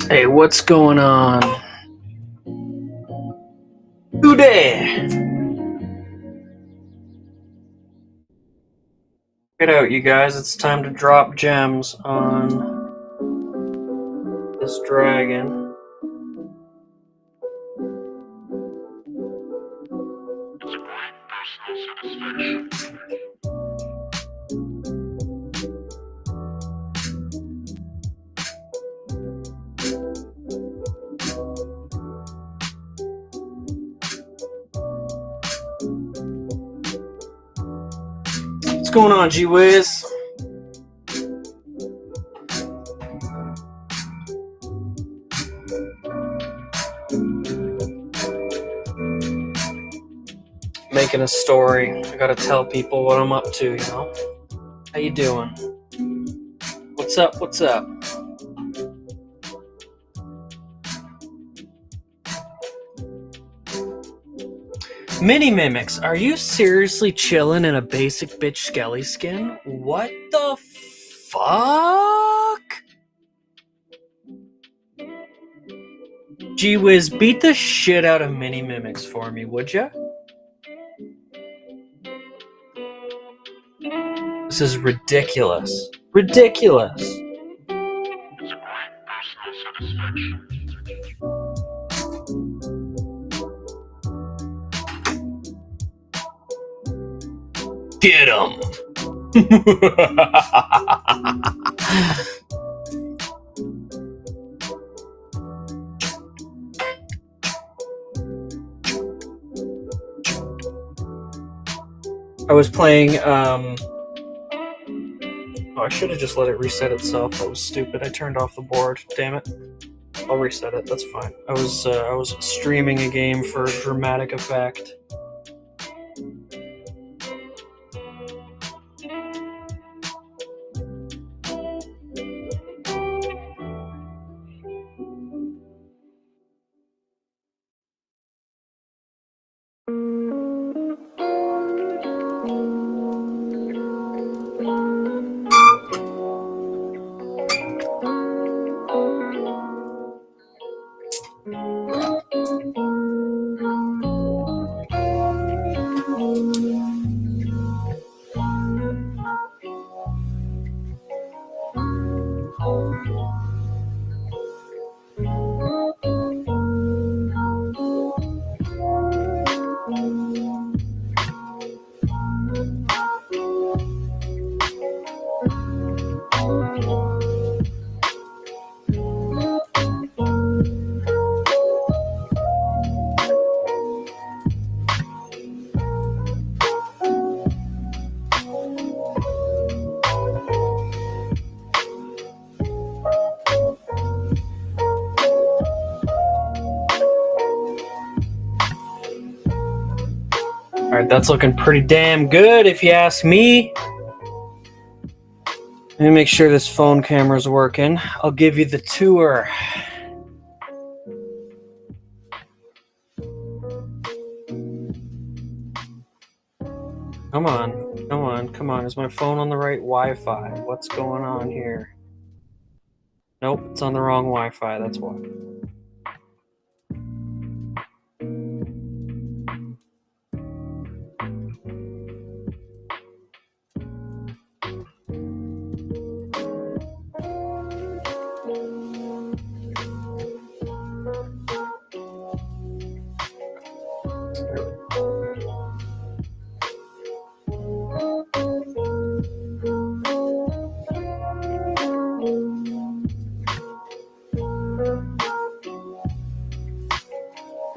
Hey, what's going on today? Get out, you guys. It's time to drop gems on this dragon. It's a great personal satisfaction. What's going on, G-Wiz? Making a story. I gotta tell people what I'm up to, you know? How you doing? What's up? What's up? Mini Mimics, are you seriously chilling in a basic bitch Skelly skin? What the fuck? Gee-whiz, beat the shit out of Mini Mimics for me, would ya? This is ridiculous. Ridiculous. It's a great personal satisfaction. Get him! I was playing, oh, I should have just let it reset itself. That was stupid. I turned off the board. Damn it. I'll reset it. That's fine. I was streaming a game for dramatic effect. Alright, that's looking pretty damn good if you ask me. Let me make sure this phone camera's working. I'll give you the tour. Come on, come on, come on. Is my phone on the right Wi-Fi? What's going on here? Nope, it's on the wrong Wi-Fi, that's why.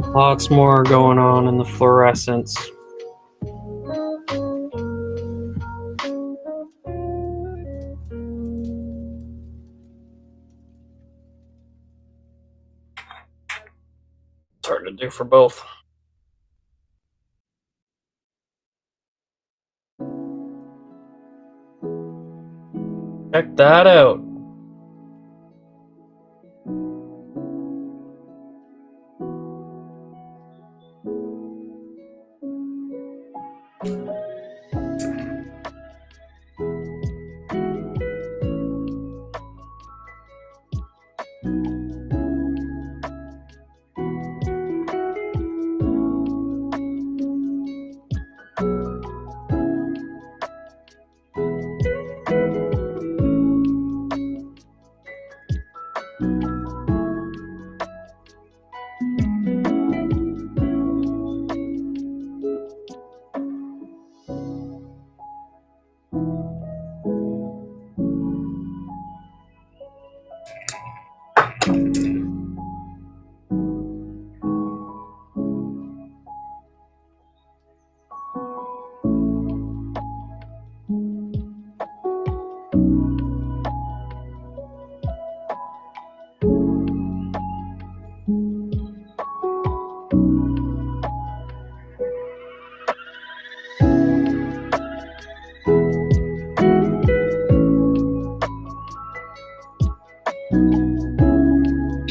Lots more going on in the fluorescence. It's hard to do for both. Check that out.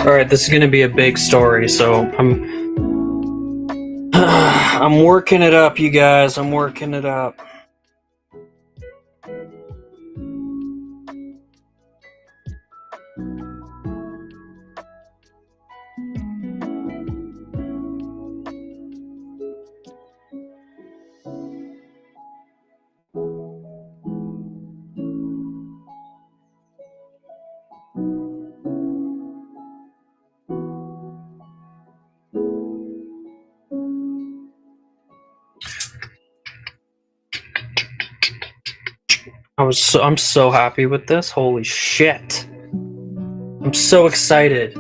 All right, this is gonna be a big story, so I'm working it up, you guys. I'm working it up. I'm so happy with this. Holy shit. I'm so excited.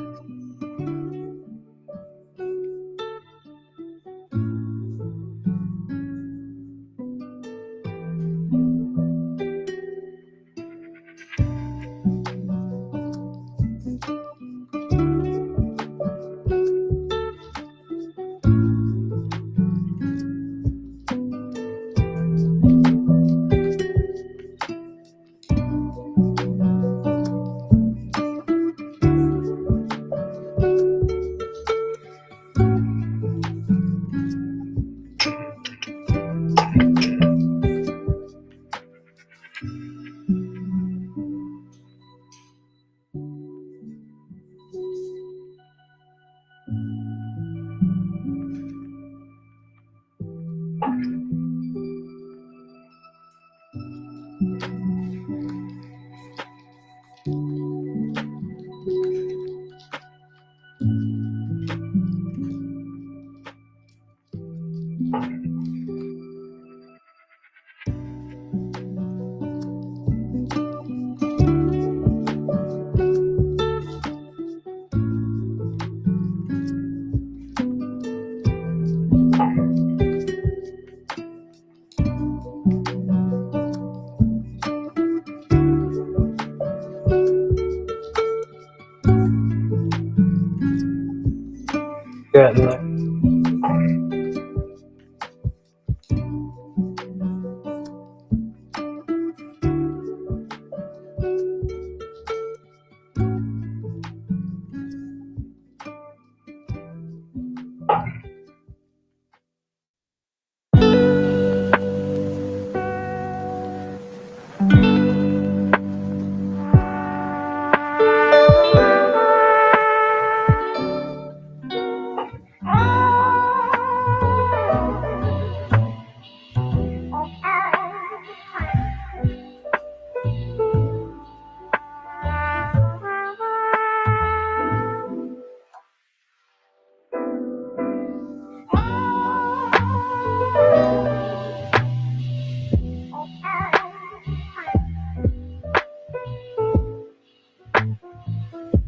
Getting there.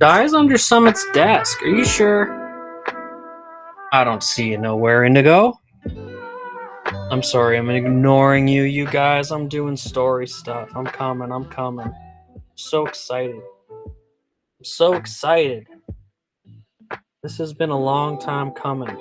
Guys under Summit's desk. Are you sure? I don't see you nowhere, Indigo. I'm sorry, I'm ignoring you, you guys. I'm doing story stuff. I'm coming. So excited. I'm so excited. This has been a long time coming.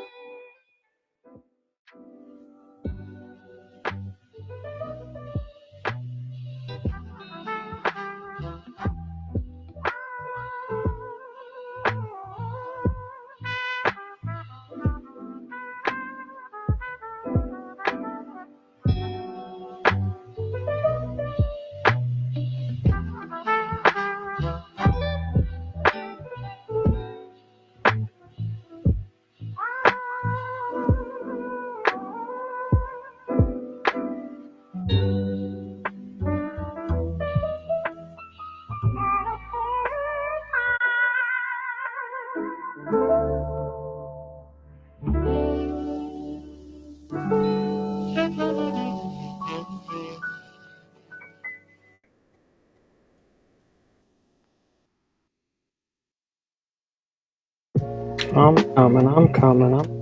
I'm coming.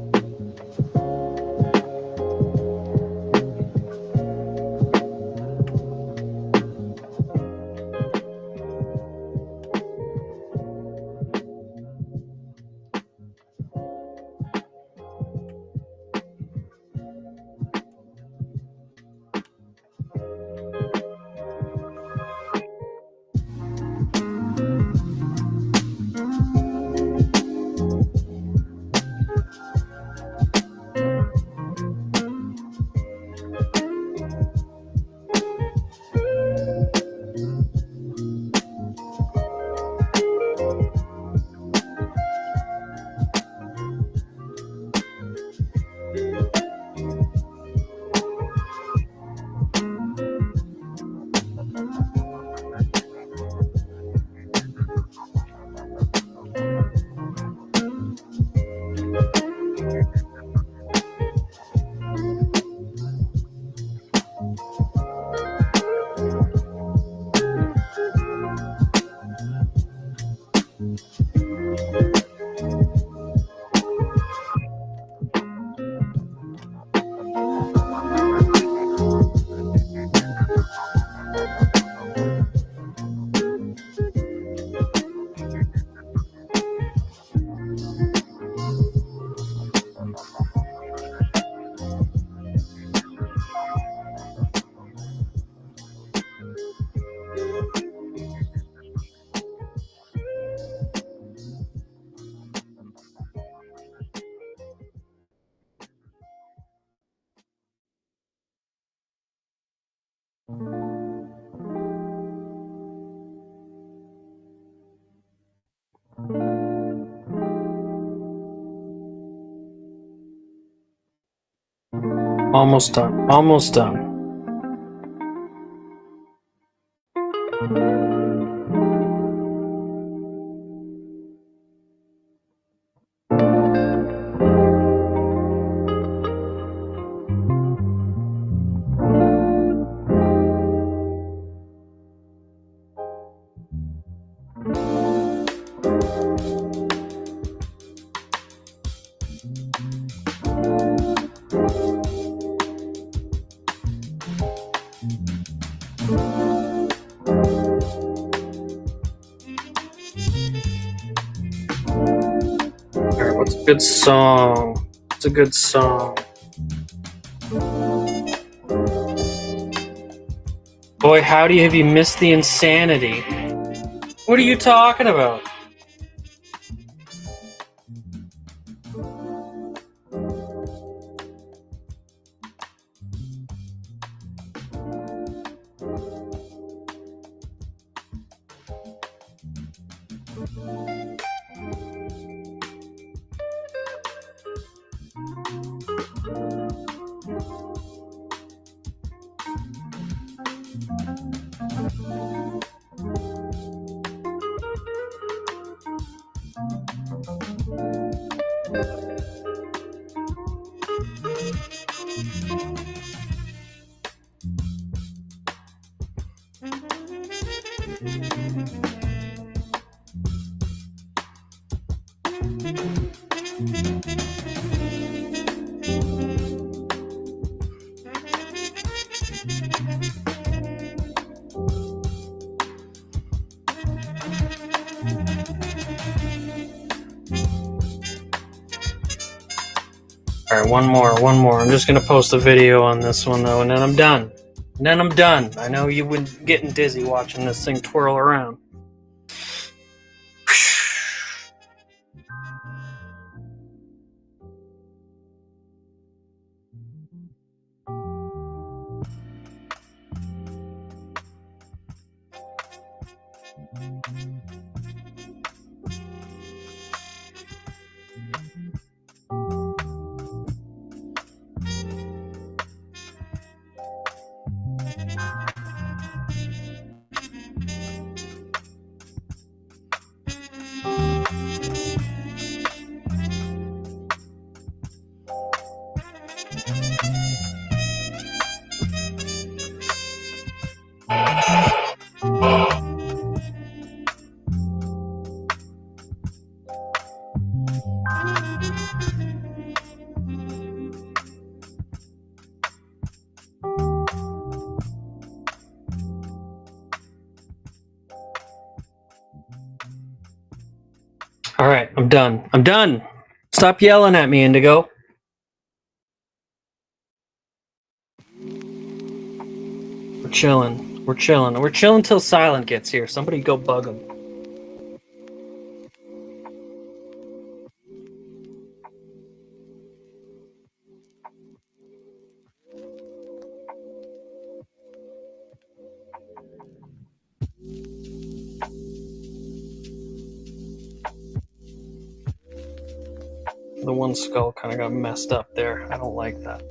Almost done. Almost done. Alright, what's a good song? What's a good song? Boy, howdy, have you missed the insanity? What are you talking about? Alright, one more. I'm just gonna post a video on this one though, and then I'm done. I know you've been getting dizzy watching this thing twirl around. Alright, I'm done. Stop yelling at me, Indigo. We're chilling till Silent gets here. Somebody go bug him. The one skull kind of got messed up there. I don't like that.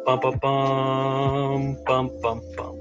Bum bum bum bum bum bum.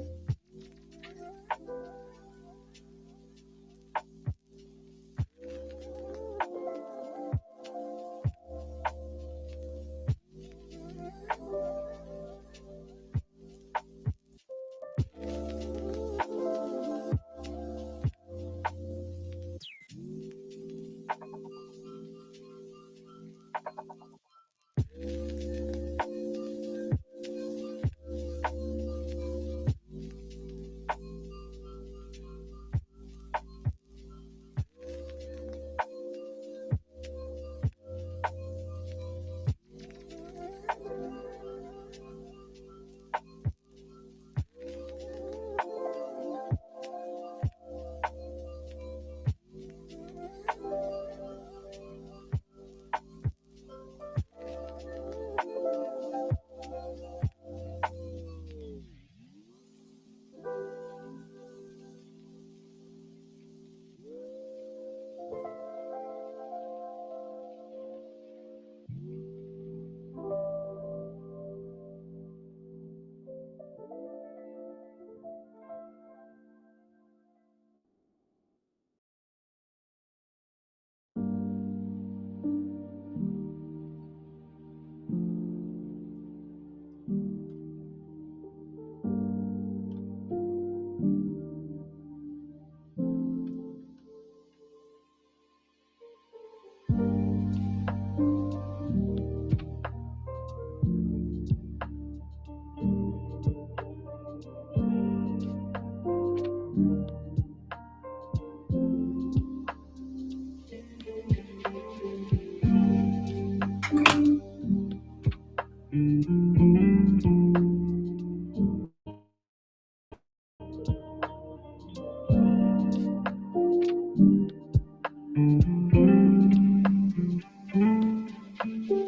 All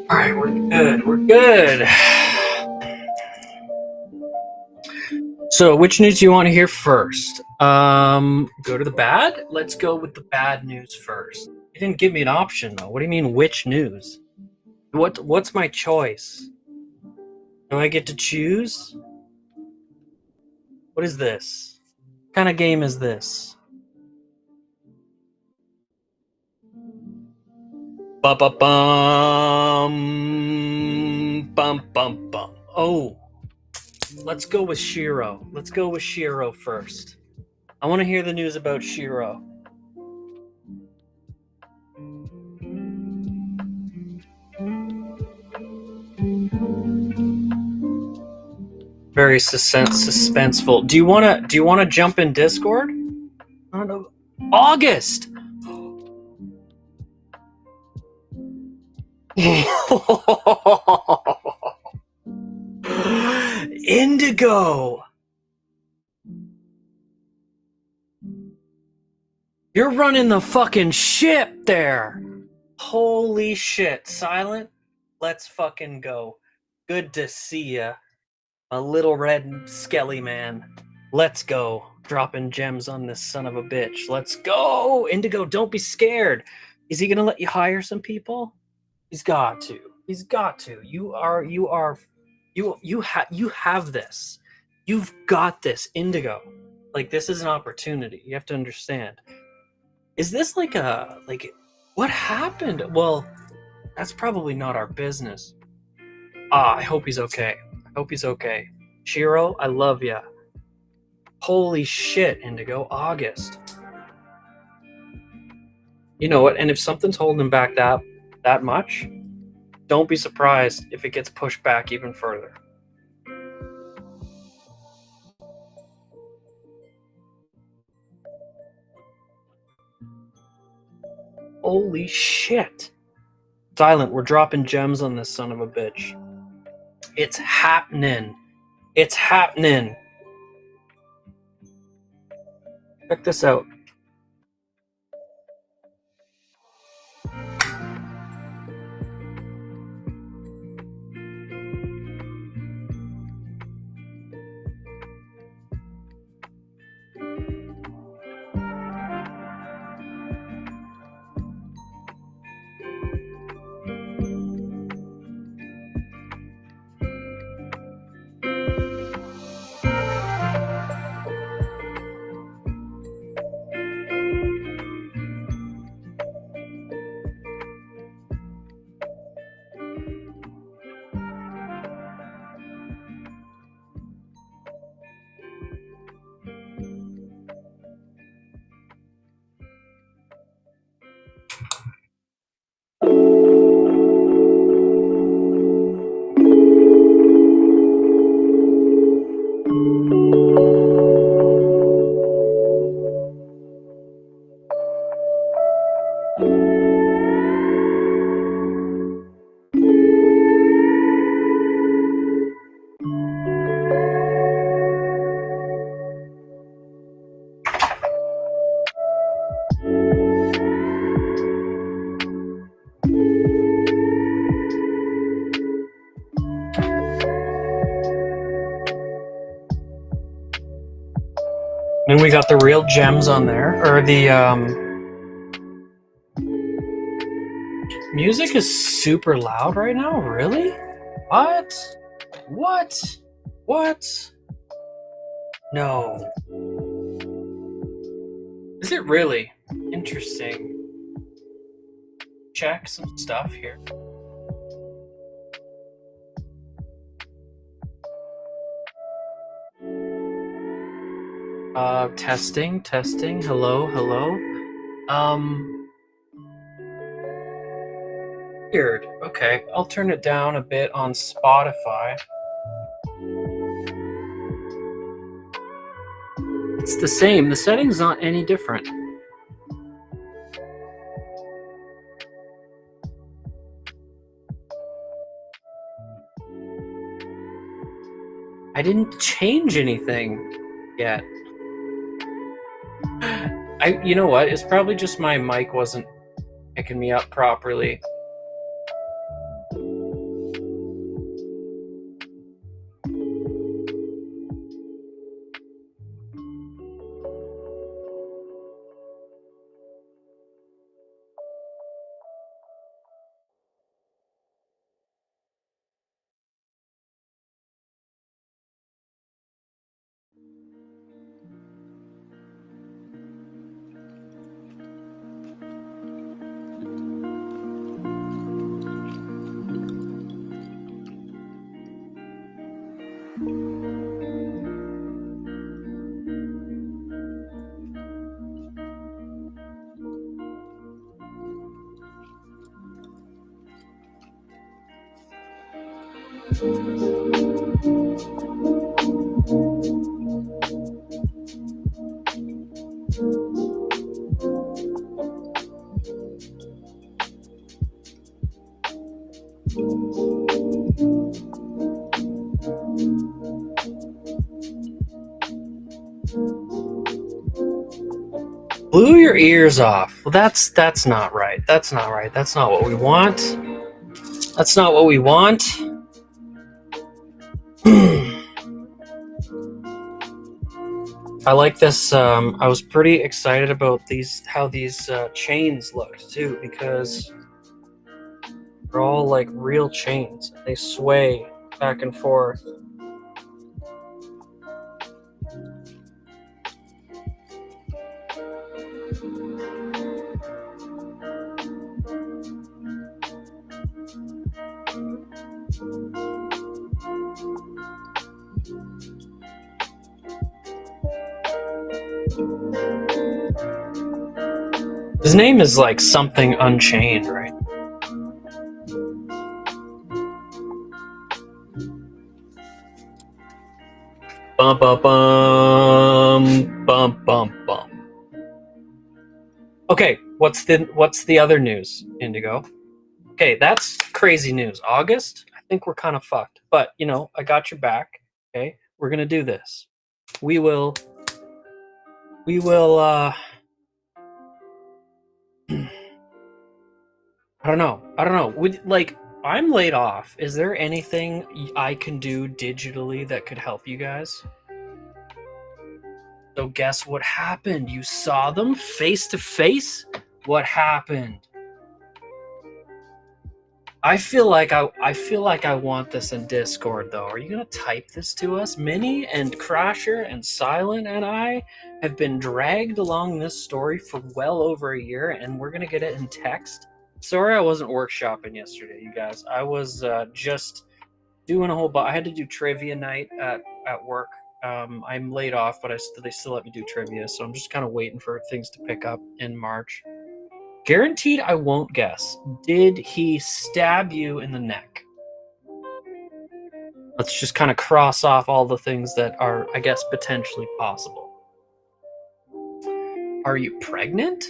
right, we're good. We're good. So, which news do you want to hear first? Go to the bad. Let's go with the bad news first. You didn't give me an option though. What do you mean, which news? What's my choice? Do I get to choose? What is this? What kind of game is this? Bum bum bum bum bum bum. Oh, let's go with Shiro. Let's go with Shiro first. I want to hear the news about Shiro. Very suspenseful. Do you wanna jump in Discord? I don't know. August. Indigo. You're running the fucking ship there. Holy shit, Silent. Let's fucking go. Good to see ya. A little red skelly man. Let's go. Dropping gems on this son of a bitch. Let's go. Indigo, don't be scared. Is he gonna let you hire some people? He's got to. He's got to. You have this. You've got this, Indigo. Like, this is an opportunity. You have to understand. Is this like what happened? Well, that's probably not our business. I hope he's okay. I hope he's okay. Shiro, I love ya. Holy shit, Indigo. August. You know what? And if something's holding him back that much, don't be surprised if it gets pushed back even further. Holy shit. Silent, we're dropping gems on this son of a bitch. It's happening. It's happening. Check this out. And we got the real gems on there, or the music is super loud right now. Really? What? What? What? No. Is it really? Interesting. Check some stuff here. Testing. Hello. Weird. Okay, I'll turn it down a bit on Spotify. It's the same. The setting's not any different. I didn't change anything yet. You know what? It's probably just my mic wasn't picking me up properly. Blew your ears off. Well, that's not right. That's not right. That's not what we want. That's not what we want. I like this. I was pretty excited about how these chains looked too, because they're all like real chains. They sway back and forth. His name is like something Unchained, right? Bum bum bum bum bum bum. Okay, what's the other news, Indigo? Okay, that's crazy news. August, I think we're kind of fucked. But you know, I got your back. Okay, we're gonna do this. We will. I don't know. I'm laid off. Is there anything I can do digitally that could help you guys? So guess what happened? You saw them face to face? What happened? I feel like I want this in Discord though. Are you gonna type this to us? Minnie and Crasher and Silent and I have been dragged along this story for well over a year, and we're gonna get it in text. Sorry I wasn't workshopping yesterday, you guys. I was just doing a whole I had to do trivia night at work. I'm laid off, but they still let me do trivia, so I'm just kind of waiting for things to pick up in March. Guaranteed I won't guess. Did he stab you in the neck? Let's just kind of cross off all the things that are, I guess, potentially possible. Are you pregnant?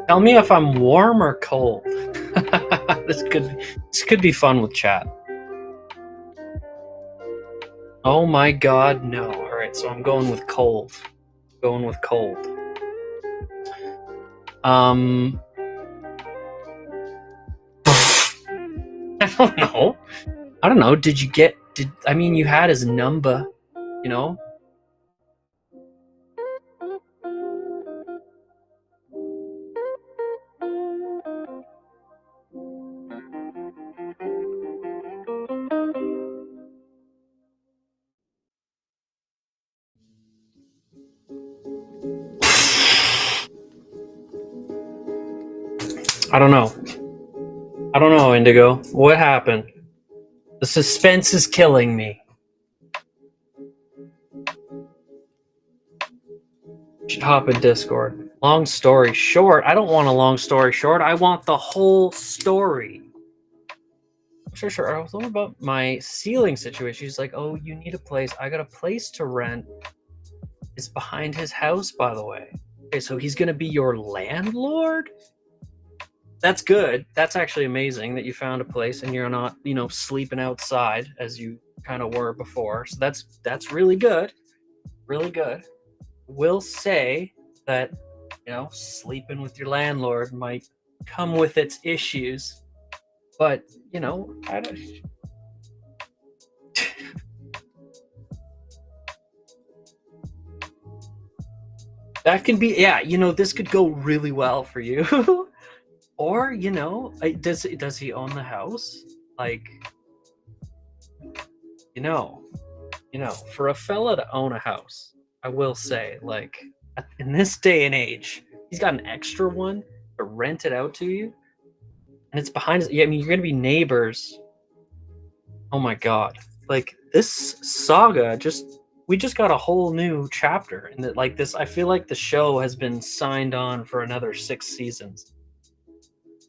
Tell me if I'm warm or cold. This could be fun with chat. Oh my god, no. Alright, so I'm going with cold. Going with cold. I don't know. You had his number, you know? I don't know, Indigo. What happened? The suspense is killing me. Should hop in Discord. Long story short. I don't want a long story short. I want the whole story. Sure. I was talking about my ceiling situation. She's like, oh, you need a place. I got a place to rent. It's behind his house, by the way. Okay, so he's going to be your landlord? That's good. That's actually amazing that you found a place and you're not, sleeping outside as you kind of were before. So that's really good. Really good. Will say that, sleeping with your landlord might come with its issues, but, I don't. That can be, yeah, this could go really well for you. Or, does he own the house? Like, you know, for a fella to own a house, I will say, like, in this day and age, he's got an extra one to rent it out to you, and it's behind us. Yeah, I mean, you're gonna be neighbors. Oh my god! Like this saga, we just got a whole new chapter, and that like this, I feel like the show has been signed on for another 6 seasons.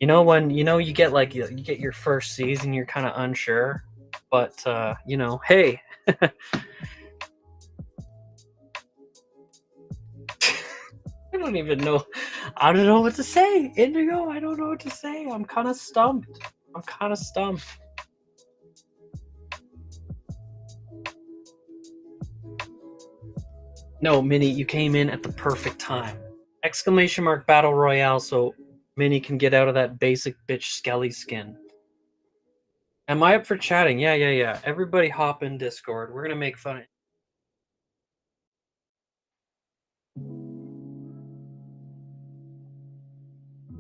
When you get like you get your first season, you're kind of unsure, but hey. I don't even know. I don't know what to say. Indigo, I don't know what to say. I'm kind of stumped. No, Minnie, you came in at the perfect time. Exclamation mark battle royale so Minnie can get out of that basic bitch skelly skin. Am I up for chatting? Yeah. Everybody hop in Discord. We're going to make fun of it.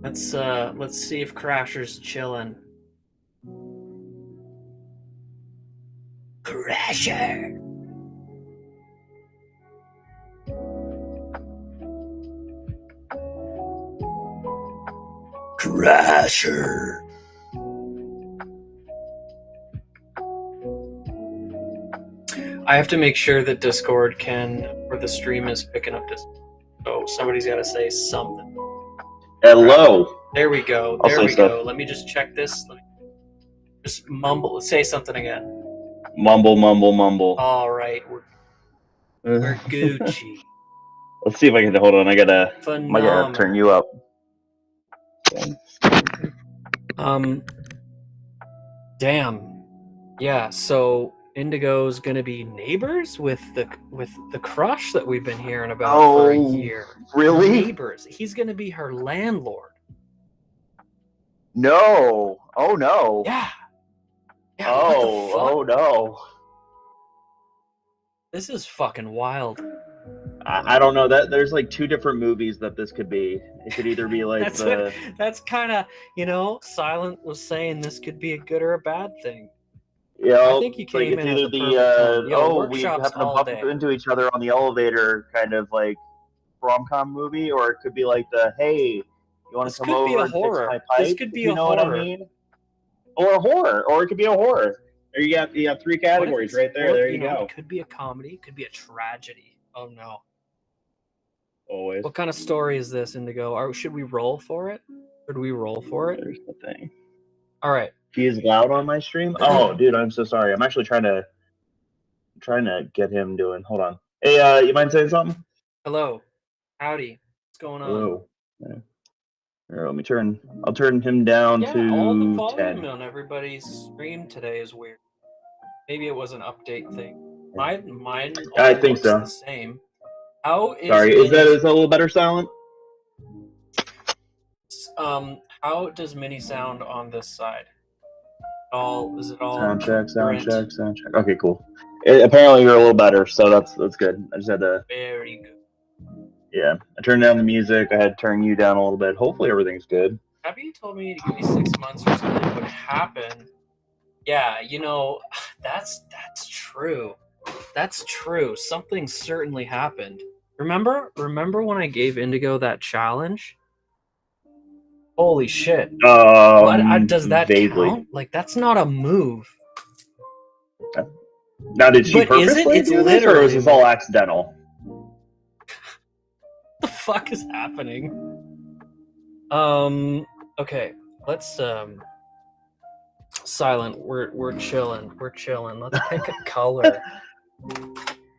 Let's see if Crasher's chilling. Crasher. Crasher. I have to make sure that Discord or the stream is picking up Discord. So somebody's got to say something. Hello. There we go. Go. Let me just check this. Just mumble. Say something again. Mumble, mumble, mumble. All right, we're Gucci. Let's see if I can hold on. I gotta turn you up. Damn. Yeah. So Indigo's gonna be neighbors with the crush that we've been hearing about for a year. Really? Neighbors. He's gonna be her landlord. No. Oh no. Yeah. Oh no. This is fucking wild. I don't know. That there's like 2 different movies that this could be. It could either be like that's kind of Silent was saying this could be a good or a bad thing. I think you came in either at the perfect time. we happen to bump into each other on the elevator kind of like rom-com movie, or it could be like hey, you want to come over and fix my pipe? This could be a horror. What I mean? Or a horror, or it could be a horror. Or you have 3 categories right there. There you go. It could be a comedy. It could be a tragedy. Oh no. Always. What kind of story is this, Indigo? Or should we roll for it? Should we roll for it? There's the thing. All right. He is loud on my stream. Oh, dude, I'm so sorry. I'm actually trying to get him doing. Hold on. Hey, you mind saying something? Hello. Howdy. What's going on? Hello. Yeah. Here, I'll turn him down to all the volume 10. on everybody's stream today is weird. Maybe it was an update thing. Mine I think looks so. The same. How is Sorry, is that a little better, Silent? How does Mini sound on this side? Is it all sound check? Okay, cool. Apparently you're a little better, so that's good. I just had to. Very good. Yeah, I turned down the music. I had to turn you down a little bit. Hopefully everything's good. Abby told me to give me 6 months or something would happen. Yeah, that's true. That's true. Something certainly happened. Remember when I gave Indigo that challenge? Holy shit. Does that vaguely count? Like, that's not a move. Now, did she purposely It's do this, or was this all accidental? What the fuck is happening? Okay, let's Silent, we're chilling. Let's pick a color.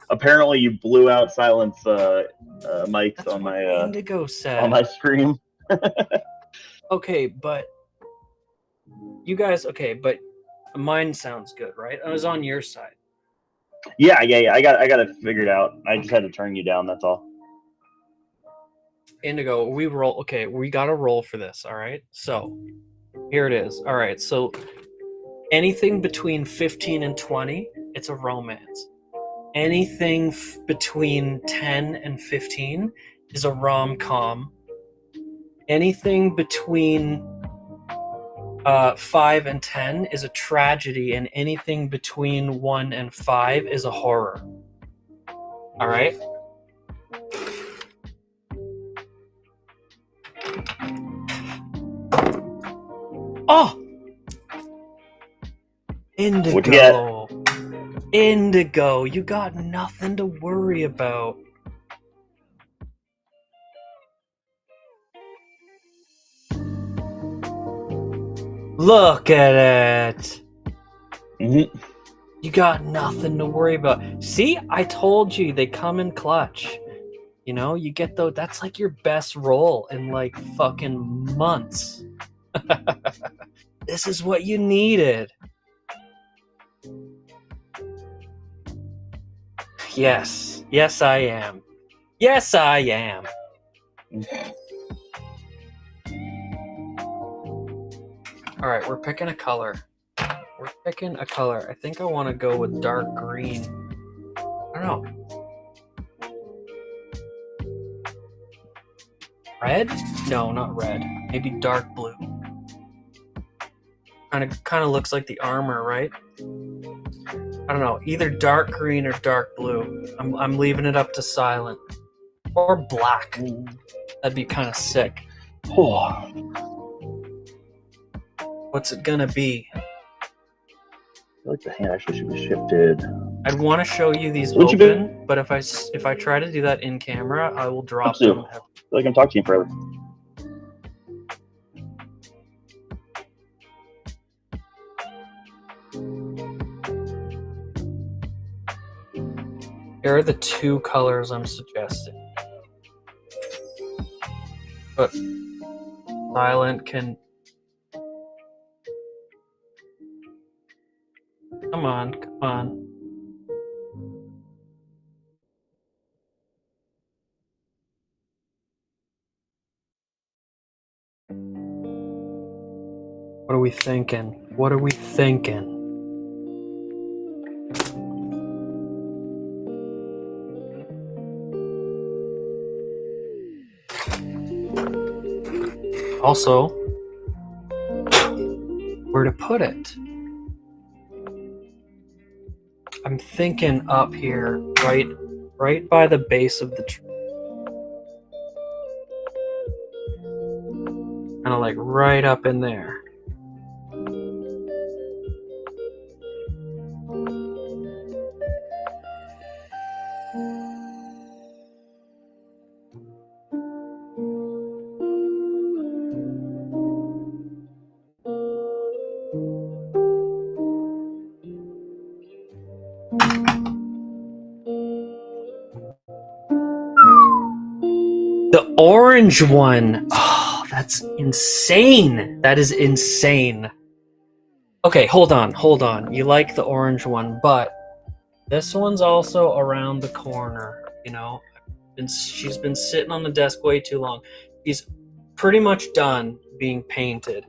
Apparently you blew out Silent's mics on my Indigo said. on my stream. Okay, but you guys, okay, but mine sounds good, right? I was on your side. Yeah. I got it figured out. I just had to turn you down. That's all. Indigo, we roll. Okay, we got to roll for this. All right. So here it is. All right. So anything between 15 and 20, it's a romance. Anything between 10 and 15 is a rom-com. Anything between 5 and 10 is a tragedy, and anything between 1 and 5 is a horror. All right. Oh, Indigo. What'd you get? Indigo, you got nothing to worry about. Look at it. Mm-hmm. You got nothing to worry about. See, I told you they come in clutch. You know, you get those. That's like your best roll in like fucking months. This is what you needed. Yes. Yes, I am. Yes, I am. All right, we're picking a color. We're picking a color. I think I want to go with dark green. I don't know. Red? No, not red. Maybe dark blue. Kind of looks like the armor, right? I don't know. Either dark green or dark blue. I'm leaving it up to silent. Or black. That'd be kind of sick. Oh. What's it gonna be? I feel like the hand actually should be shifted. I'd want to show you these What'd you open, but if I try to do that in camera, I will drop Absolutely. them. I feel like I'm talking to you forever. Here are the two colors I'm suggesting. But silent can... Come on, come on. What are we thinking? What are we thinking? Also, where to put it? I'm thinking up here, right by the base of the tree. Kind of like right up in there. The orange one. Oh, that's insane. That is insane. Okay, hold on. You like the orange one, but this one's also around the corner, you know? She's been sitting on the desk way too long. She's pretty much done being painted.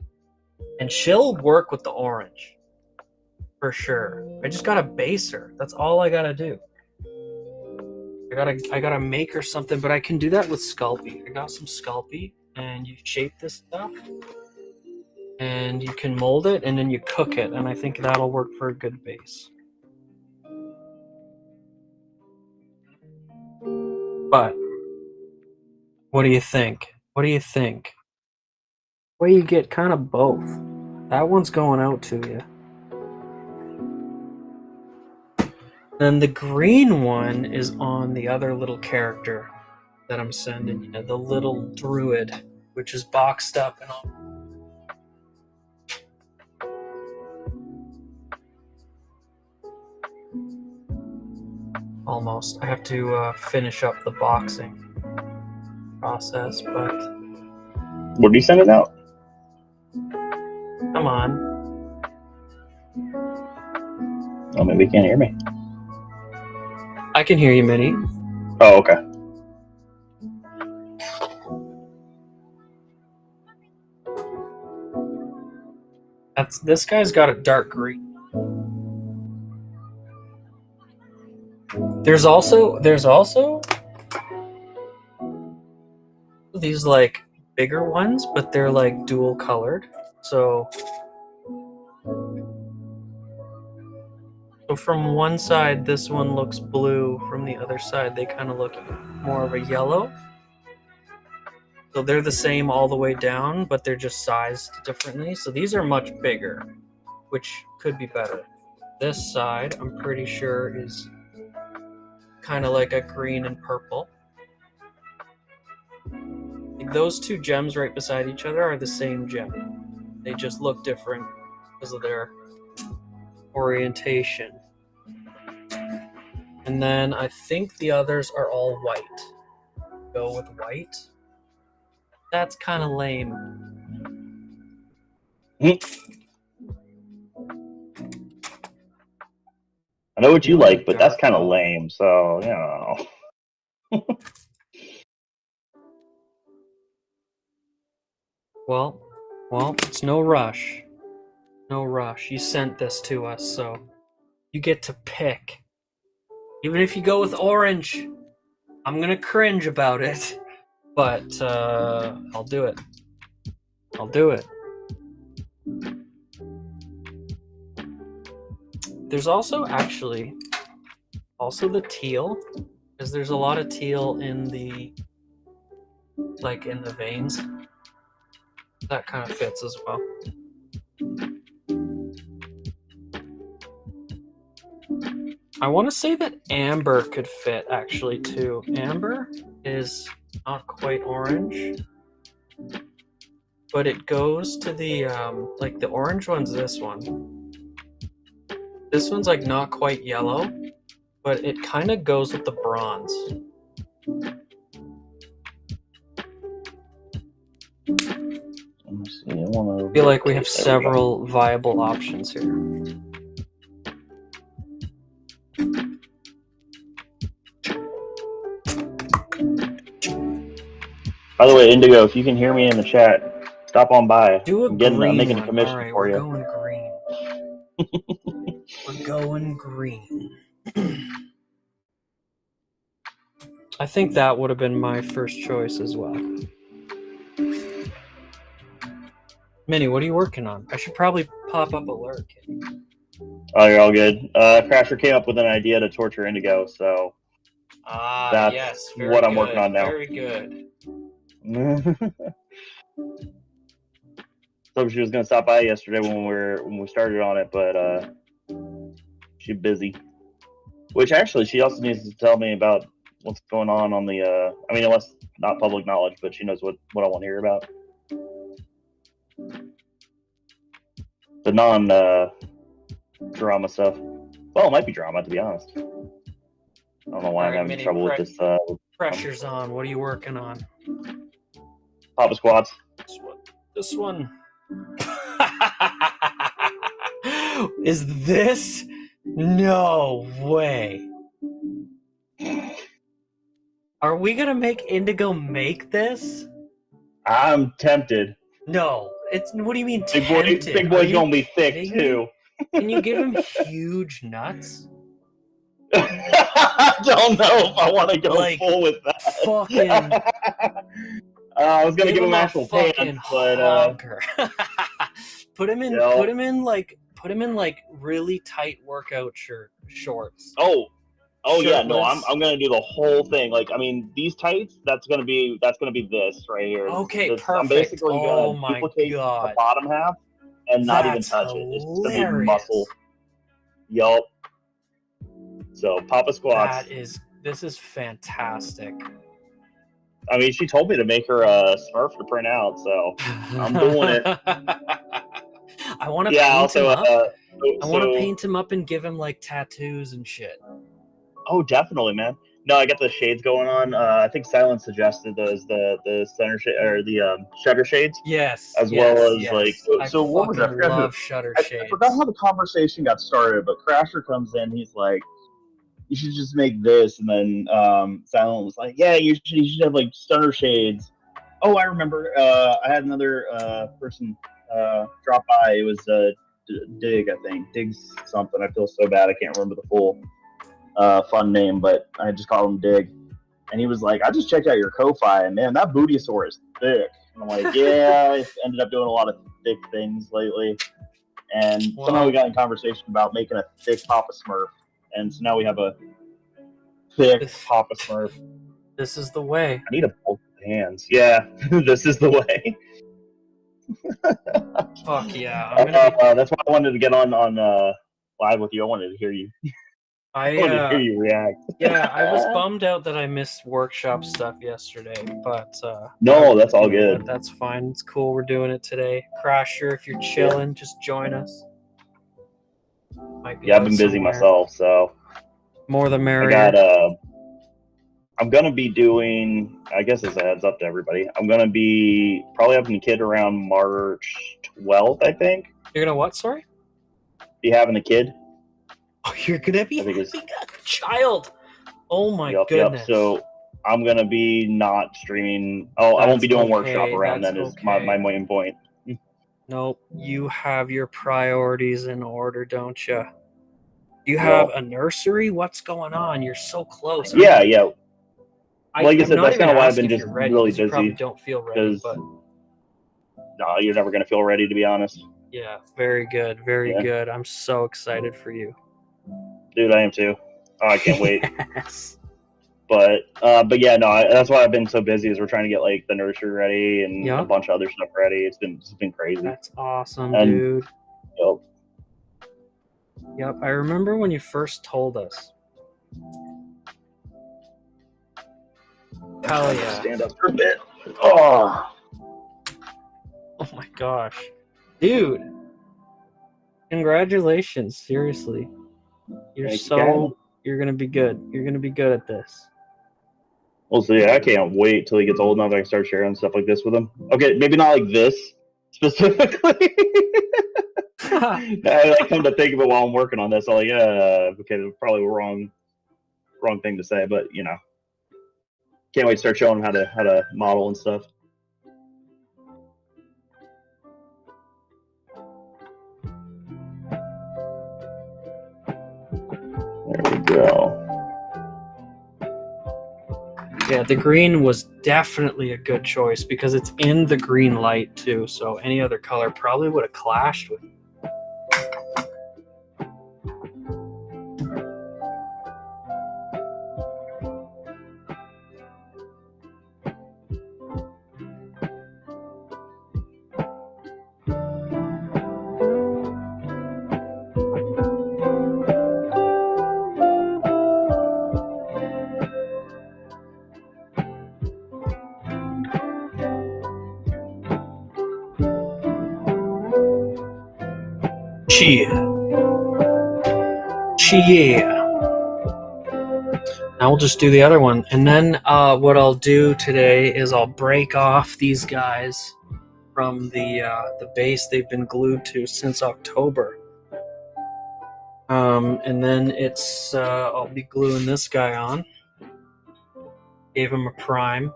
And she'll work with the orange. For sure. I just gotta base her. That's all I gotta do. I gotta make her something, but I can do that with Sculpey. I got some Sculpey, and you shape this stuff, and you can mold it, and then you cook it, and I think that'll work for a good base. But what do you think? What do you think? Well, you get kind of both. That one's going out to you. Then the green one is on the other little character that I'm sending you, the little druid, which is boxed up and all. Almost. I have to finish up the boxing process, but... What did you send it out? Come on. Oh, maybe you can't hear me. I can hear you, Minnie. Oh, okay. This guy's got a dark green. There's also these like bigger ones, but they're like dual colored. So from one side, this one looks blue. From the other side, they kind of look more of a yellow. So they're the same all the way down, but they're just sized differently. So these are much bigger, which could be better. This side, I'm pretty sure, is kind of like a green and purple. Those two gems right beside each other are the same gem. They just look different because of their orientation. And then I think the others are all white. Go with white. That's kind of lame. I know what you like, but that's kind of lame. So, you know. Well, it's no rush. No rush. You sent this to us, so you get to pick. Even if you go with orange, I'm gonna cringe about it, but I'll do it. I'll do it. There's also actually the teal, because there's a lot of teal in the veins. That kind of fits as well. I want to say that amber could fit actually too. Amber is not quite orange, but it goes to the like the orange one's this one. This one's like not quite yellow, but it kind of goes with the bronze. I feel like we have several viable options here. By the way, Indigo, if you can hear me in the chat, stop on by. I'm making a commission right, for you. We're going green. We're going green. I think that would have been my first choice as well. Minnie, what are you working on? I should probably pop up a lurk. Oh, you're all good. Crasher came up with an idea to torture Indigo, so that's yes, what I'm working on now. Very good. So she was gonna stop by yesterday when we started on it, but she's busy. Which actually, she also needs to tell me about what's going on the. I mean, unless not public knowledge, but she knows what I want to hear about. The drama stuff. Well, it might be drama, to be honest. I don't know why I'm having trouble with this. Pressure's on. What are you working on? Papa Squats. This one. Is this? No way. Are we gonna make Indigo make this? I'm tempted. No. What do you mean tempted? Big boy's gonna be thick too. Can you give him huge nuts? I don't know if I want to go full with that. Fucking. I was gonna give him actual pants, but put him in like really tight workout shorts. Oh yeah, no, I'm gonna do the whole thing. Like, I mean, these tights, that's gonna be this right here. Okay, perfect. I'm basically gonna duplicate the bottom half and not even touch it. It's just gonna be muscle. Yup. So Papa Squats. This is fantastic. I mean, she told me to make her a Smurf to print out, so I'm doing it. I want to paint him up. I want to paint him up and give him like tattoos and shit. Oh, definitely, man. No, I got the shades going on. I think Silent suggested those the center shade or the shutter shades, Yes. as yes, well as yes. like. I So what was that? fucking love shutter I shades. forgot how the conversation got started, but Crasher comes in. He's like, "You should just make this," and then Silent was like, "Yeah, you should have like stunner shades." Oh, I remember. I had another person drop by. It was Dig, I think. Dig's something. I feel so bad. I can't remember the full fun name, but I just called him Dig. And he was like, "I just checked out your Ko-Fi, and man, that Bootiosaur is thick." And I'm like, "Yeah, I ended up doing a lot of thick things lately." And somehow we got in conversation about making a thick Papa Smurf. And so now we have a thick Papa Smurf. This is the way. I need a both hands. Yeah, this is the way. Fuck yeah! I'm gonna That's why I wanted to get on live with you. I wanted to hear you. I wanted to hear you react. Yeah, I was bummed out that I missed workshop stuff yesterday, but no, that's all good. That's fine. It's cool. We're doing it today. Crasher, if you're chilling, just join us. Yeah, I've been busy myself, so more the merrier. I got I'm gonna be doing. I guess as a heads up to everybody, I'm gonna be probably having a kid around March 12th. I think. You're gonna what? Sorry. Be having a kid. Oh, you're gonna be having a child. Oh my goodness. Yep. So I'm gonna be not streaming. Oh, I won't be doing workshop around then. Is my main point. Nope. You have your priorities in order, don't you? You have a nursery? What's going on? You're so close. Yeah. Like I said, that's kind of why I've been just really busy. You probably don't feel ready, but no, you're never gonna feel ready, to be honest. Yeah, very good, very good. I'm so excited for you, dude. I am too. Oh, I can't wait. Yes. But yeah, no, that's why I've been so busy. Is we're trying to get like the nursery ready and a bunch of other stuff ready. It's been crazy. That's awesome, dude. Yep, I remember when you first told us. Hell yeah! Stand up for a bit. Oh my gosh, dude! Congratulations, seriously. You're gonna be good. You're gonna be good at this. We'll see. I can't wait till he gets old enough I can start sharing stuff like this with him. Okay, maybe not like this specifically. I come to think of it while I'm working on this. I'm like, okay, probably the wrong thing to say, but you know, can't wait to start showing him how to model and stuff. There we go. Yeah, the green was definitely a good choice because it's in the green light too. So any other color probably would have clashed with it. Yeah. Now we'll just do the other one. And then what I'll do today is I'll break off these guys from the base they've been glued to since October. And then it's I'll be gluing this guy on. Gave him a prime.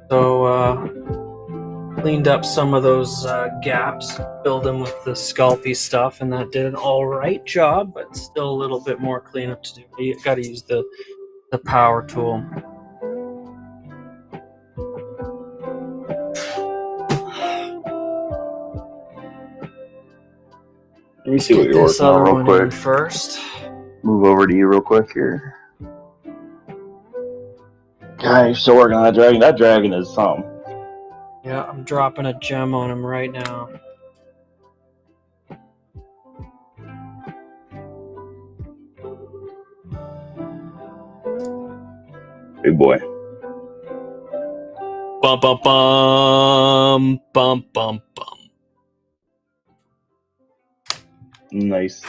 So cleaned up some of those gaps, filled them with the Sculpey stuff, and that did an all right job, but still a little bit more cleanup to do. You got to use the power tool. Let me see what you're working on real quick. First, move over to you real quick here. God, you're still working on that dragon. That dragon is something. Yeah, I'm dropping a gem on him right now. Big boy. Bum bum bum bum bum bum. Nice.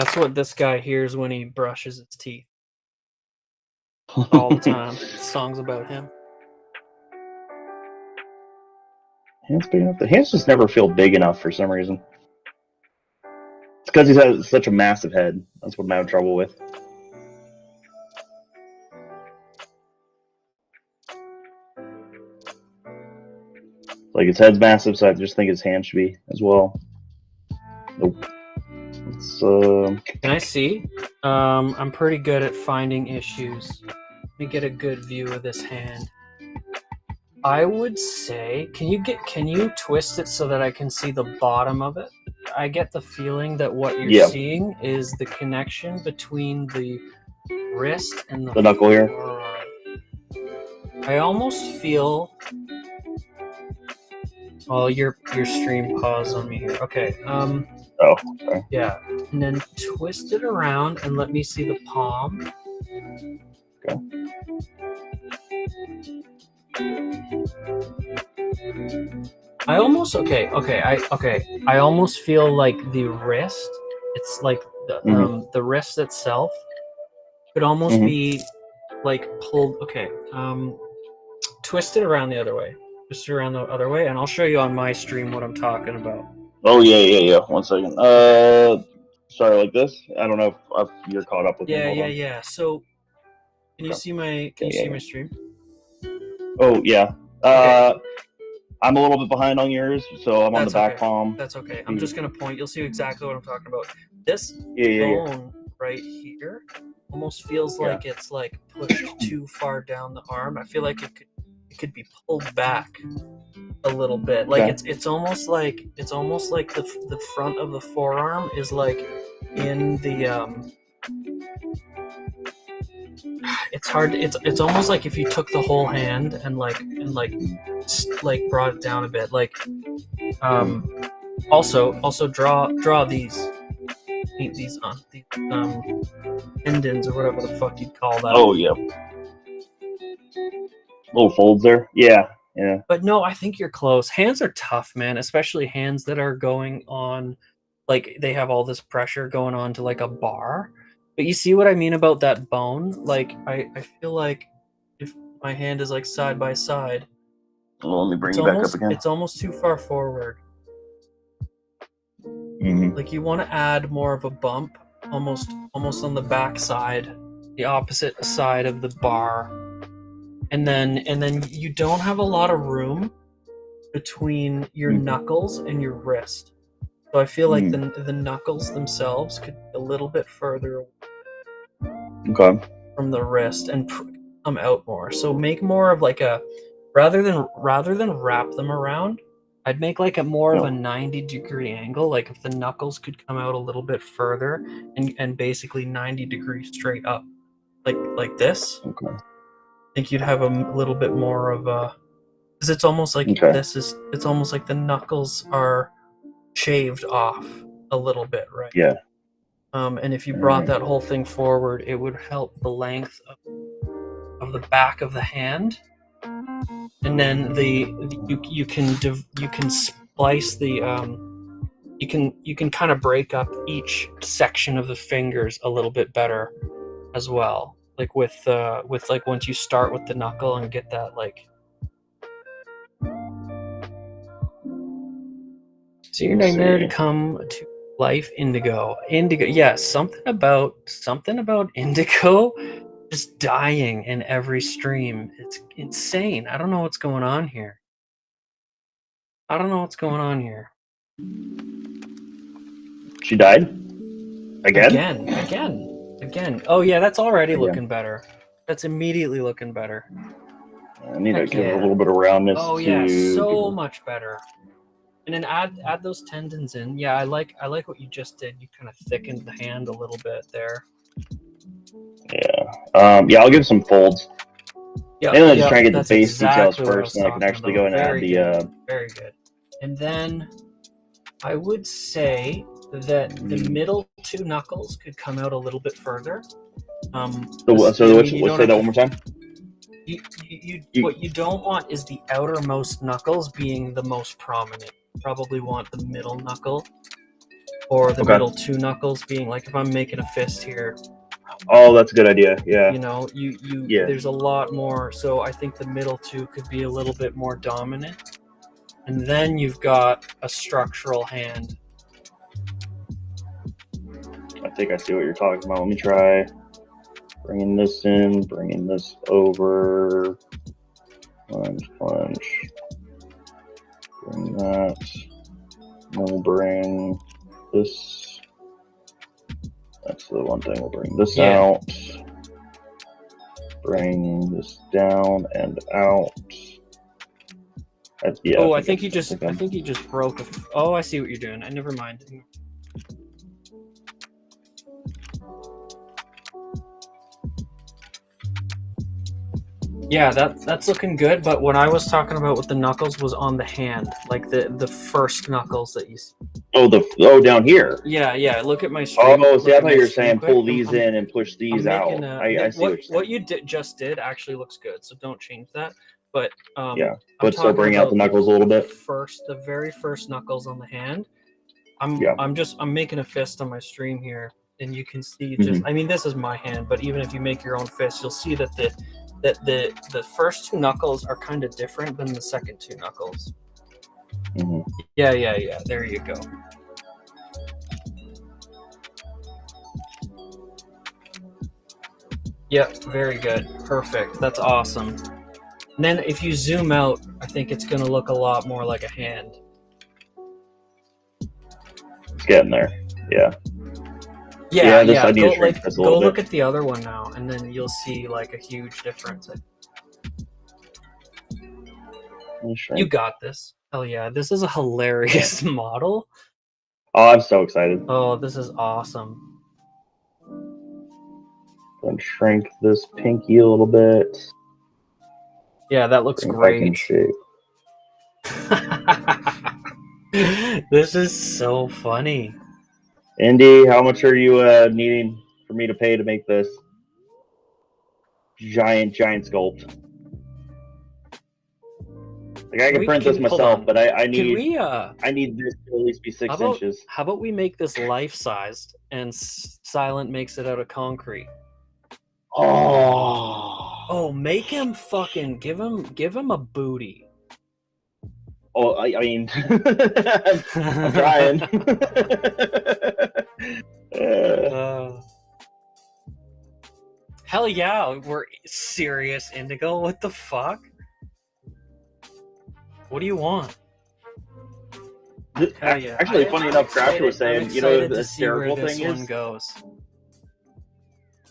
That's what this guy hears when he brushes his teeth all the time. Songs about him. Hands big enough. The hands just never feel big enough for some reason. It's because he has such a massive head. That's what I'm having trouble with. Like his head's massive, so I just think his hand should be as well. Nope. It's Can I see? I'm pretty good at finding issues. Let me get a good view of this hand. I would say, can you twist it so that I can see the bottom of it? I get the feeling that what you're seeing is the connection between the wrist and the knuckle here. I almost feel. Oh, your stream paused on me here. Okay. Oh. Okay. Yeah, and then twist it around and let me see the palm. Okay. I almost I almost feel like the wrist. It's like the wrist itself could almost be like pulled. Okay, twist it around the other way. Twist it around the other way, and I'll show you on my stream what I'm talking about. Oh yeah. 1 second. Sorry, like this. I don't know if you're caught up with me. Yeah. So, can you see my my stream? Oh yeah. Okay. I'm a little bit behind on yours, so I'm on the back palm. That's okay. I'm just gonna point. You'll see exactly what I'm talking about. This bone right here almost feels like it's like pushed too far down the arm. I feel like it could be pulled back a little bit. Like it's almost like the front of the forearm is like in the it's hard. It's almost like if you took the whole hand and like brought it down a bit. Like also draw these. Paint these on these tendons or whatever the fuck you'd call that. Oh yeah. Little folds there. Yeah. But no, I think you're close. Hands are tough, man. Especially hands that are going on, like they have all this pressure going on to like a bar. But you see what I mean about that bone? Like I feel like if my hand is like side by side, well, let me bring you back up again. It's almost too far forward. Like you want to add more of a bump, almost on the back side, the opposite side of the bar, and then you don't have a lot of room between your knuckles and your wrist. So I feel like the knuckles themselves could be a little bit further from the wrist and come out more. So make more of like a rather than wrap them around. I'd make like a more of a 90-degree angle. Like if the knuckles could come out a little bit further and basically 90 degrees straight up, like this. Okay. I think you'd have a little bit more of a, because it's almost like it's almost like the knuckles are shaved off a little bit, right? Yeah. And if you brought that whole thing forward, it would help the length of the back of the hand. And then you can splice the you can kind of break up each section of the fingers a little bit better as well. Like with like once you start with the knuckle and get that like. So you're nightmare to come to life, Indigo. Yes, something about Indigo. Just dying in every stream. It's insane. I don't know what's going on here. She died? Again. Oh yeah, that's already looking better. That's immediately looking better. I need to give it a little bit of roundness. Oh yeah, so much better. And then add those tendons in. Yeah, I like what you just did. You kind of thickened the hand a little bit there. Yeah. I'll give some folds. Yeah. And then just try and get the base details first, and I can actually go and add the. Very good. And then I would say that the middle two knuckles could come out a little bit further. So say that one more time. What you don't want is the outermost knuckles being the most prominent. You probably want the middle knuckle or the Okay. middle two knuckles being like if I'm making a fist here, Oh, that's a good idea. Yeah. you know, you Yeah. there's a lot more. So I think the middle two could be a little bit more dominant, and then you've got a structural hand. I think I see what you're talking about. Let me try bringing this in, bringing this over. Plunge. Bring that. We'll bring this. That's the one thing. We'll bring this out. Bring this down and out. Yeah. Oh, I think you just broke a. Oh, I see what you're doing. Never mind. Yeah, that's looking good. But what I was talking about with the knuckles was on the hand, like the first knuckles that you see. Oh, down here. Yeah. Look at my stream. Oh, see, I look at thought my you were stream saying quick. pull these in and push these I'm out. making I see what you're saying. what you just did actually looks good, so don't change that. But Yeah, I'm but still talking bring out about the knuckles a little bit. the very first knuckles on the hand. I'm making a fist on my stream here, and you can see just. I mean, this is my hand, but even if you make your own fist, you'll see that the first two knuckles are kind of different than the second two knuckles. Mm-hmm. Yeah. There you go. Yep, very good. Perfect. That's awesome. And then if you zoom out, I think it's going to look a lot more like a hand. It's getting there. Yeah. Yeah. I need to shrink this a little bit. Look at the other one now, and then you'll see like a huge difference. You got this. Hell yeah. This is a hilarious model. Oh, I'm so excited. Oh, this is awesome. And shrink this pinky a little bit. Yeah, that looks great. This is so funny. Indy, how much are you needing for me to pay to make this giant sculpt? Like I can print this myself, but I need I need this to at least be 6 inches. How about we make this life-sized and Silent makes it out of concrete? Oh, make him fucking give him a booty. Oh, I mean, I'm trying. Hell yeah, we're serious, Indigo. What the fuck? What do you want? Hell yeah. Actually, funny enough, Crasher was saying, you know, the hysterical thing is. Goes.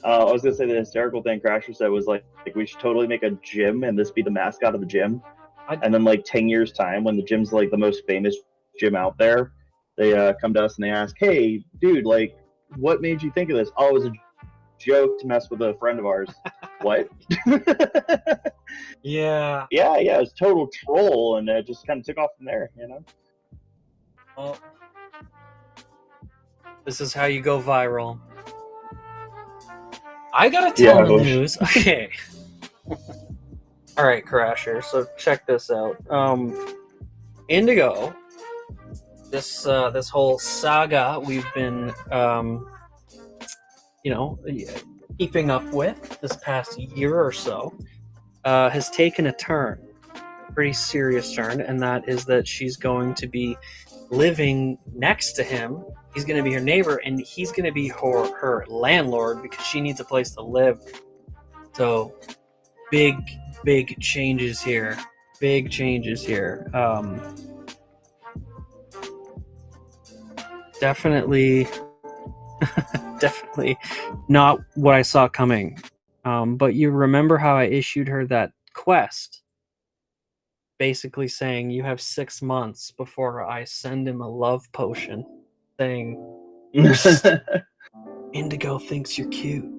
I was gonna say the hysterical thing Crasher said was like we should totally make a gym and this be the mascot of the gym. And then like 10 years time, when the gym's like the most famous gym out there, they come to us and they ask, "Hey, dude, like, what made you think of this?" "Oh, it was a joke to mess with a friend of ours." What? Yeah. Yeah, it was total troll, and it just kind of took off from there, you know. Well, this is how you go viral. I gotta tell the news. Okay. All right, Crasher. So check this out. Indigo. This whole saga we've been, keeping up with this past year or so, has taken a turn, a pretty serious turn, and that is that she's going to be living next to him. He's going to be her neighbor, and he's going to be her landlord because she needs a place to live. So, big changes here. Big changes here. Definitely not what I saw coming. But you remember how I issued her that quest, basically saying you have 6 months before I send him a love potion, saying, Indigo thinks you're cute.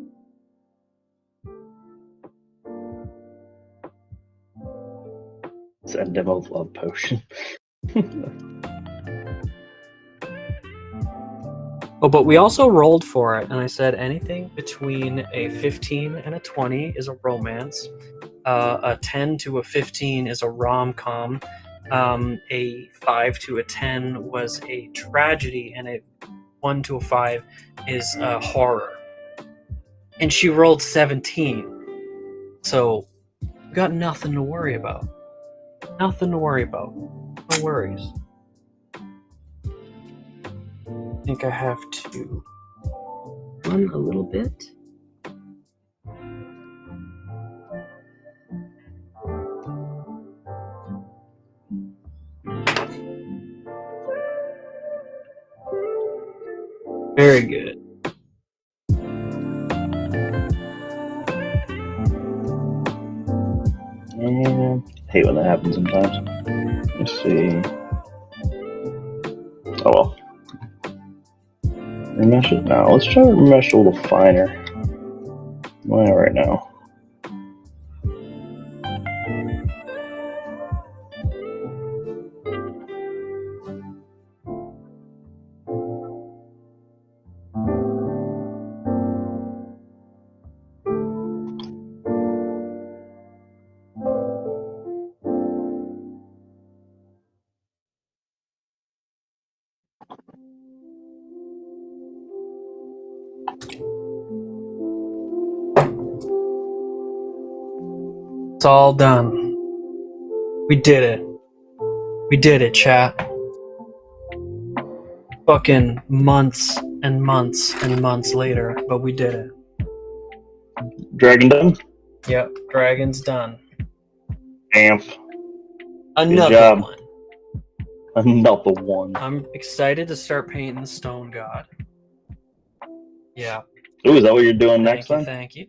Send him a love potion. Oh, but we also rolled for it, and I said anything between a 15 and a 20 is a romance. A 10 to a 15 is a rom-com. A 5 to a 10 was a tragedy, and a 1 to a 5 is horror. And she rolled 17. So, we got nothing to worry about. Nothing to worry about. No worries. I think I have to run a little bit. Very good. Yeah, I hate when that happens sometimes. Let's see. Oh well. Remesh it now. Let's try to remesh a little finer. Well, right now. It's all done. We did it. We did it, chat. Fucking months and months and months later, but we did it. Dragon done? Yep, dragon's done. Damn. Another job. one. Another one. I'm excited to start painting the stone god. Yeah. Ooh, is that what you're doing next time? Thank you.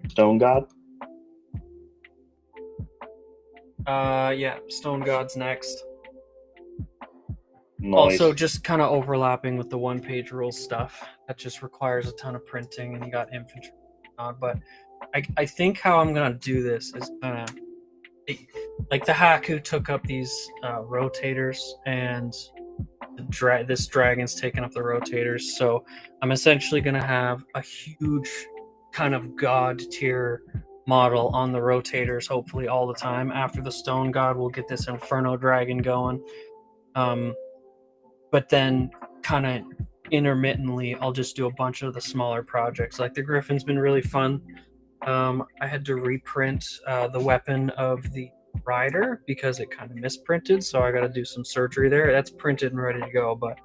Stone God? Yeah, stone god's next. Nice. Also, just kind of overlapping with the one-page rules stuff. That just requires a ton of printing, and you got infantry on. But I think how I'm gonna do this is kind of like the Haku took up these rotators, and this dragon's taken up the rotators. So I'm essentially gonna have a huge kind of god tier model on the rotators, hopefully all the time. After the stone god, we'll get this inferno dragon going. But then kind of intermittently, I'll just do a bunch of the smaller projects. Like the Griffin's been really fun. I had to reprint the weapon of the rider because it kind of misprinted, so I got to do some surgery there. That's printed and ready to go, but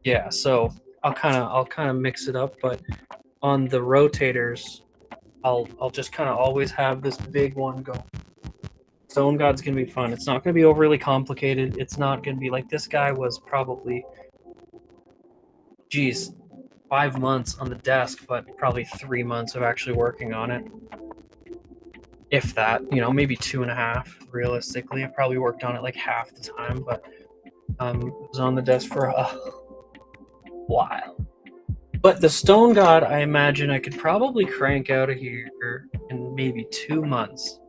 yeah. So I'll kind of mix it up. But on the rotators, I'll just kind of always have this big one go. Stone God's gonna be fun. It's not gonna be overly complicated. It's not gonna be like this guy was probably, geez, 5 months on the desk, but probably 3 months of actually working on it. If that, maybe 2.5. Realistically, I probably worked on it like half the time, but it was on the desk for a while. But the Stone God, I imagine I could probably crank out of here in maybe 2 months.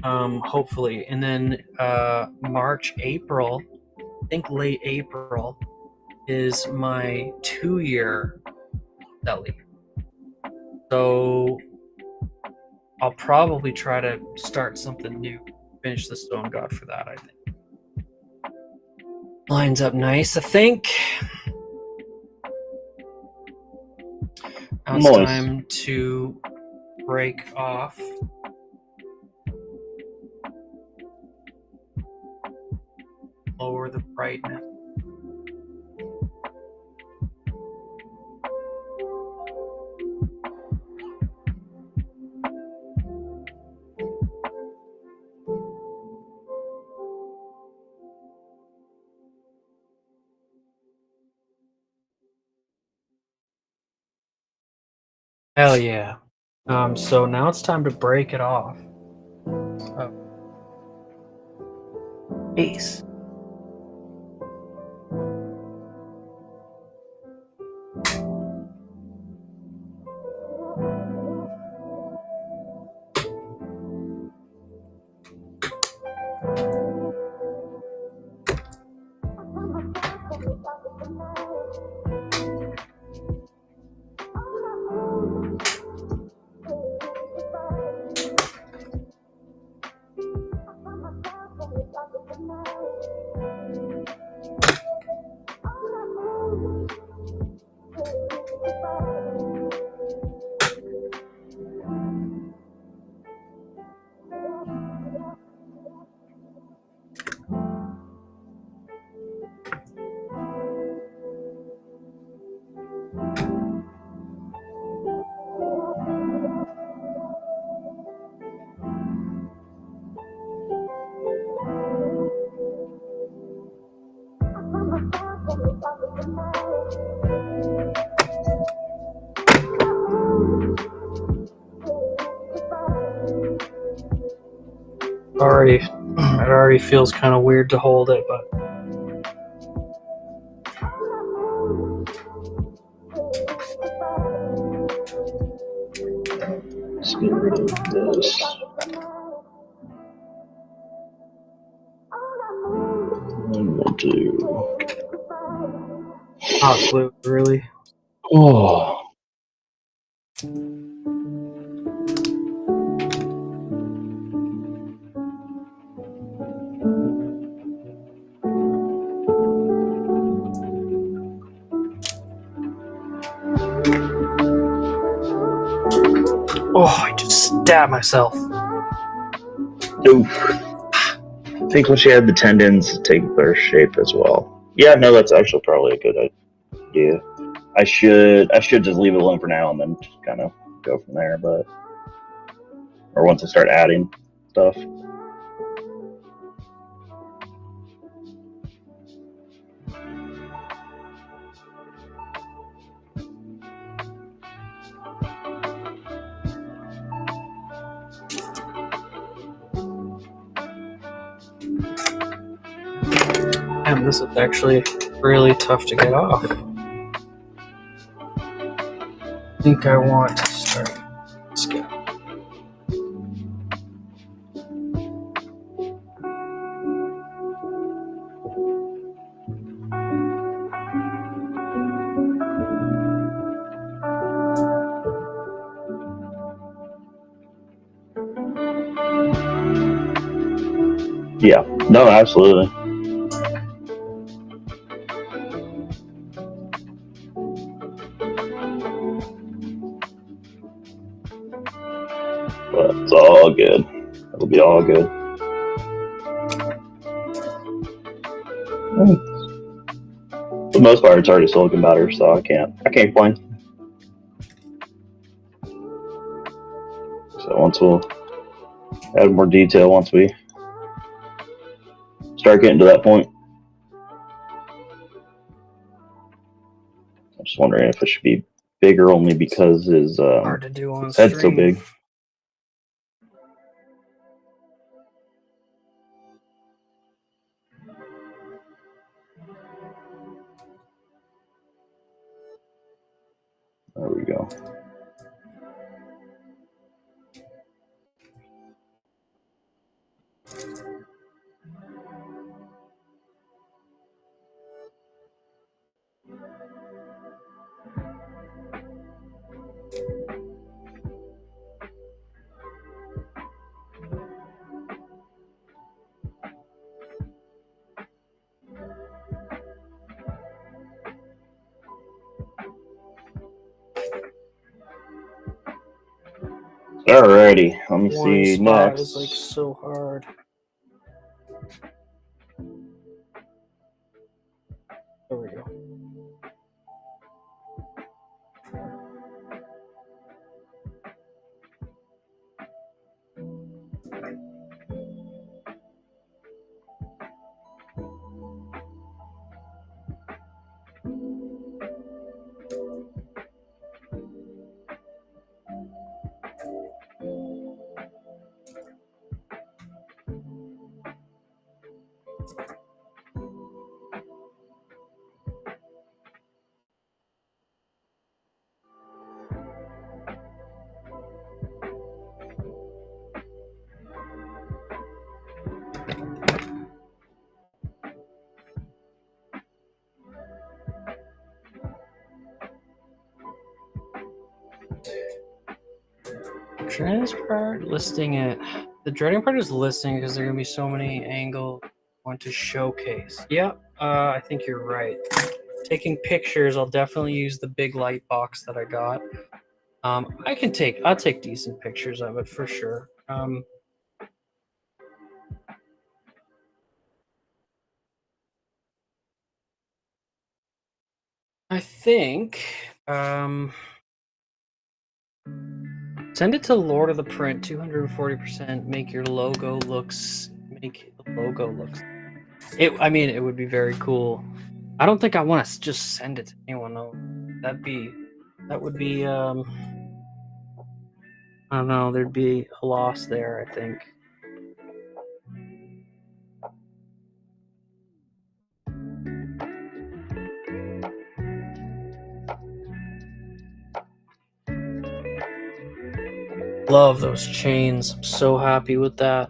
Hopefully. And then March, April, I think late April, is my 2-year deli. So I'll probably try to start something new. Finish the Stone God for that, I think. Lines up nice, I think. Now it's time to break off. Lower the brightness. Hell yeah. So now it's time to break it off. Ace. It already feels kind of weird to hold it, but Let's get rid of this. And we'll do. hot glue, really. Oh. Oh, I just stabbed myself. Oof. I think when she had the tendons take their shape as well. Yeah, no, that's actually probably a good idea. I should just leave it alone for now and then just kind of go from there. But or once I start adding stuff. Damn, this is actually really tough to get off. I think I want to start. Let's go. Yeah. No, absolutely. But it's all good. It'll be all good. For the most part, it's already silicon batter, so I can't complain. So once we'll add more detail once we start getting to that point. I'm just wondering if it should be bigger only because his Hard to do on head's so stream. big. There we go. Alrighty, let me One see spot next. is like so hard. There we go. Dreading part listing it. The dreading part is listing because there are gonna be so many angles I want to showcase. Yep, I think you're right. Taking pictures, I'll definitely use the big light box that I got. I'll take decent pictures of it for sure. I think send it to Lord of the Print 240%. Make the logo looks. It would be very cool I don't think I want to just send it to anyone though. That would be I don't know, there'd be a loss there, I think. Love those chains. I'm so happy with that.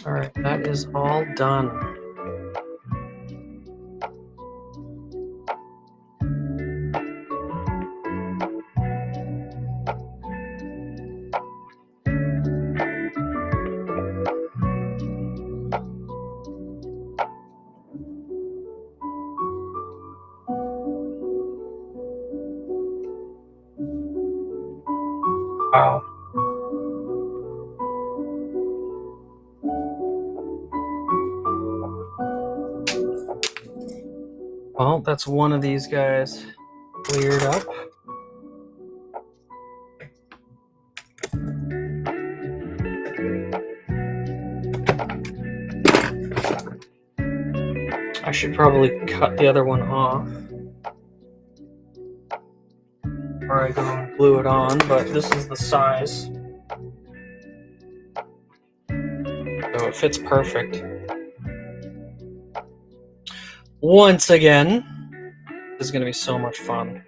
Alright, that is all done. Wow. Well, that's one of these guys cleared up. I should probably cut the other one off. Or I go and glue it on, but this is the size. So it fits perfect. Once again, this is going to be so much fun.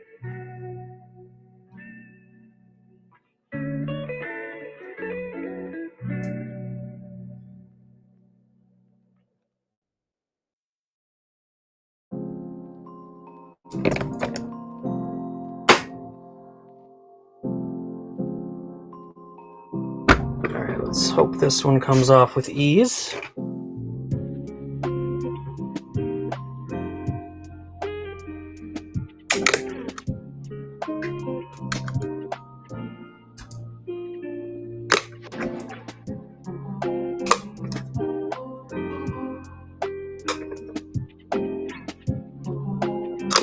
Alright, let's hope this one comes off with ease.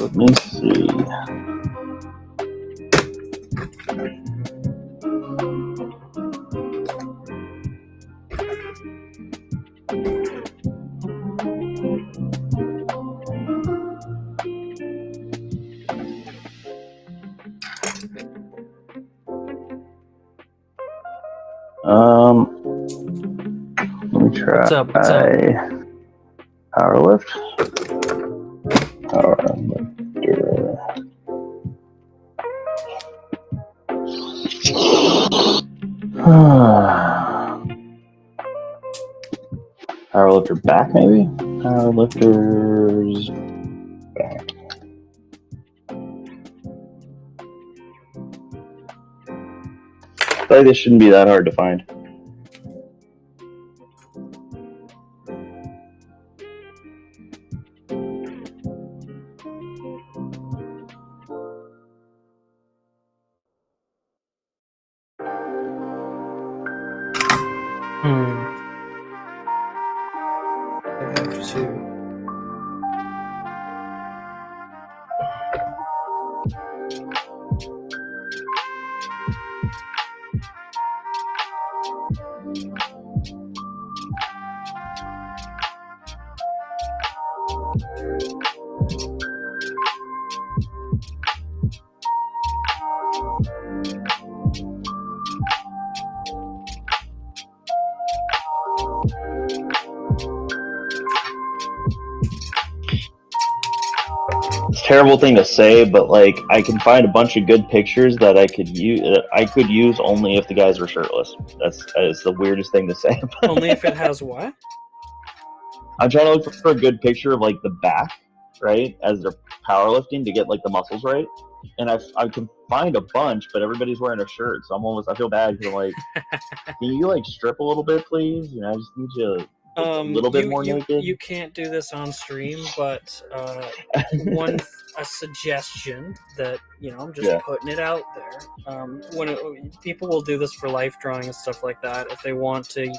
Let me see. Let me try. What's up? What's up? Power lift. Power lift. Power lifter back, maybe? Power lifters back. I feel like this shouldn't be that hard to find. I have to. It's a terrible thing to say, but like I can find a bunch of good pictures that I could use only if the guys were shirtless. That is the weirdest thing to say. Only if it has what? I'm trying to look for a good picture of like the back, right, as they're powerlifting to get like the muscles right. And I can find a bunch, but everybody's wearing a shirt, so I feel bad because I'm like, can you like strip a little bit, please? You know, I just need you a little bit more naked. You can't do this on stream, but a suggestion that I'm just putting it out there. People will do this for life drawing and stuff like that, if they want to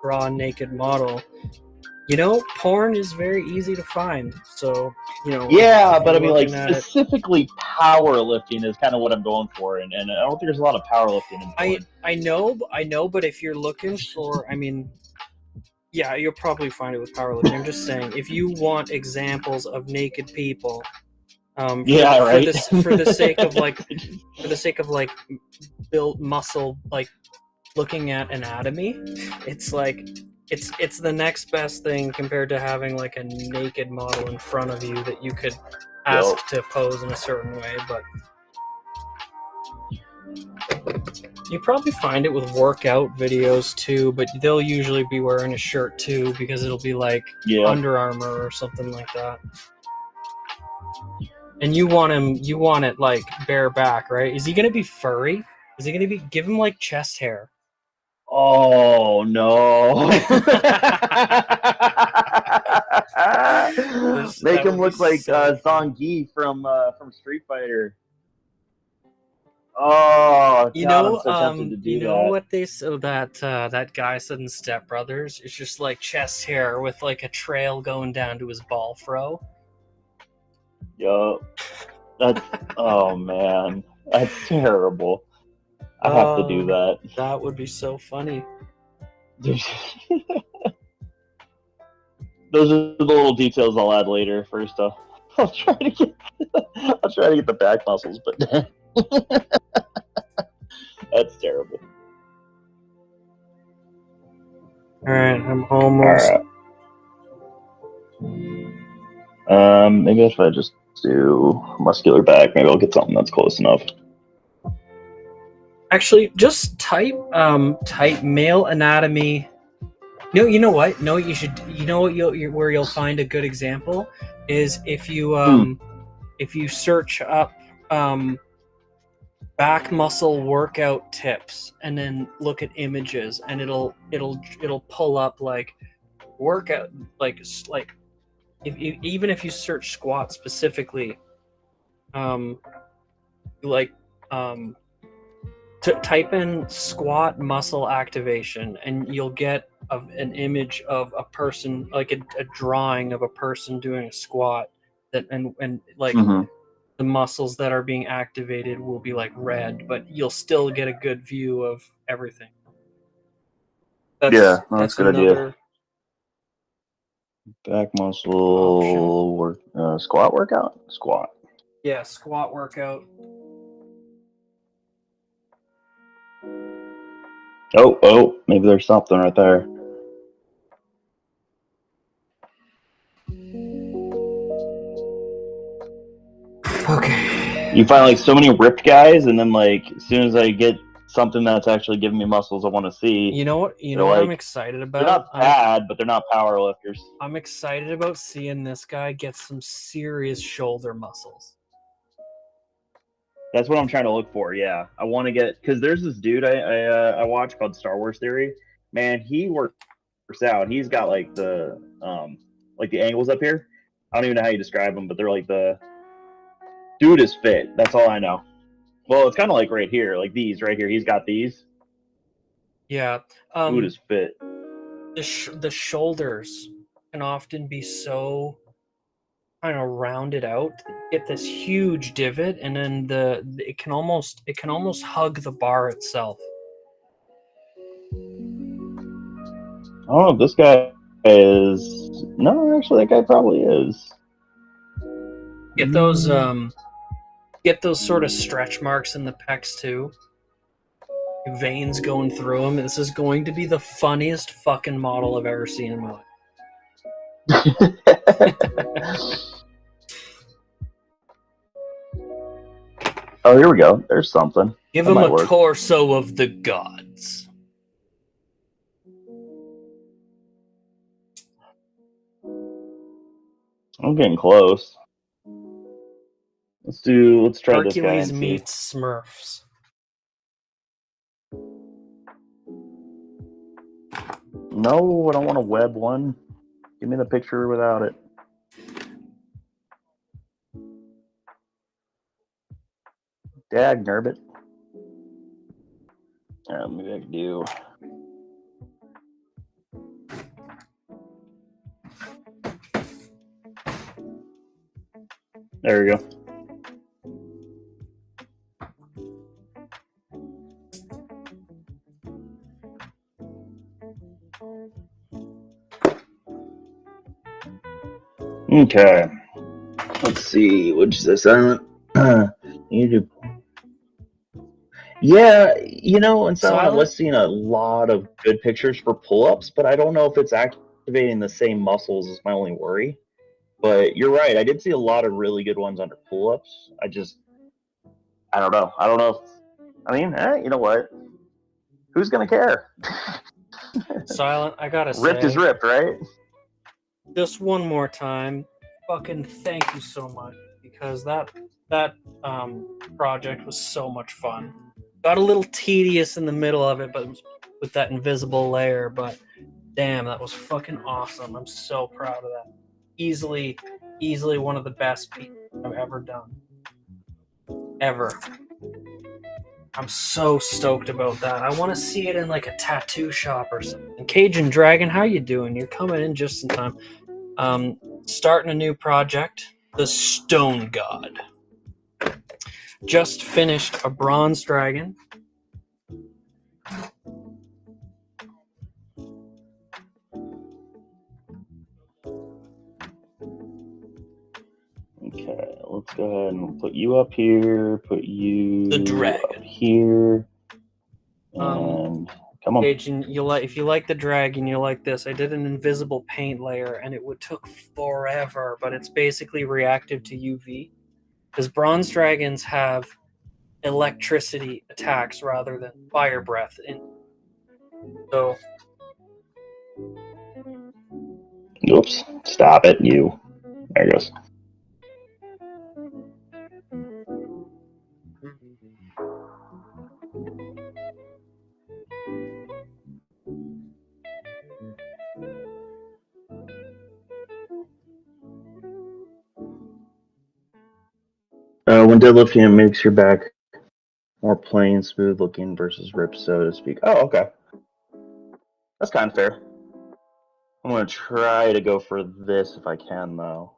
draw a naked model, You know, porn is very easy to find. So, you know, Yeah, if but I you're mean, like, looking at it, specifically powerlifting is kind of what I'm going for, and I don't think there's a lot of powerlifting in porn. I know, but if you're looking for, I mean, yeah, you'll probably find it with powerlifting. I'm just saying, if you want examples of naked people, Yeah, right. for the sake of like built muscle, like looking at anatomy, it's like it's the next best thing compared to having like a naked model in front of you that you could ask Yup. to pose in a certain way. But you probably find it with workout videos too, but they'll usually be wearing a shirt too because it'll be like Yeah. Under Armour or something like that. And you want it like bare back, right? Is he gonna be furry? Is he gonna be, give him like chest hair? Oh no! Make That him would be look like so funny. Zangief from Street Fighter. Oh God, I'm so tempted to You do know that. what they so that guy said in Step Brothers? It's just like chest hair with like a trail going down to his ball fro. Yup. That's oh man, that's terrible. I have to do that. That would be so funny. Those are the little details I'll add later. First, I'll try to get the back muscles, but that's terrible. All right, I'm almost. All right. Maybe if I just do muscular back, maybe I'll get something that's close enough. Actually, just type male anatomy. No, you know what? No, you should. You know what? Where you'll find a good example is if you search up back muscle workout tips and then look at images, and it'll pull up like workout like if even if you search squat specifically, like to type in squat muscle activation and you'll get an image of a person, like a drawing of a person doing a squat, that and like the muscles that are being activated will be like red, but you'll still get a good view of everything. That's a good another idea. Back muscle work, squat workout, squat. Yeah, squat workout. Oh, maybe there's something right there. Okay. You find like so many ripped guys, and then like as soon as I get something that's actually giving me muscles I want to see, You know what? like, I'm excited about. they're not bad, but they're not power lifters. I'm excited about seeing this guy get some serious shoulder muscles. That's what I'm trying to look for. Yeah, I want to get, because there's this dude I watch called Star Wars Theory. Man, he works out. He's got like the angles up here. I don't even know how you describe them, but they're like the dude is fit. That's all I know. Well, it's kind of like right here, like these right here. He's got these. Yeah. Dude is fit. The shoulders can often be so kind of rounded out, get this huge divot, and then it can almost hug the bar itself. I don't know if this guy is. No, actually, that guy probably is. Get those sort of stretch marks in the pecs too. Veins going through them. This is going to be the funniest fucking model I've ever seen in my life. Oh, here we go. There's something. Give him a torso of the gods. I'm getting close. Let's try Hercules this guy and see. meets Smurfs. No, I don't want a web one. Give me the picture without it. Dag Nurbit. Maybe I can do. There we go. Okay. Let's see. What'd you say, Silent? You do. Yeah, and Silent, I was Silent? seeing a lot of good pictures for pull-ups, but I don't know if it's activating the same muscles is my only worry. But you're right. I did see a lot of really good ones under pull-ups. I don't know. I don't know if, you know what? Who's gonna care? Silent, I gotta Ripped is say, ripped, right? just one more time, fucking thank you so much, because that project was so much fun. Got a little tedious in the middle of it, but with that invisible layer, but damn, that was fucking awesome. I'm so proud of that. Easily one of the best pieces I've ever done. Ever. I'm so stoked about that. I want to see it in like a tattoo shop or something. Cajun Dragon, how you doing? You're coming in just in time. Starting a new project, the Stone God. Just finished a bronze dragon. Okay, let's go ahead and put you up here, put you The dragon. up here, and come on. Cajun, if you like the dragon, you like this. I did an invisible paint layer, and it took forever, but it's basically reactive to UV. Because bronze dragons have electricity attacks rather than fire breath. So Oops, stop it, you. There it goes. When deadlifting, it makes your back more plain, smooth looking versus ripped, so to speak. Oh, okay. That's kind of fair. I'm going to try to go for this if I can, though.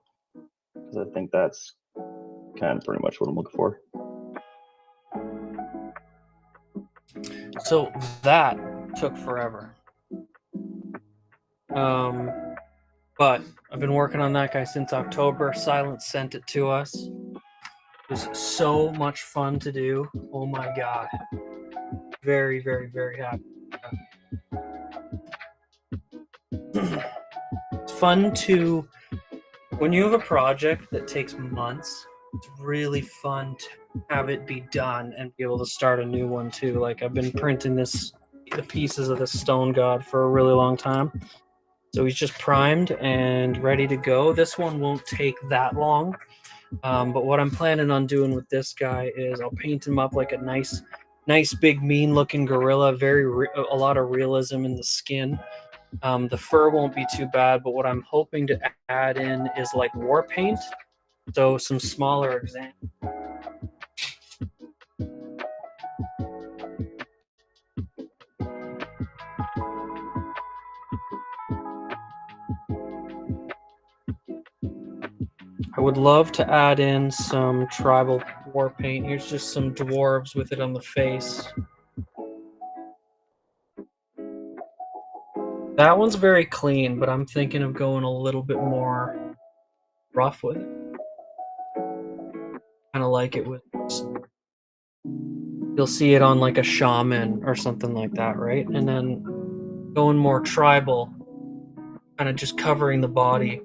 Because I think that's kind of pretty much what I'm looking for. So that took forever. But I've been working on that guy since October. Silence sent it to us. It was so much fun to do. Oh my god. Very, very, very happy. It's fun to, when you have a project that takes months, it's really fun to have it be done and be able to start a new one too. Like I've been printing the pieces of the Stone God for a really long time. So he's just primed and ready to go. This one won't take that long. But what I'm planning on doing with this guy is I'll paint him up like a nice big mean looking gorilla. A lot of realism in the skin. The fur won't be too bad, but what I'm hoping to add in is like war paint. So some smaller examples. I would love to add in some tribal war paint. Here's just some dwarves with it on the face. That one's very clean, but I'm thinking of going a little bit more rough with it. Kind of like it with. You'll see it on like a shaman or something like that, right? And then going more tribal, kind of just covering the body.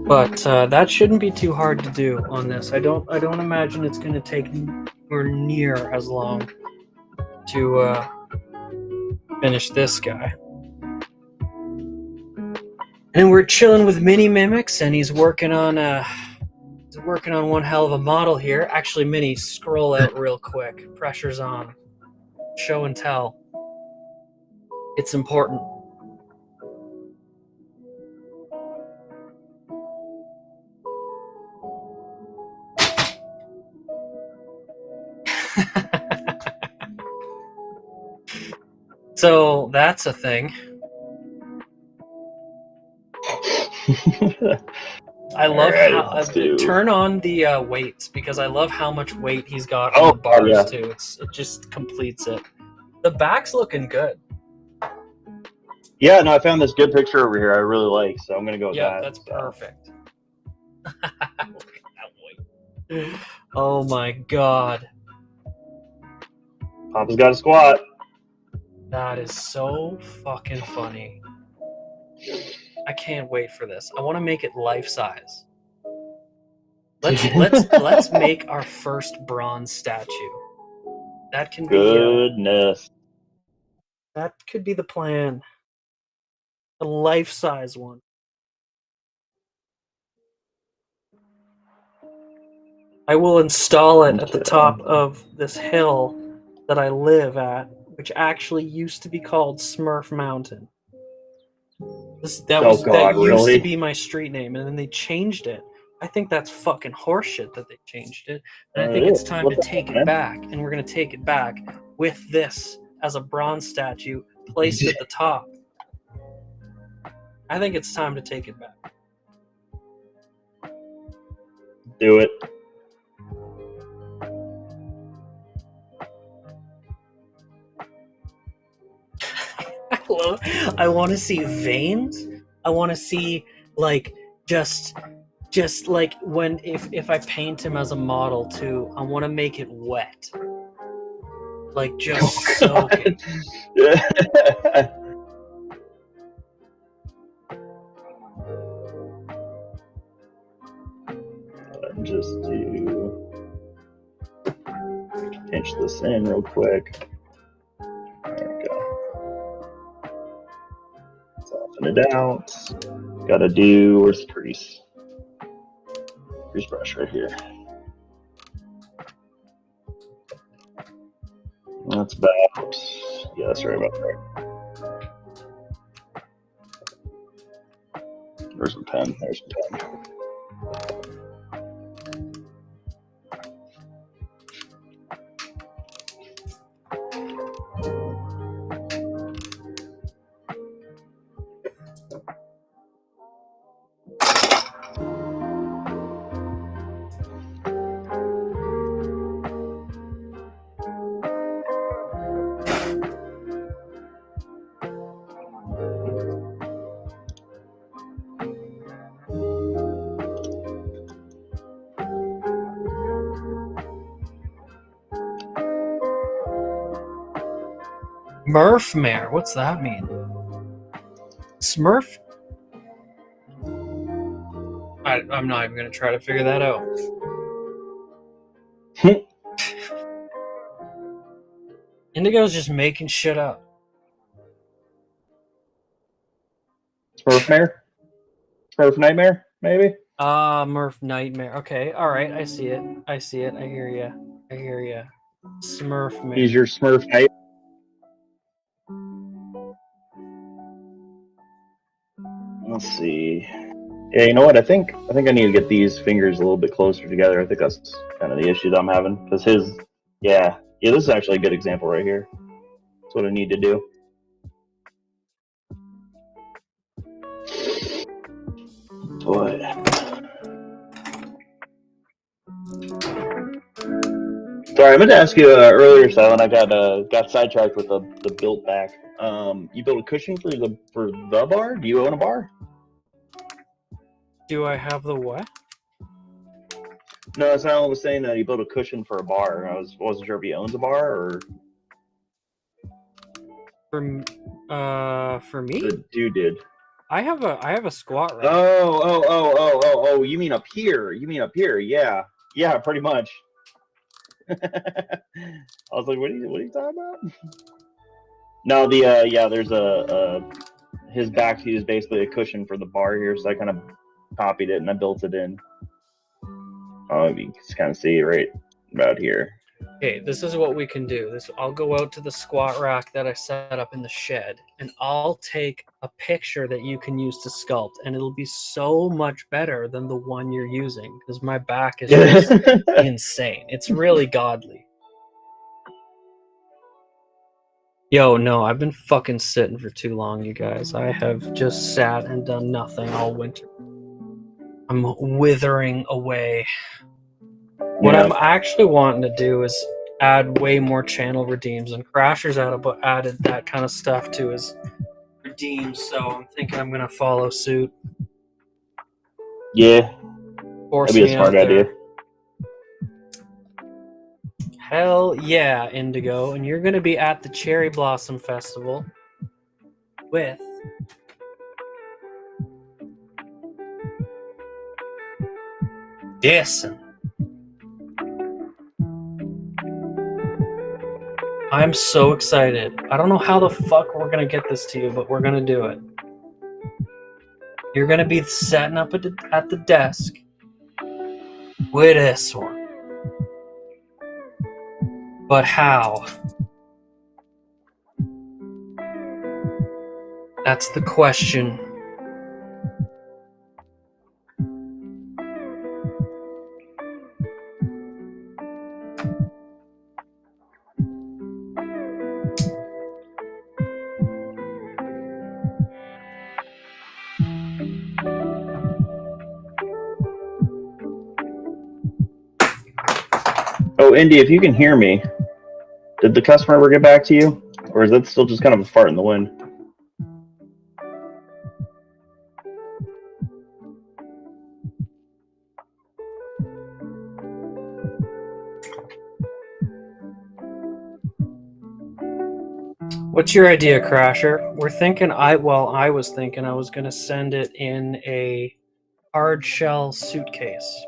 But that shouldn't be too hard to do on this. I don't imagine it's going to take anywhere near as long to finish this guy. And we're chilling with Mini Mimics, and he's working on one hell of a model here. Actually, Mini, scroll out real quick. Pressure's on. Show and tell. It's important. So that's a thing. I love Alrighty, how let's do- turn on the weights because I love how much weight he's got Oh, on the bars yeah. too. It just completes it. The back's looking good. Yeah, no, I found this good picture over here I really like, so I'm gonna go with Yeah, that. that's so. perfect. Look at that weight. Oh my god. Papa's got a squat. That is so fucking funny. I can't wait for this. I want to make it life size. Let's make our first bronze statue. That can be Goodness. that could be the plan. A life size one. I will install it at the top of this hill that I live at, which actually used to be called Smurf Mountain. That used really? to be my street name, and then they changed it. I think that's fucking horseshit that they changed it. And I think it's time to take it back, and we're gonna take it back with this as a bronze statue placed at the top. I think it's time to take it back. Do it. I want to see veins. I want to see like just like when if I paint him as a model too, I want to make it wet. Like just soak it. Just to pinch this in real quick. There we go. Soften it out. Gotta do, where's the grease? Grease brush right here. That's about, yeah, that's right about there. There's a pen, there's a pen. Murphmare, what's that mean? Smurf? I'm not even gonna try to figure that out. Indigo's just making shit up. Smurfmare? Smurf Nightmare, maybe? Murph Nightmare. Okay, alright, I see it. I see it. I hear ya. I hear ya. Smurfmare. He's your Smurf Night. Let's see. Yeah, you know what? I think I need to get these fingers a little bit closer together. I think that's kind of the issue that I'm having. Because his, yeah, this is actually a good example right here. That's what I need to do. Boy. Sorry, I meant to ask you earlier, Silent. I got sidetracked with the built back. You built a cushion for the bar? Do you own a bar? Do I have the what? No, Silent was saying that he built a cushion for a bar. I wasn't sure if he owns a bar or For me? the dude did. I have a squat rack. Oh! You mean up here? Yeah, pretty much. I was like, what are you talking about? No, there's his back is basically a cushion for the bar here, so I kind of copied it and I built it in. Oh, you can kind of see it right about here. Okay, this is what we can do. I'll go out to the squat rack that I set up in the shed, and I'll take a picture that you can use to sculpt, and it'll be so much better than the one you're using because my back is just insane. It's really godly. Yo, no, I've been fucking sitting for too long, you guys. I have just sat and done nothing all winter. I'm withering away. What Yeah. I'm actually wanting to do is add way more channel redeems, and Crasher's added that kind of stuff to his redeems, so I'm thinking I'm gonna follow suit. Yeah, Force that'd be a me smart out there. idea. Hell yeah, Indigo, and you're gonna be at the Cherry Blossom Festival with Jason. I'm so excited. I don't know how the fuck we're gonna get this to you, but we're gonna do it. You're gonna be setting up at the desk with this one. But how? That's the question. Oh, Indy, if you can hear me, did the customer ever get back to you, or is that still just kind of a fart in the wind? What's your idea, Crasher? We're thinking I was thinking I was gonna send it in a hard shell suitcase.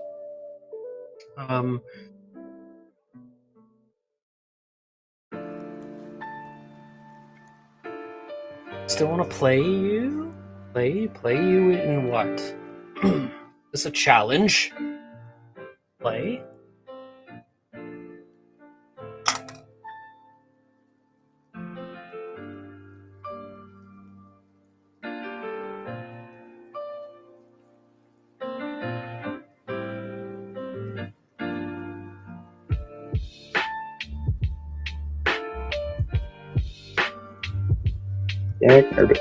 Still want to play you? Play you in what? Is this a challenge? Play? Yeah, I heard it.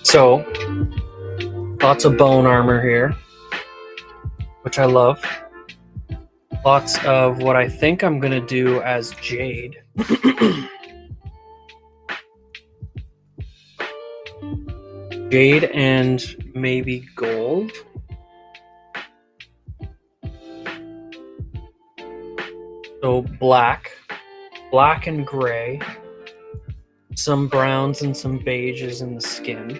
So, lots of bone armor here, which I love. Lots of what I think I'm gonna do as Jade. Jade and maybe gold. So black and gray, some browns and some beiges in the skin.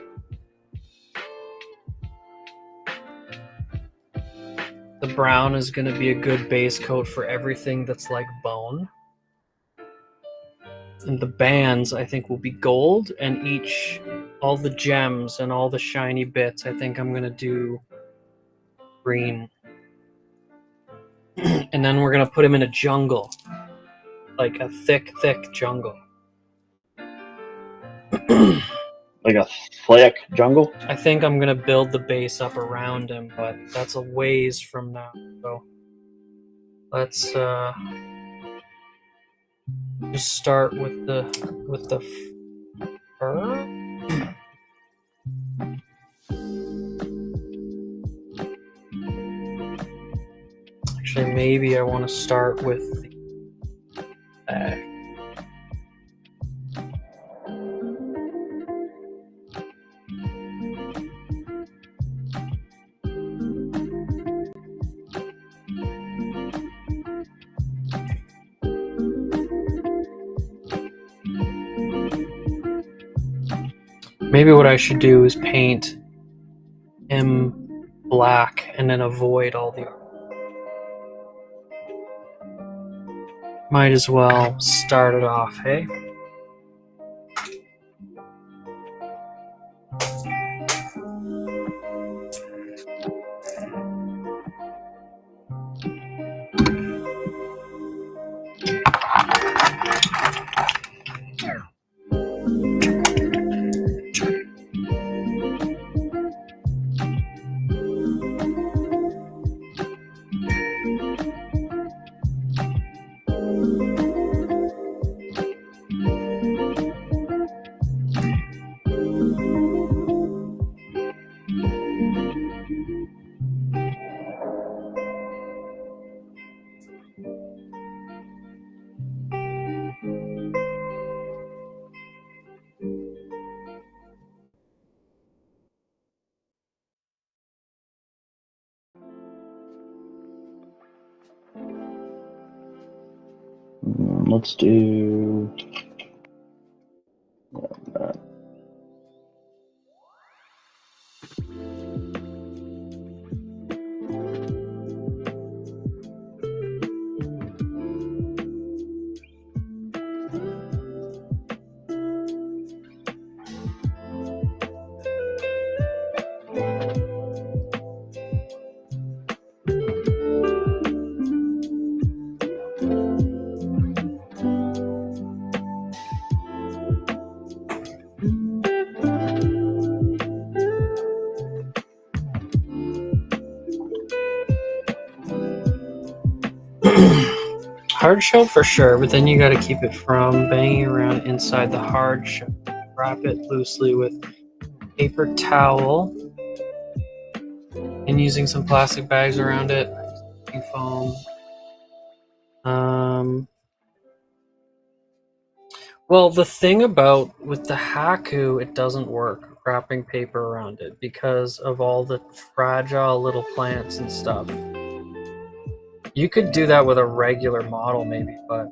The brown is going to be a good base coat for everything that's like bone. And the bands, I think, will be gold, and all the gems and all the shiny bits, I think I'm going to do green. And then we're going to put him in a jungle. Like a thick jungle. Like a thick jungle? I think I'm going to build the base up around him, but that's a ways from now. So let's just start with the fur. Actually, maybe I want to start with the bag. Maybe what I should do is paint him black and then avoid all the. Might as well start it off, hey? Let's do. Hard shell for sure, but then you got to keep it from banging around inside the hard shell. Wrap it loosely with paper towel and using some plastic bags around it, foam. Well, the thing about with the Haku, it doesn't work wrapping paper around it because of all the fragile little plants and stuff. You could do that with a regular model maybe, but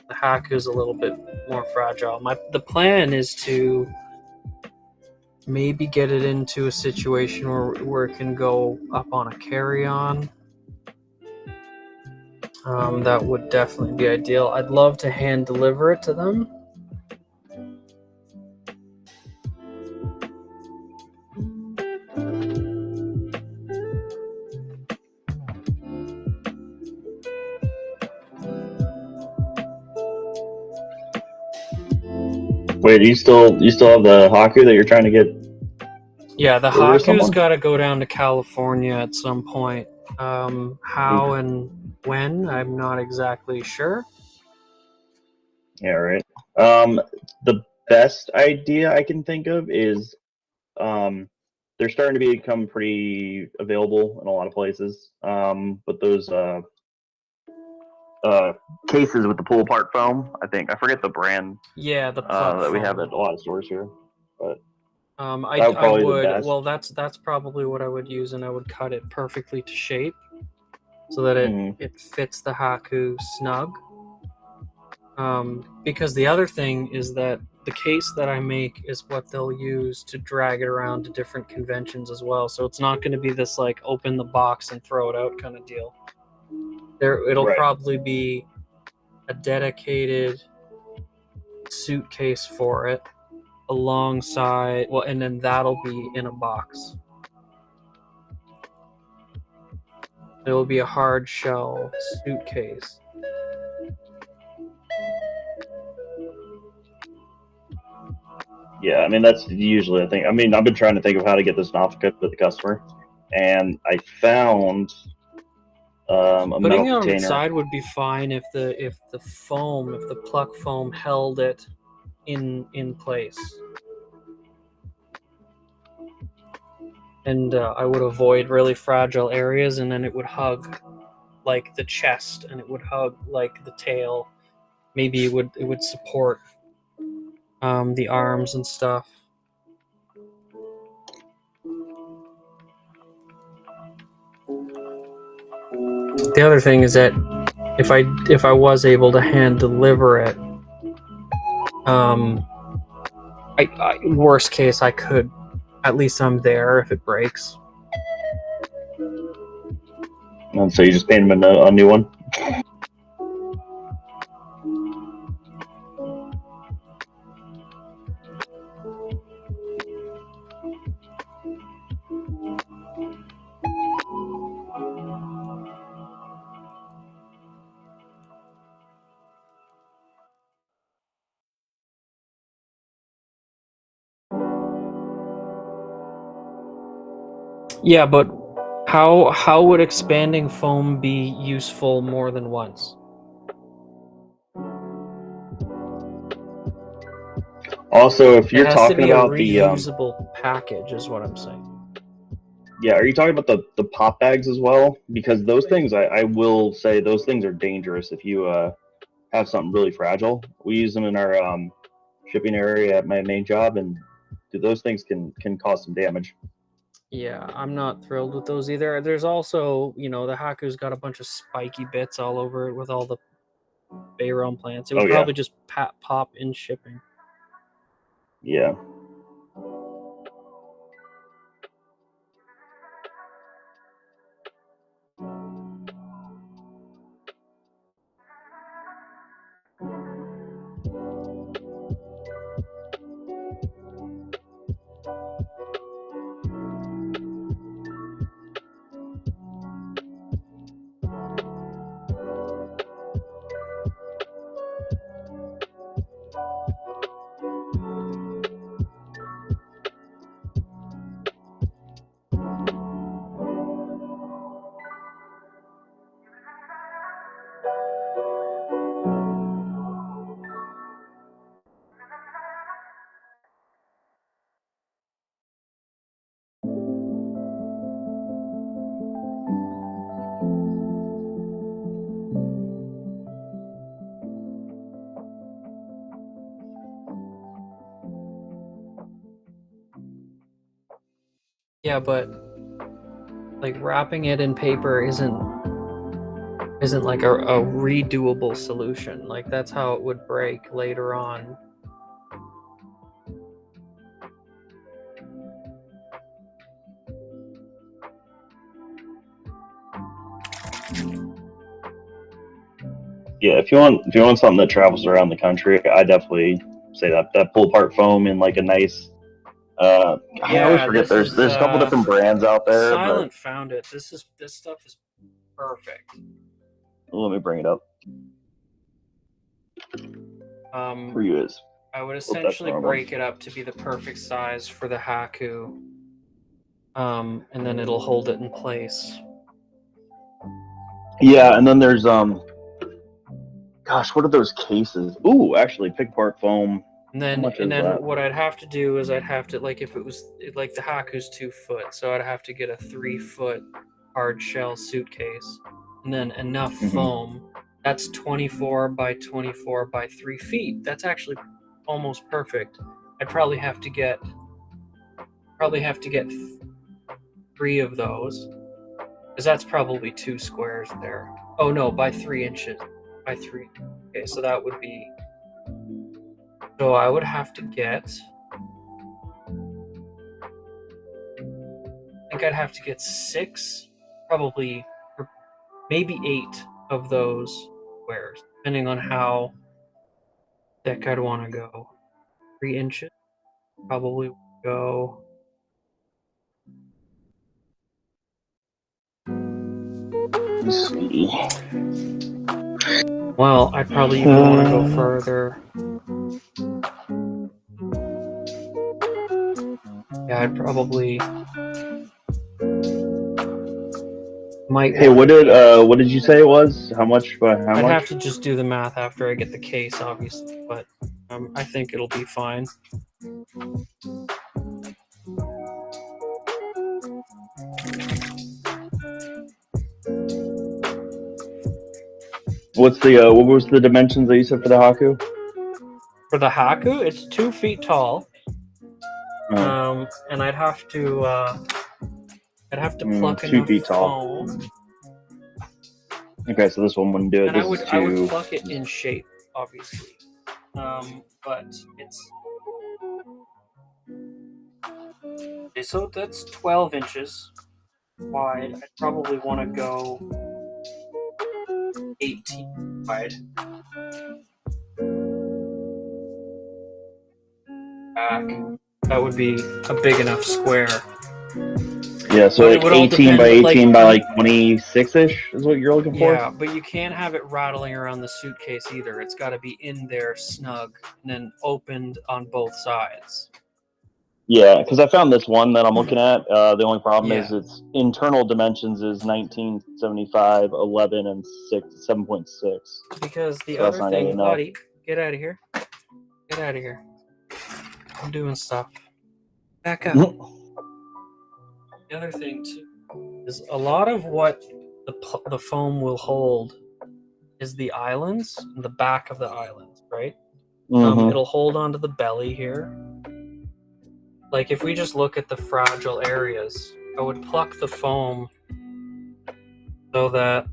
the Haku is a little bit more fragile. The plan is to maybe get it into a situation where it can go up on a carry-on. That would definitely be ideal. I'd love to hand deliver it to them. Wait, you still have the Haku that you're trying to get? Yeah, the Or Haku's someone? got to go down to California at some point. How and when, I'm not exactly sure. Yeah, right. The best idea I can think of is, they're starting to become pretty available in a lot of places. But those cases with the pull apart foam, I forget the brand Yeah, the puck that we have foam. at a lot of stores here. But I that would probably be the would. best. Well, that's probably what I would use, and I would cut it perfectly to shape so that it fits the Haku snug. Because the other thing is that the case that I make is what they'll use to drag it around to different conventions as well. So it's not going to be this like open the box and throw it out kind of deal. It'll Right. probably be a dedicated suitcase for it alongside, well, and then that'll be in a box. It will be a hard shell suitcase. Yeah, I mean that's usually a thing. I mean, I've been trying to think of how to get this off to the customer, and I found a Putting metal it on container. its side would be fine if the pluck foam held it in place, and I would avoid really fragile areas, and then it would hug like the chest, and it would hug like the tail. Maybe it would support the arms and stuff. The other thing is that if I was able to hand deliver it, worst case I could, at least I'm there if it breaks. And so you just paint him a new one. Yeah, but how would expanding foam be useful more than once? Also, if It you're has to talking be a about the reusable package, is what I'm saying. yeah, are you talking about the pop bags as well? Because those things, I will say, those things are dangerous if you have something really fragile. We use them in our shipping area at my main job, and those things can cause some damage. Yeah, I'm not thrilled with those either. There's also, the Haku's got a bunch of spiky bits all over it with all the Bay Realm plants. It would Oh yeah, probably just pop in shipping. yeah. Yeah, but like wrapping it in paper isn't like a redoable solution. Like that's how it would break later on. Yeah, if you want something that travels around the country, I definitely say that pull apart foam in like a nice. I always Yeah, forget this is there's a couple different brands out there, but Silent found it. This stuff is perfect. let me bring it up for Um, you. Is I would oh, that's essentially normal. break it up to be the perfect size for the Haku. And then it'll hold it in place. Yeah, and then there's gosh, what are those cases? Ooh, actually, pick apart foam. And How then much and is then that? what I'd have to do is I'd have to, like, if it was like the Haku's 2 foot, so I'd have to get a 3 foot hard shell suitcase, and then enough Mm-hmm. foam. That's 24 by 24 by 3 feet. That's actually almost perfect. I'd probably have to get 3 of those, because that's probably 2 squares there. Oh no, by 3 inches, by three. Okay, so that would be. So I would have to get. I think I'd have to get 6, probably, or maybe 8 of those squares, depending on how thick I'd want to go. 3 inches probably would go. Sweetie. Well, I'd probably even want to go further. Yeah, I'd probably might Hey, want to. what did you say it was? How much? By how I'd have much? to just do the math after I get the case, obviously, but I think it'll be fine. What's the what was the dimensions that you said for the Haku? For the Haku, it's 2 feet tall. And I'd have to pluck 2 feet enough tall. foam. Okay, so this one wouldn't do it. And This is I would two. pluck it in shape, obviously. But it's okay, so that's 12 inches. wide, I'd probably want to go 18 wide. Back. That would be a big enough square. Yeah, so But it like would all 18 by depend, 18 by like 26-ish is what you're looking for? Yeah, but you can't have it rattling around the suitcase either. It's got to be in there snug and then opened on both sides. Yeah, because I found this one that I'm looking at. The only problem is Yeah. its internal dimensions is 1975, 11, and 7.6. Because the So that's other not gonna be thing, enough. buddy, get out of here. Get out of here. I'm doing stuff. Back up. The other thing too is a lot of what the foam will hold is the islands, the back of the islands, right? Mhm. It'll hold onto the belly here. Like if we just look at the fragile areas, I would pluck the foam so that.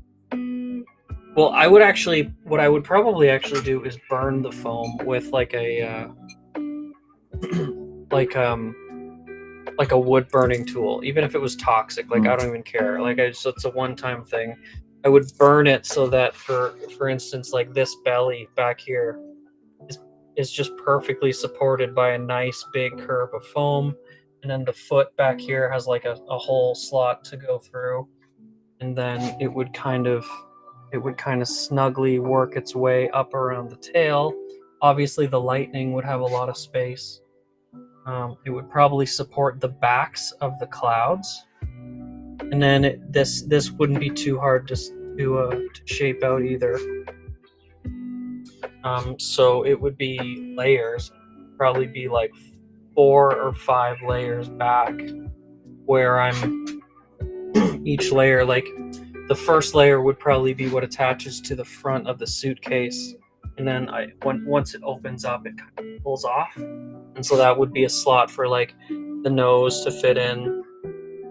Well, I would actually. What I would probably actually do is burn the foam with like a like a wood burning tool, even if it was toxic. Like I don't even care. Like it's a one-time thing. I would burn it so that for instance, like this belly back here is just perfectly supported by a nice big curve of foam, and then the foot back here has like a whole slot to go through, and then it would kind of snugly work its way up around the tail. Obviously, the lightning would have a lot of space. It would probably support the backs of the clouds, and then this wouldn't be too hard to shape out either. So it would be layers, probably be like 4 or 5 layers back, where I'm each layer, like the first layer would probably be what attaches to the front of the suitcase, and then once it opens up, it kind of pulls off, and so that would be a slot for like the nose to fit in.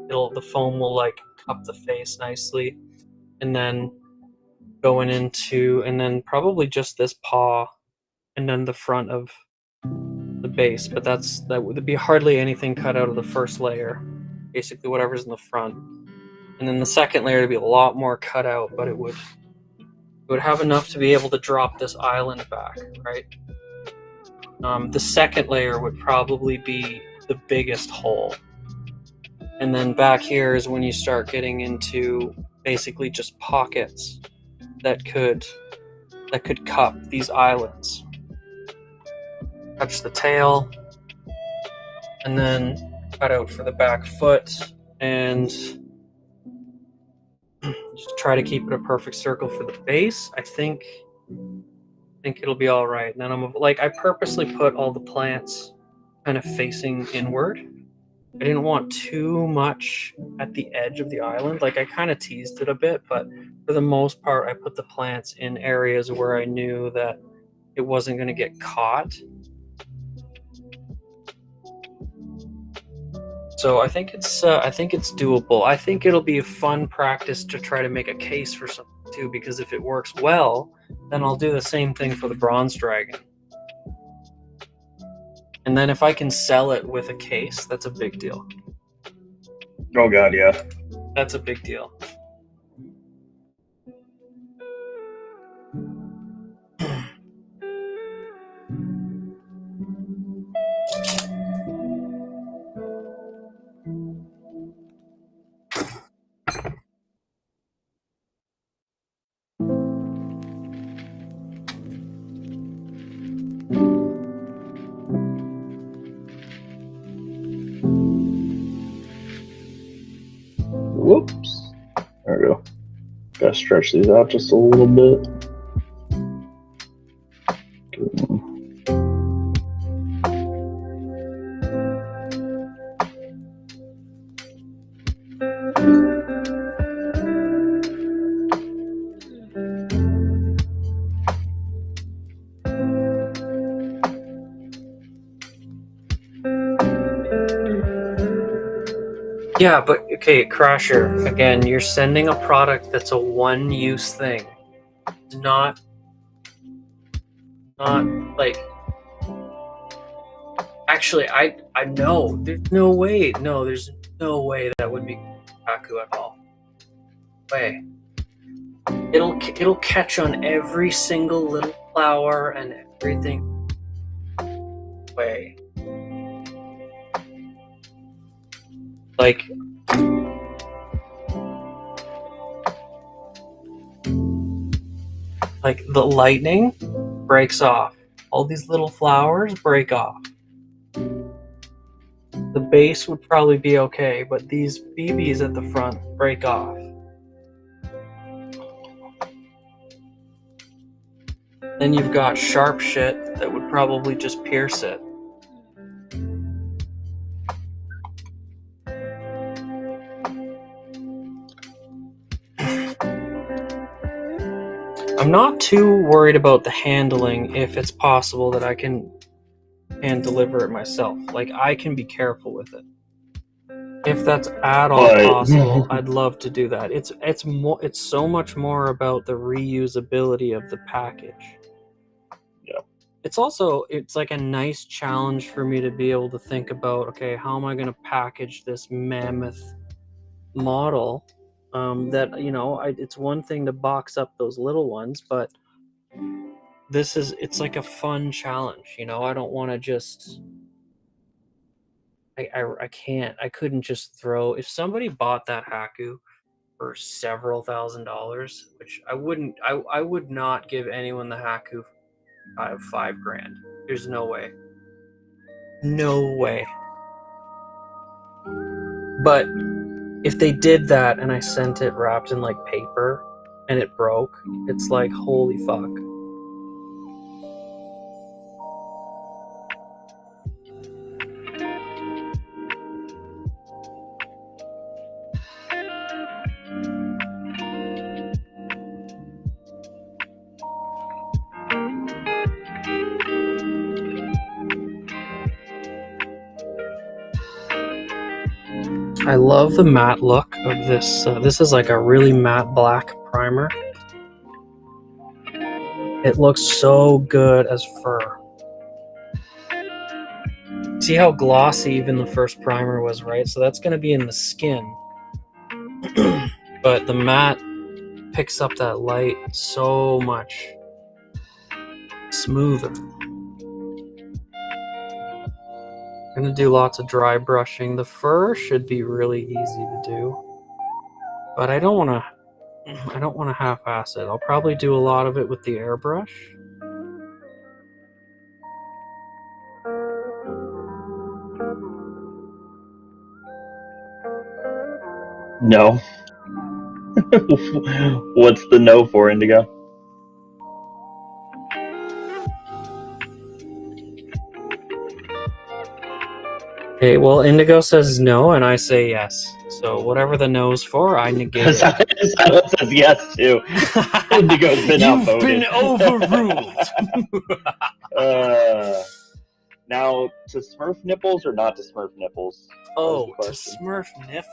The foam will like cup the face nicely, and then going into, and then probably just this paw, and then the front of the base. But that would be hardly anything cut out of the first layer. Basically, whatever's in the front, and then the second layer would be a lot more cut out, but it would have enough to be able to drop this island back, right? The second layer would probably be the biggest hole. And then back here is when you start getting into basically just pockets that could cup these islands. Touch the tail, and then cut out for the back foot, and just try to keep it a perfect circle for the base. I think it'll be all right. And then I purposely put all the plants kind of facing inward. I didn't want too much at the edge of the island. Like I kind of teased it a bit, but for the most part, I put the plants in areas where I knew that it wasn't going to get caught. So I think it's doable. I think it'll be a fun practice to try to make a case for something too, because if it works well, then I'll do the same thing for the bronze dragon. And then if I can sell it with a case, that's a big deal. Oh god, yeah. That's a big deal. Whoops. There we go. Gotta stretch these out just a little bit. Yeah, but okay, Crasher, again, you're sending a product that's a one-use thing. Not like actually I know there's no way that would be Haku at all. Way. It'll catch on every single little flower and everything. Way. Like the lightning breaks off. All these little flowers break off. The base would probably be okay, but these BBs at the front break off. Then you've got sharp shit that would probably just pierce it. I'm not too worried about the handling if it's possible that I can hand deliver it myself. Like, I can be careful with it. If that's at all possible, I'd love to do that. It's so much more about the reusability of the package. Yeah. It's like a nice challenge for me to be able to think about, okay, how am I going to package this mammoth model? That, you know, it's one thing to box up those little ones, but it's like a fun challenge, you know. I don't want to just I couldn't just throw. If somebody bought that Haku for several $1,000s, which I would not give anyone the Haku $5,000. There's no way. No way. But if they did that and I sent it wrapped in like paper and it broke, it's like, holy fuck. I love the matte look of this. This is like a really matte black primer. It looks so good as fur. See how glossy even the first primer was, right? So that's going to be in the skin. But the matte picks up that light so much smoother. I'm going to do lots of dry brushing. The fur should be really easy to do. But I don't want to half-ass it. I'll probably do a lot of it with the airbrush. No. What's the no for, Indigo? Okay, well, Indigo says no, and I say yes. So whatever the no's for, I negate it. Silent says yes to. Indigo's been outvoted. You've been overruled. Now, to Smurf nipples or not to Smurf nipples? Oh, to Smurf nip.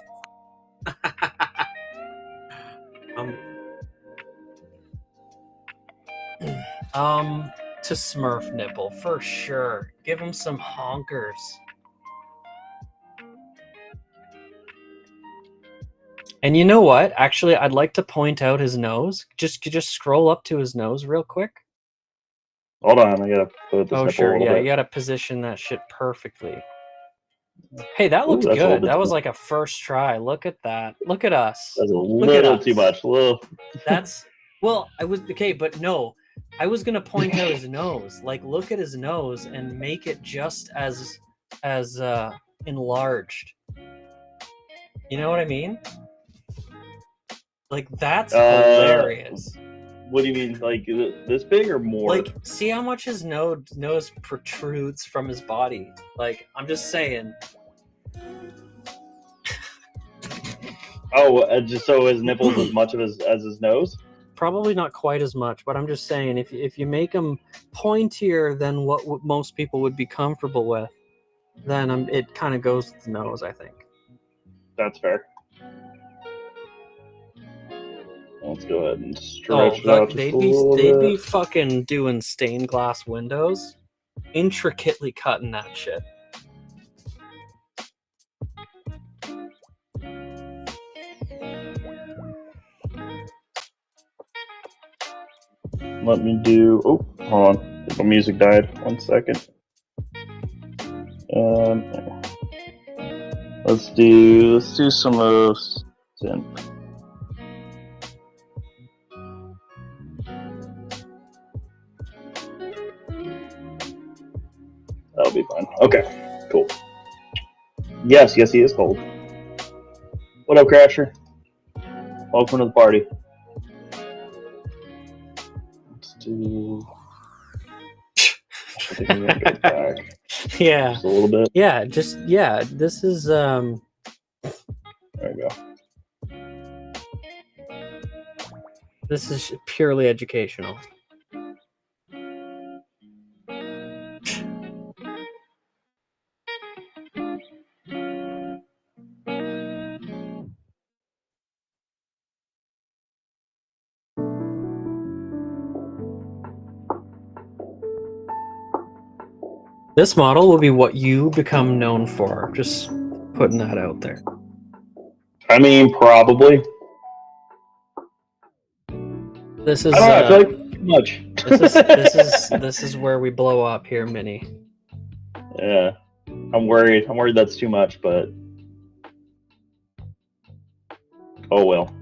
To Smurf nipple for sure. Give him some honkers. And you know what? Actually, I'd like to point out his nose. Just scroll up to his nose real quick. Hold on, I gotta put this. Oh, sure, yeah, you gotta position that shit perfectly. Hey, that looked good. That was like a first try. Look at that. Look at us. That's a little too much. That's well, I was okay, but no, I was gonna point out his nose. Like, look at his nose and make it just as enlarged. You know what I mean? Like, that's hilarious. What do you mean, like this big or more? Like, see how much his nose protrudes from his body. Like, I'm just saying. Oh, just so his nipples as much of as his nose? Probably not quite as much, but I'm just saying, if you make them pointier than what most people would be comfortable with, then it kind of goes with the nose, I think. That's fair. Let's go ahead and stretch it out just a little bit. They'd be fucking doing stained glass windows, intricately cutting that shit. let me do. Oh, hold on. My music died. 1 second. Let's do some of synth. That'll be fine. Okay, cool. Yes, he is cold. What up, Crasher? Welcome to the party. Let's do. I think we're gonna go back Yeah. just a little bit. Yeah, this is There we go. this is purely educational. This model will be what you become known for. Just putting that out there. I mean, probably. This is I don't know. I feel like too much. this is where we blow up here, Mini. Yeah, I'm worried. I'm worried that's too much, but oh well.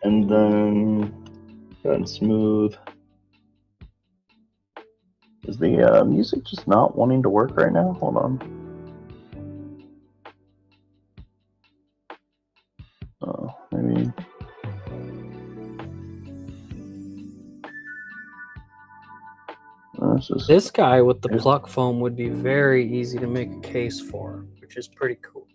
And then go ahead and smooth. Is the music just not wanting to work right now? Hold on. Oh, maybe. This guy with the pluck foam would be very easy to make a case for, which is pretty cool.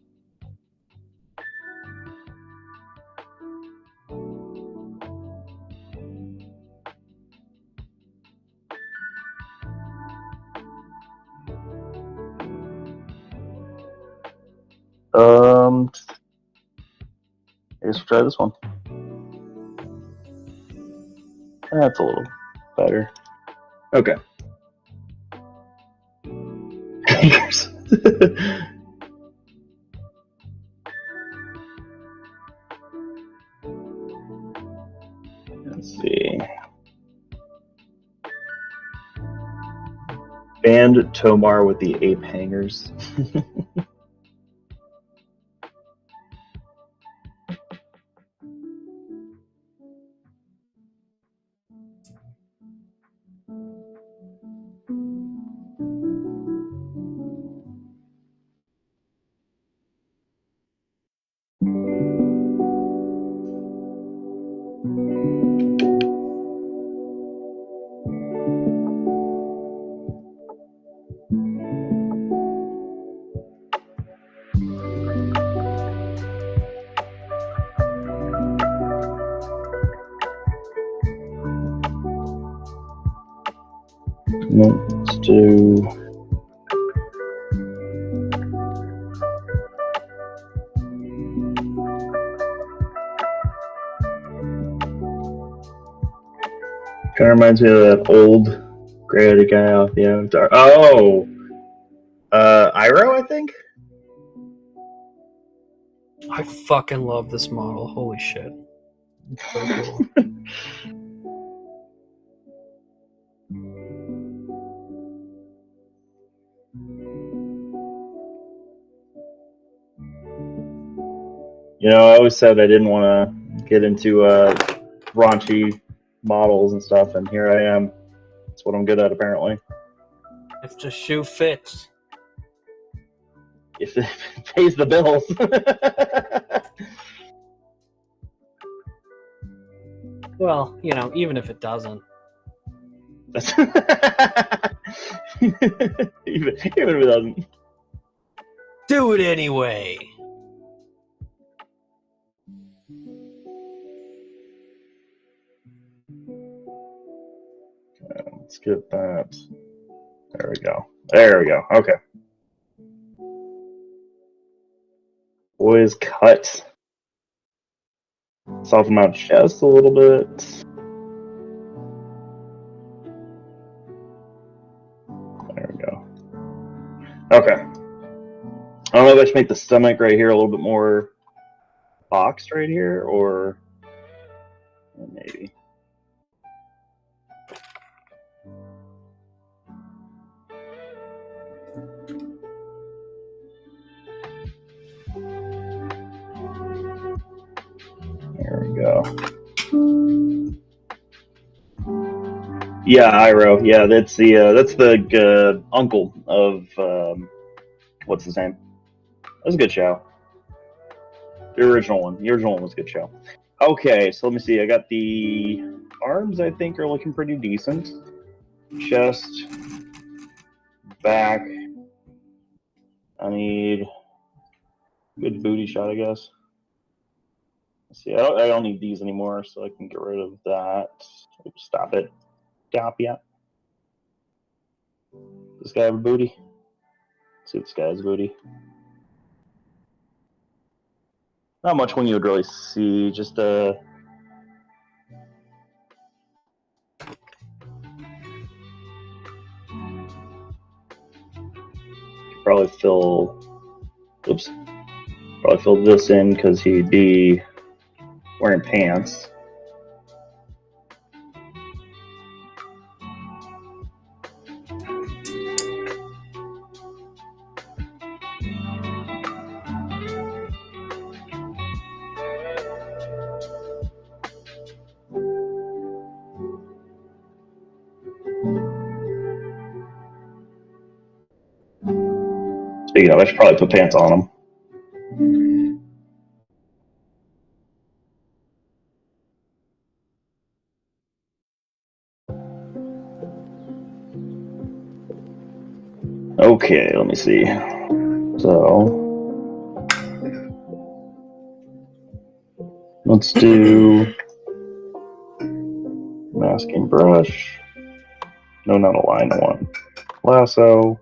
I guess we'll try this one. That's a little better. Okay. Let's see. Band Tomar with the ape hangers. Let's do. Kind of reminds me of that old gray guy off the Avatar. Oh, Iroh, I think. I fucking love this model. Holy shit. So cool. You know, I always said I didn't want to get into raunchy models and stuff, and here I am. That's what I'm good at, apparently. If the shoe fits. If it pays the bills. Well, you know, even if it doesn't. even if it doesn't. Do it anyway. Let's get that. There we go. There we go. Okay. Boys cut. Soften out just a little bit. There we go. Okay. I don't know if I should make the stomach right here a little bit more boxed right here, or maybe. There we go. Yeah, Iroh. Yeah, that's the uncle of what's his name? That was a good show. The original one. The original one was a good show. Okay, so let me see. I got the arms. I think are looking pretty decent. Chest, back. I need a good booty shot, I guess. Let's see, I don't need these anymore, so I can get rid of that. Oops, stop it. Stop ya. Does this guy have a booty? Let's see if this guy has a booty. Not much when you would really see, just probably fill this in because he'd be wearing pants. Speaking of, I should probably put pants on him. Okay, let me see. So let's do masking brush. No, not a line one. Lasso.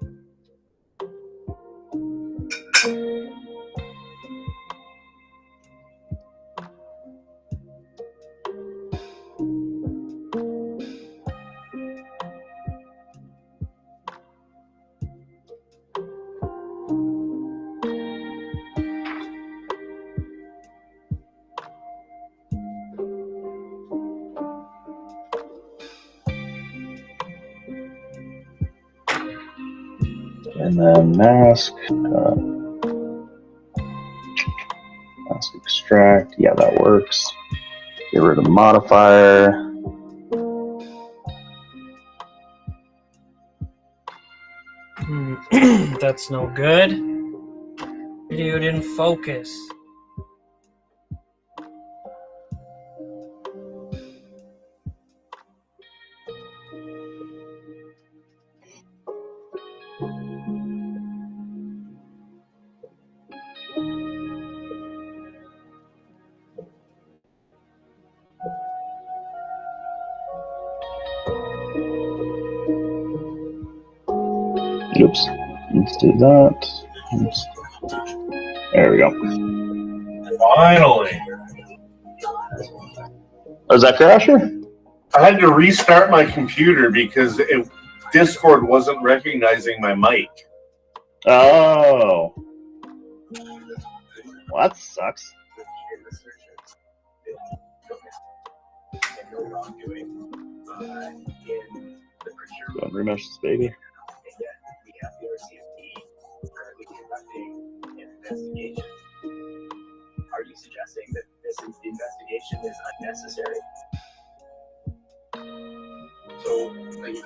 And then mask. Mask extract. Yeah, that works. Get rid of the modifier. That's no good. Video didn't focus. Oops. Let's do that. Oops. There we go. Finally. Oh, is that Crasher? I had to restart my computer because Discord wasn't recognizing my mic. Oh. Well, that sucks. Go and remesh this baby. Are you suggesting that this investigation is unnecessary? So,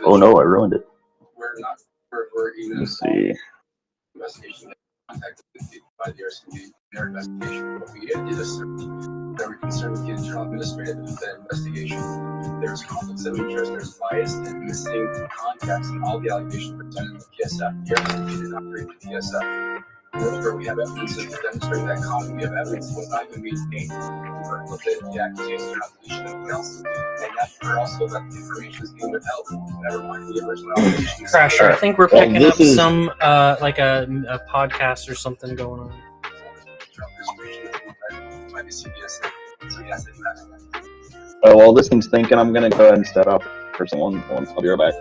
Oh no, I ruined it. we're even Let's see. investigation contacted by the RCD. Their investigation, what we did is a search. They were concerned with the internal administrative of the investigation. There's conflicts of interest, there's bias, and missing context in all the allegations presented in the PSF. The RCD did not create the PSF. Moreover, we have evidence to demonstrate that copy of evidence was not even maintained. Or looked at the accusations or deletion of else, and that or also that the information is being withheld. Never mind the original allegations. Crasher, I think we're Well, picking this up is- some like a podcast or something going on. Oh, well, this thing's thinking. I'm gonna go ahead and set up for someone. I'll be right back.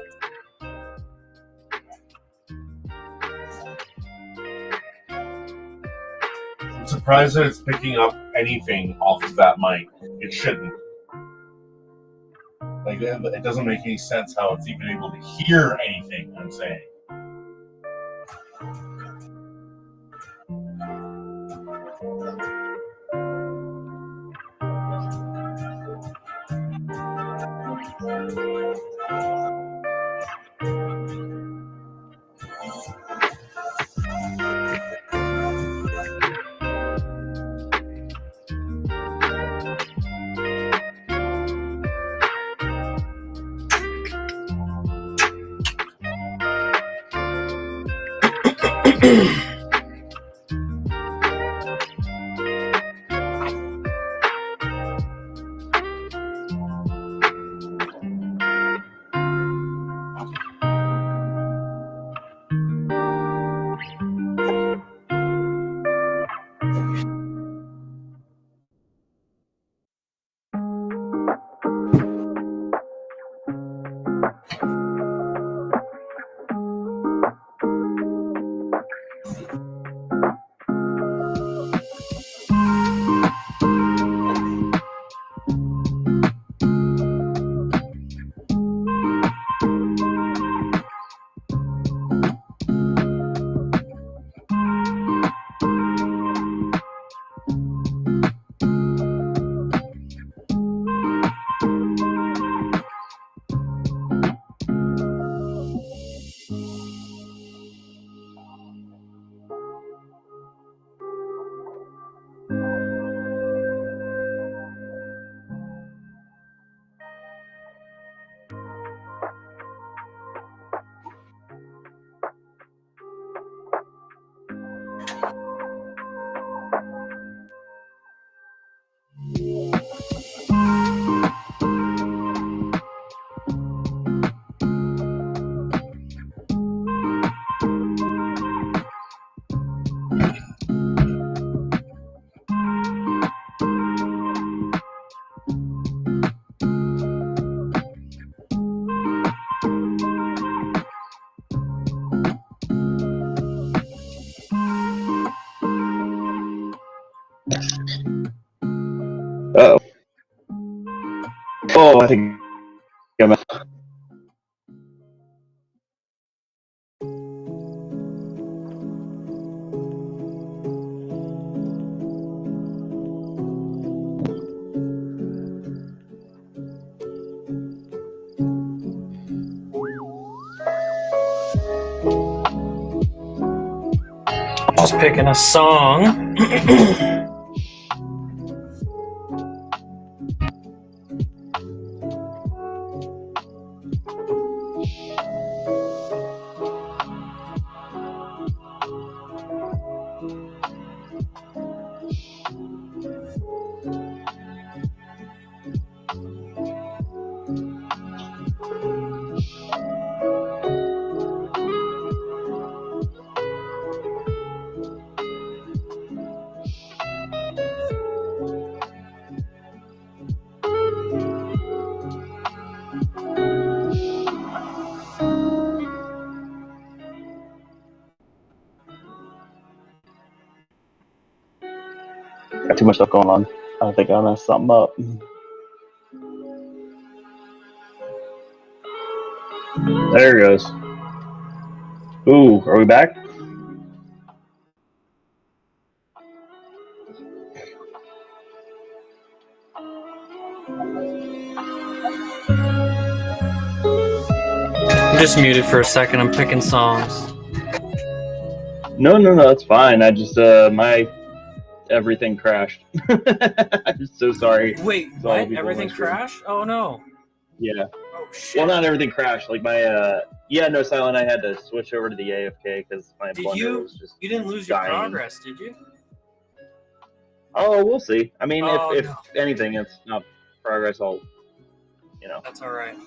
I'm surprised that it's picking up anything off of that mic. It shouldn't. Like, it doesn't make any sense how it's even able to hear anything I'm saying. Oh. Oh, I think I'm. Just picking a song. Got too much stuff going on. I think I messed something up. There it goes. Ooh, are we back? I'm just muted for a second. I'm picking songs. No, that's fine. I just my everything crashed. I'm so sorry. Wait, to all the what? people on Everything my stream. crashed? Oh no. Yeah. Oh shit. Well, not everything crashed. Like my yeah, no, Silent. I had to switch over to the AFK because my Did blender you? was just. You didn't lose your dying. progress, did you? Oh, we'll see. I mean, Oh, if no. anything, it's not progress. I'll, That's all right.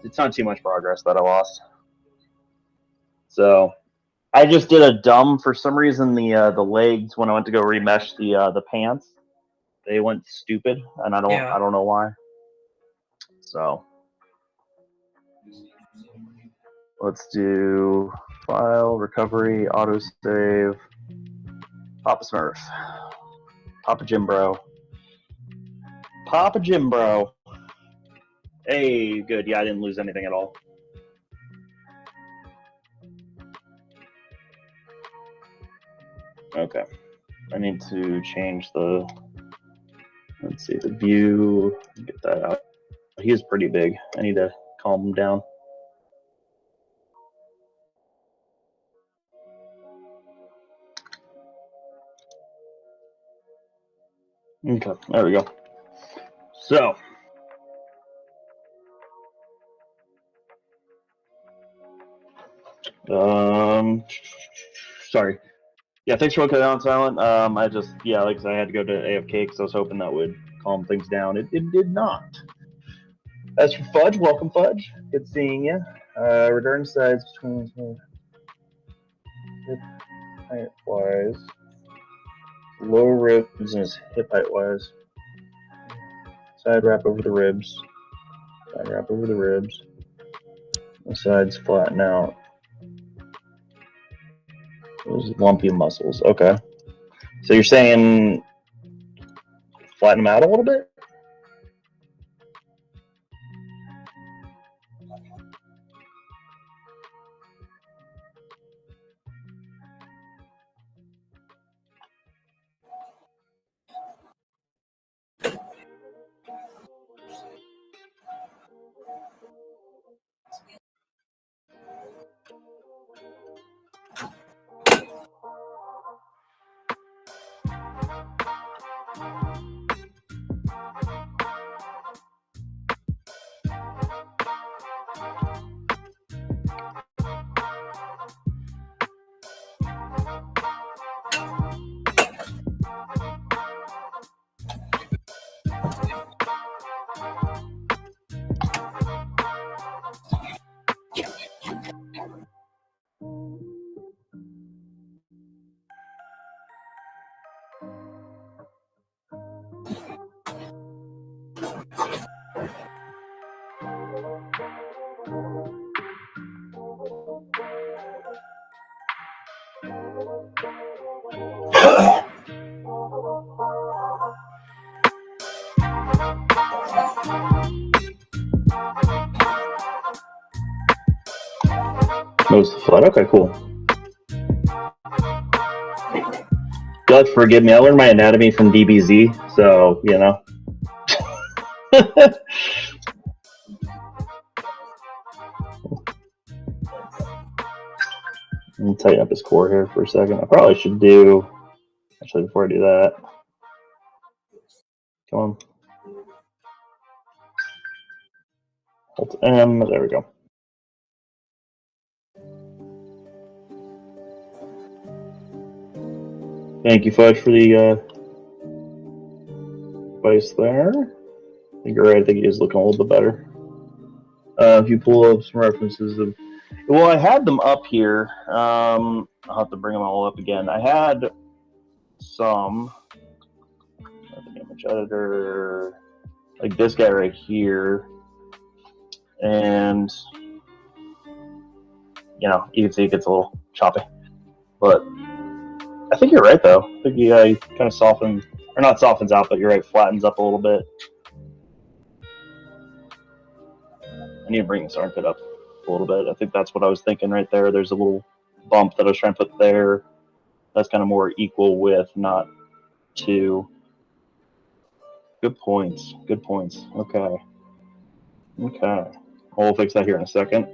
it's not too much progress that I lost. So, I just did a dumb. For some reason, the legs when I went to go remesh the pants, they went stupid, and I don't know why. So, let's do file recovery autosave. Papa Smurf, Papa Jim Bro, Papa Jim Bro. Hey, good. Yeah, I didn't lose anything at all. Okay. I need to change the, let's see, the view, get that out. He is pretty big. I need to calm him down. Okay, there we go. So, sorry. Yeah, thanks for looking on Silent. I just, yeah, like I said, I had to go to AFK because I was hoping that would calm things down. It did not. As for Fudge, welcome Fudge. Good seeing you. Return sides between hip height wise, low ribs and hip height wise. Side wrap over the ribs. Side wrap over the ribs. The sides flatten out. Those lumpy muscles. Okay. So you're saying flatten them out a little bit? Most of the flood. Okay, cool. You'll have to forgive me. I learned my anatomy from DBZ, so you know. Let me tighten up his core here for a second. I probably should do. Actually, before I do that, come on. Alt M. There we go. Thank you, Fudge, for the advice there. I think you're right. I think he is looking a little bit better. If you pull up some references of, well, I had them up here. I'll have to bring them all up again. I had some. The image editor, like this guy right here, and you know, you can see it gets a little choppy. But I think you're right, though. I think he kind of softens, or not softens out, but you're right, flattens up a little bit. I need to bring this armpit up a little bit. I think that's what I was thinking right there. There's a little bump that I was trying to put there. That's kind of more equal with, not too. Good points. Good points. Okay. Okay. We'll fix that here in a second.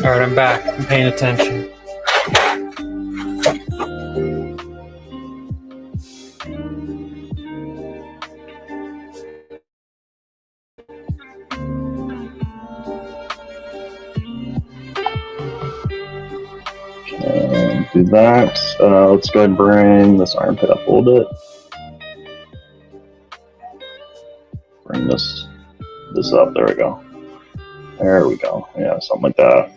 All right, I'm back. I'm paying attention. And do that. Let's go ahead and bring this armpit up a little bit. Bring this up. There we go. There we go. Yeah, something like that.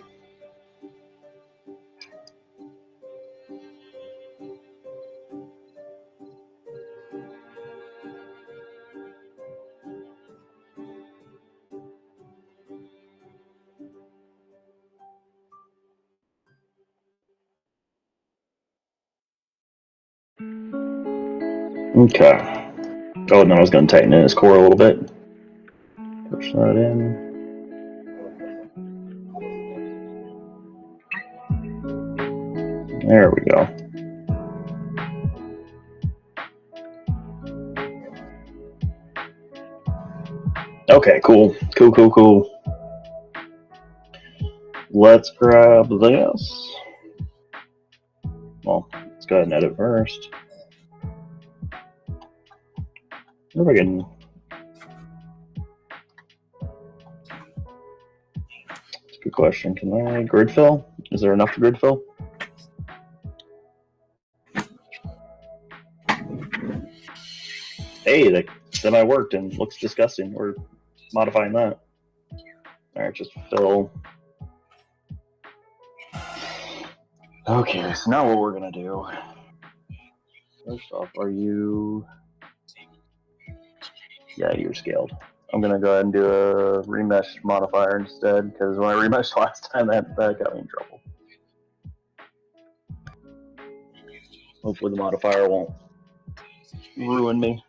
Okay. Oh, and then I was going to tighten in his core a little bit. Push that in. There we go. Okay, cool. Cool. Let's grab this. Well, let's go ahead and edit first. If I can. That's a good question. Can I grid fill? Is there enough to grid fill? Hey, that semi worked and looks disgusting. We're modifying that. Alright, just fill. Okay, so now what we're gonna do. First off, are you. Yeah, you're scaled. I'm gonna go ahead and do a remesh modifier instead, because when I remeshed last time, that got me in trouble. Hopefully the modifier won't ruin me.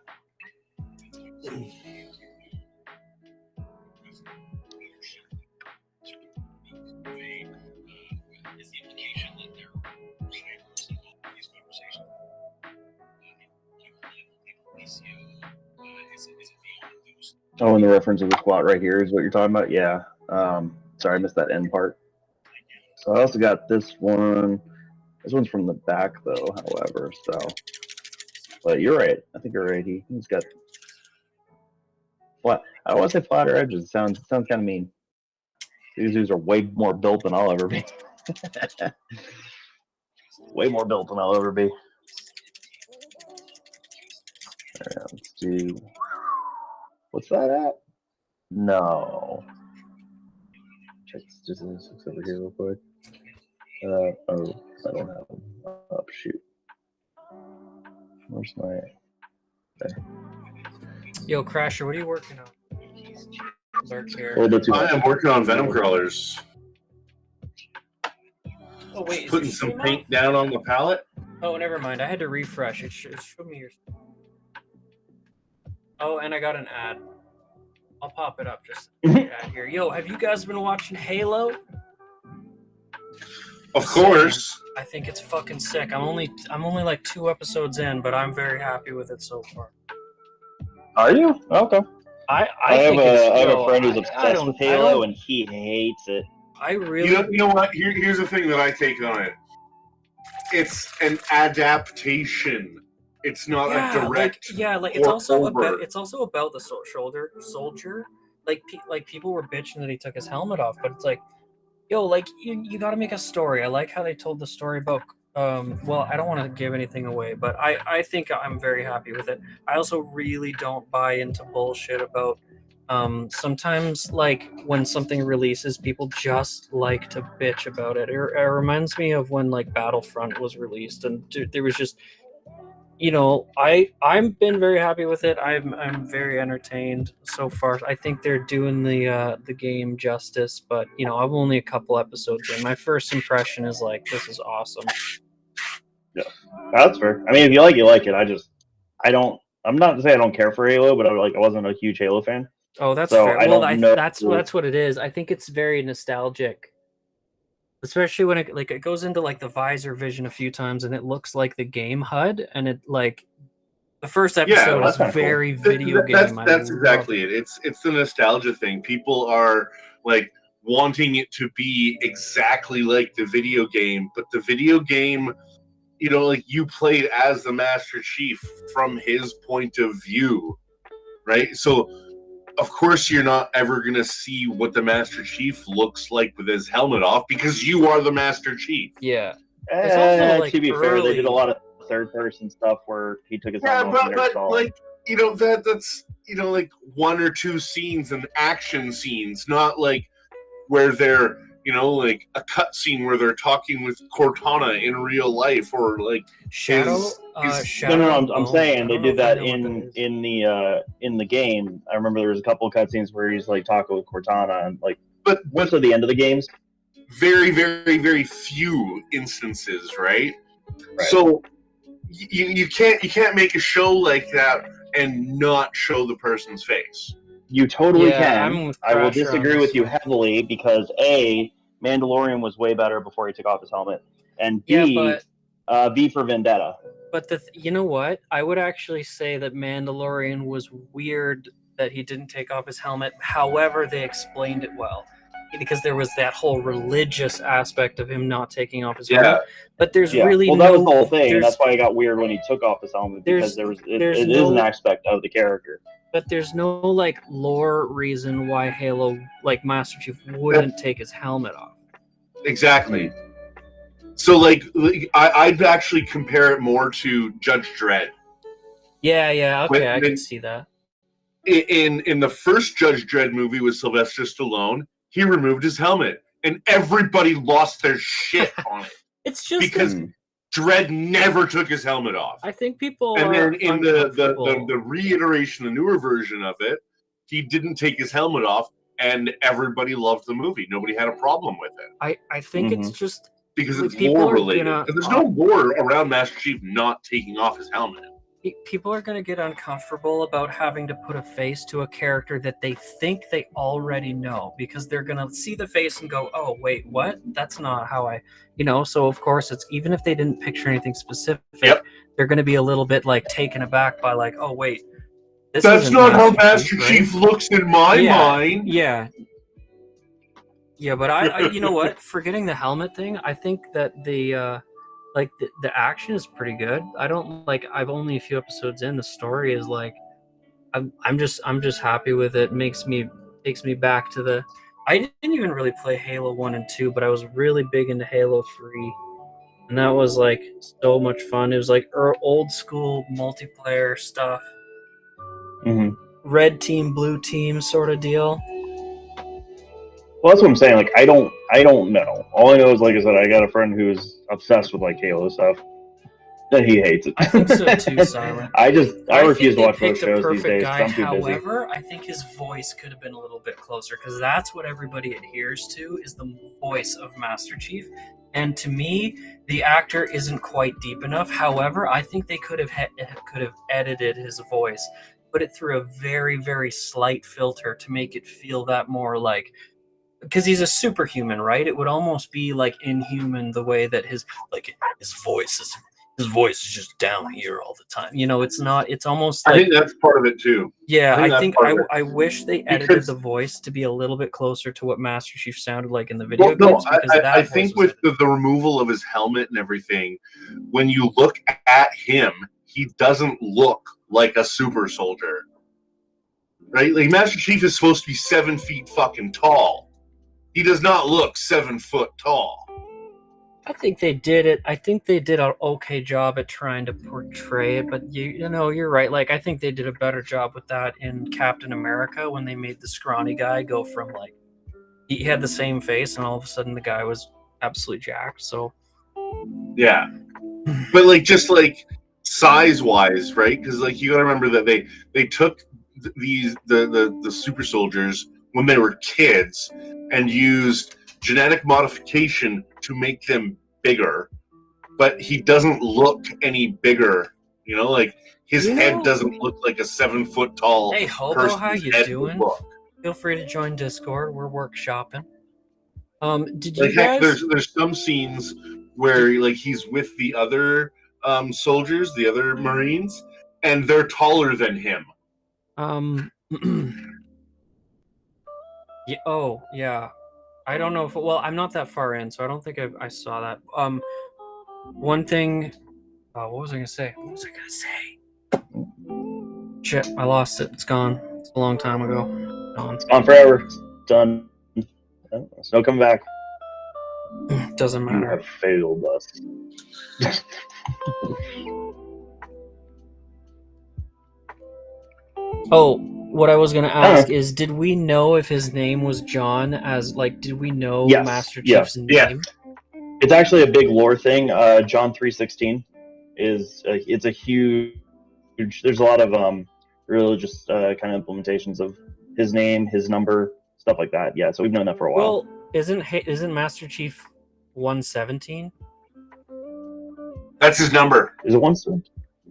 Oh, and the reference of the squat right here is what you're talking about? Yeah. Sorry, I missed that end part. So I also got this one. This one's from the back, though, however, so. But you're right. I think you're right. He's got flat. I don't want to say flatter edges. It sounds kind of mean. These dudes are way more built than I'll ever be. Way more built than I'll ever be. All right, let's do. What's that at? No. Check this over here real quick. Oh, I don't have them. Oh, shoot. Where's my. Okay. Yo, Crasher, what are you working on? Lurk A here. little bit too I much. am working on venom crawlers. Oh wait, is Putting your some stream paint off? down on the palette. Oh, never mind. I had to refresh. It showed me your. Oh, and I got an ad. I'll pop it up just the ad here. Yo, have you guys been watching Halo? Of course. I think it's fucking sick. I'm only like 2 episodes in, but I'm very happy with it so far. Are you? Okay. I have think it's. I have yo, a friend who's I obsessed don't- with I Halo, don't- and he hates it. I really. You know what? Here's the thing that I take on it. It's an adaptation. It's not a direct. It's also over. about the soldier. Like people were bitching that he took his helmet off, but it's like, yo, like you got to make a story. I like how they told the story about. Well, I don't want to give anything away, but I think I'm very happy with it. I also really don't buy into bullshit about. Sometimes, like when something releases, people just like to bitch about it. It reminds me of when like Battlefront was released, and there was just, I've been very happy with it. I'm very entertained so far. I think they're doing the game justice, but I'm only a couple episodes in. My first impression is like, this is awesome. Yeah, that's fair. I mean, if you like it, you like it. I'm not to say I don't care for Halo, but I wasn't a huge Halo fan. Oh, that's So fair. I Well, don't know. that's what it is. I think it's very nostalgic, especially when it goes into like the visor vision a few times, and it looks like the game HUD, and it like the first episode that's is kinda cool. very video game. That's exactly it. It's the nostalgia thing. People are like wanting it to be exactly like the video game, but the video game, like you played as the Master Chief from his point of view, right? So of course you're not ever going to see what the Master Chief looks like with his helmet off because you are the Master Chief. Yeah. It's also, like, to be fair, they did a early. lot of third-person stuff where he took his Yeah, helmet off and but saw like, that's like 1 or 2 scenes and action scenes, not like where they're, like a cutscene where they're talking with Cortana in real life, or like Shadow. Shadow. No, I'm saying they I don't know did if I that know what in the game. I remember there was a couple of cutscenes where he's like talking with Cortana, and like, but once at the end of the games, very, very, very few instances, right? So you can't make a show like that and not show the person's face. you totally Yeah, I'm can. with I will Crasher on disagree this with you one. heavily because A, Mandalorian was way better before he took off his helmet, and Yeah, B, V for Vendetta. But you know what? I would actually say that Mandalorian was weird that he didn't take off his helmet. However, they explained it well, because there was that whole religious aspect of him not taking off his helmet. But there's really well, no. that was the whole thing. there's- That's why it got weird when he took off his helmet, because there's it is an no- aspect of the character. But there's no like lore reason why Halo, like Master Chief, wouldn't take his helmet off. Exactly. So I'd actually compare it more to Judge Dredd. Yeah, okay, I When- can see that. In the first Judge Dredd movie with Sylvester Stallone, he removed his helmet, and everybody lost their shit on it It's just because Dredd never took his helmet off. I think people And are then in the uncomfortable. reiteration, the newer version of it, he didn't take his helmet off, and everybody loved the movie. Nobody had a problem with it I think it's just because Like, it's people lore are related. gonna- And there's no lore around Master Chief not taking off his helmet. people are going to get uncomfortable about having to put a face to a character that they think they already know, because they're going to see the face and go, oh wait, what? That's not how I so of course it's, even if they didn't picture anything specific, they're going to be a little bit like taken aback by like, oh wait, That's isn't not how Master right? Chief looks in my mind. Yeah, but I you know what? Forgetting the helmet thing, I think that the action is pretty good. I don't like. I've only a few episodes in. The story is like, I'm just happy with it. Takes me back to the. I didn't even really play Halo 1 and 2, but I was really big into Halo 3, and that was like so much fun. It was like old school multiplayer stuff. Red team, blue team sort of deal. Well, that's what I'm saying. Like, I don't know. All I know is, like I said, I got a friend who's obsessed with like Halo stuff, He hates it. I think so too, Silent. I think refuse to they watch picked those the shows these perfect days guy. because I'm too busy. However, I think his voice could have been a little bit closer because that's what everybody adheres to is the voice of Master Chief. And to me, the actor isn't quite deep enough. However, I think they could have edited his voice, put it through a very, very slight filter to make it feel that more like, because he's a superhuman, right? It would almost be like inhuman the way that his voice is just down here all the time. You know, it's not. It's almost I like, think that's part of it too. yeah. I think that's part of it. I wish they edited Because- the voice to be a little bit closer to what Master Chief sounded like in the video Well, no, games. Because that I voice think was with the removal of his helmet and everything, when you look at him, he doesn't look like a super soldier, right? Like Master Chief is supposed to be 7 feet fucking tall. He does not look 7 foot tall. I think they did it. I think they did an okay job at trying to portray it, but you know, you're right. Like, I think they did a better job with that in Captain America when they made the scrawny guy go from like he had the same face, and all of a sudden the guy was absolutely jacked. So Yeah, but like just like size wise, right? Because like you got to remember that they took the super soldiers when they were kids and used genetic modification to make them bigger, but he doesn't look any bigger. You know, like his head doesn't look like a 7 foot tall. hey, Hobo, person's how you head doing? would look. Feel free to join Discord. We're workshopping. Did Like you guys? heck, there's some scenes where like he's with the other soldiers, the other Marines, and they're taller than him. Yeah, oh yeah. I don't know if well, I'm not that far in, so I don't think I saw that. One thing. What was I gonna say? What was I gonna say? Shit, I lost it. It's gone. It's a long time ago. Gone. It's gone forever. It's done. There's no coming back. Doesn't You matter. have failed us. Oh, what I was gonna ask is, did we know if his name was John? As like, did we know Yes, Master yeah, Chief's yeah. name? It's actually a big lore thing. John 3:16 is it's a huge. There's a lot of religious kind of implementations of his name, his number, stuff like that. Yeah, so we've known that for a while. Well, isn't Master Chief 117? That's his number. Is it 117?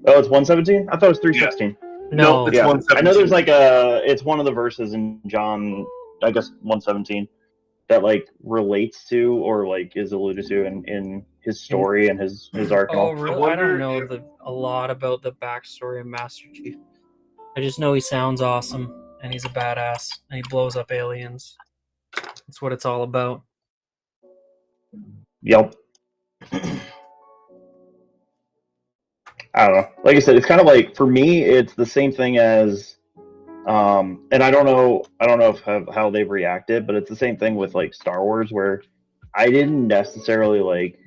Oh, it's 117. I thought it was 316. No, it's Yeah, 117. I know there's like it's one of the verses in John, I guess 117, that like relates to or like is alluded to in his story and his arc. and Oh, all. really? I wonder don't know a lot about the backstory of Master Chief. I just know he sounds awesome, and he's a badass, and he blows up aliens. That's what it's all about. Yep. I don't know. Like I said, it's kind of like for me, it's the same thing as, and I don't know if how they've reacted, but it's the same thing with like Star Wars, where I didn't necessarily like,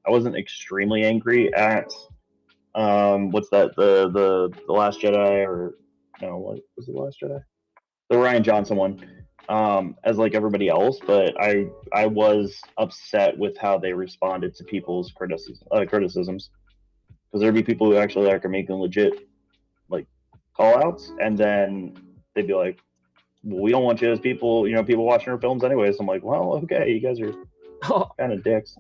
I wasn't extremely angry at, what's that the Last Jedi or no, what was it, The Last Jedi? The Ryan Johnson one, as like everybody else, but I was upset with how they responded to people's criticisms. Because there'd be people who actually like are making legit like call outs, and then they'd be like, well, we don't want you as people, people watching our films anyways. I'm like, well, okay, you guys are kind of dicks.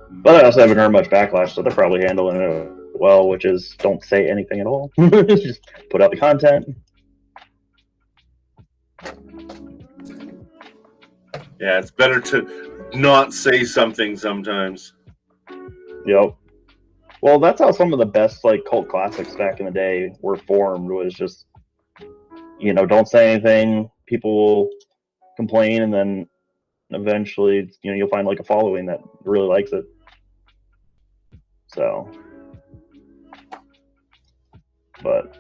But I also haven't heard much backlash, so they're probably handling it well, which is don't say anything at all. Just put out the content. Yeah, it's better to not say something sometimes. Yep. Well, that's how some of the best like cult classics back in the day were formed. Was just, don't say anything. People will complain, and then eventually, you'll find like a following that really likes it. So, but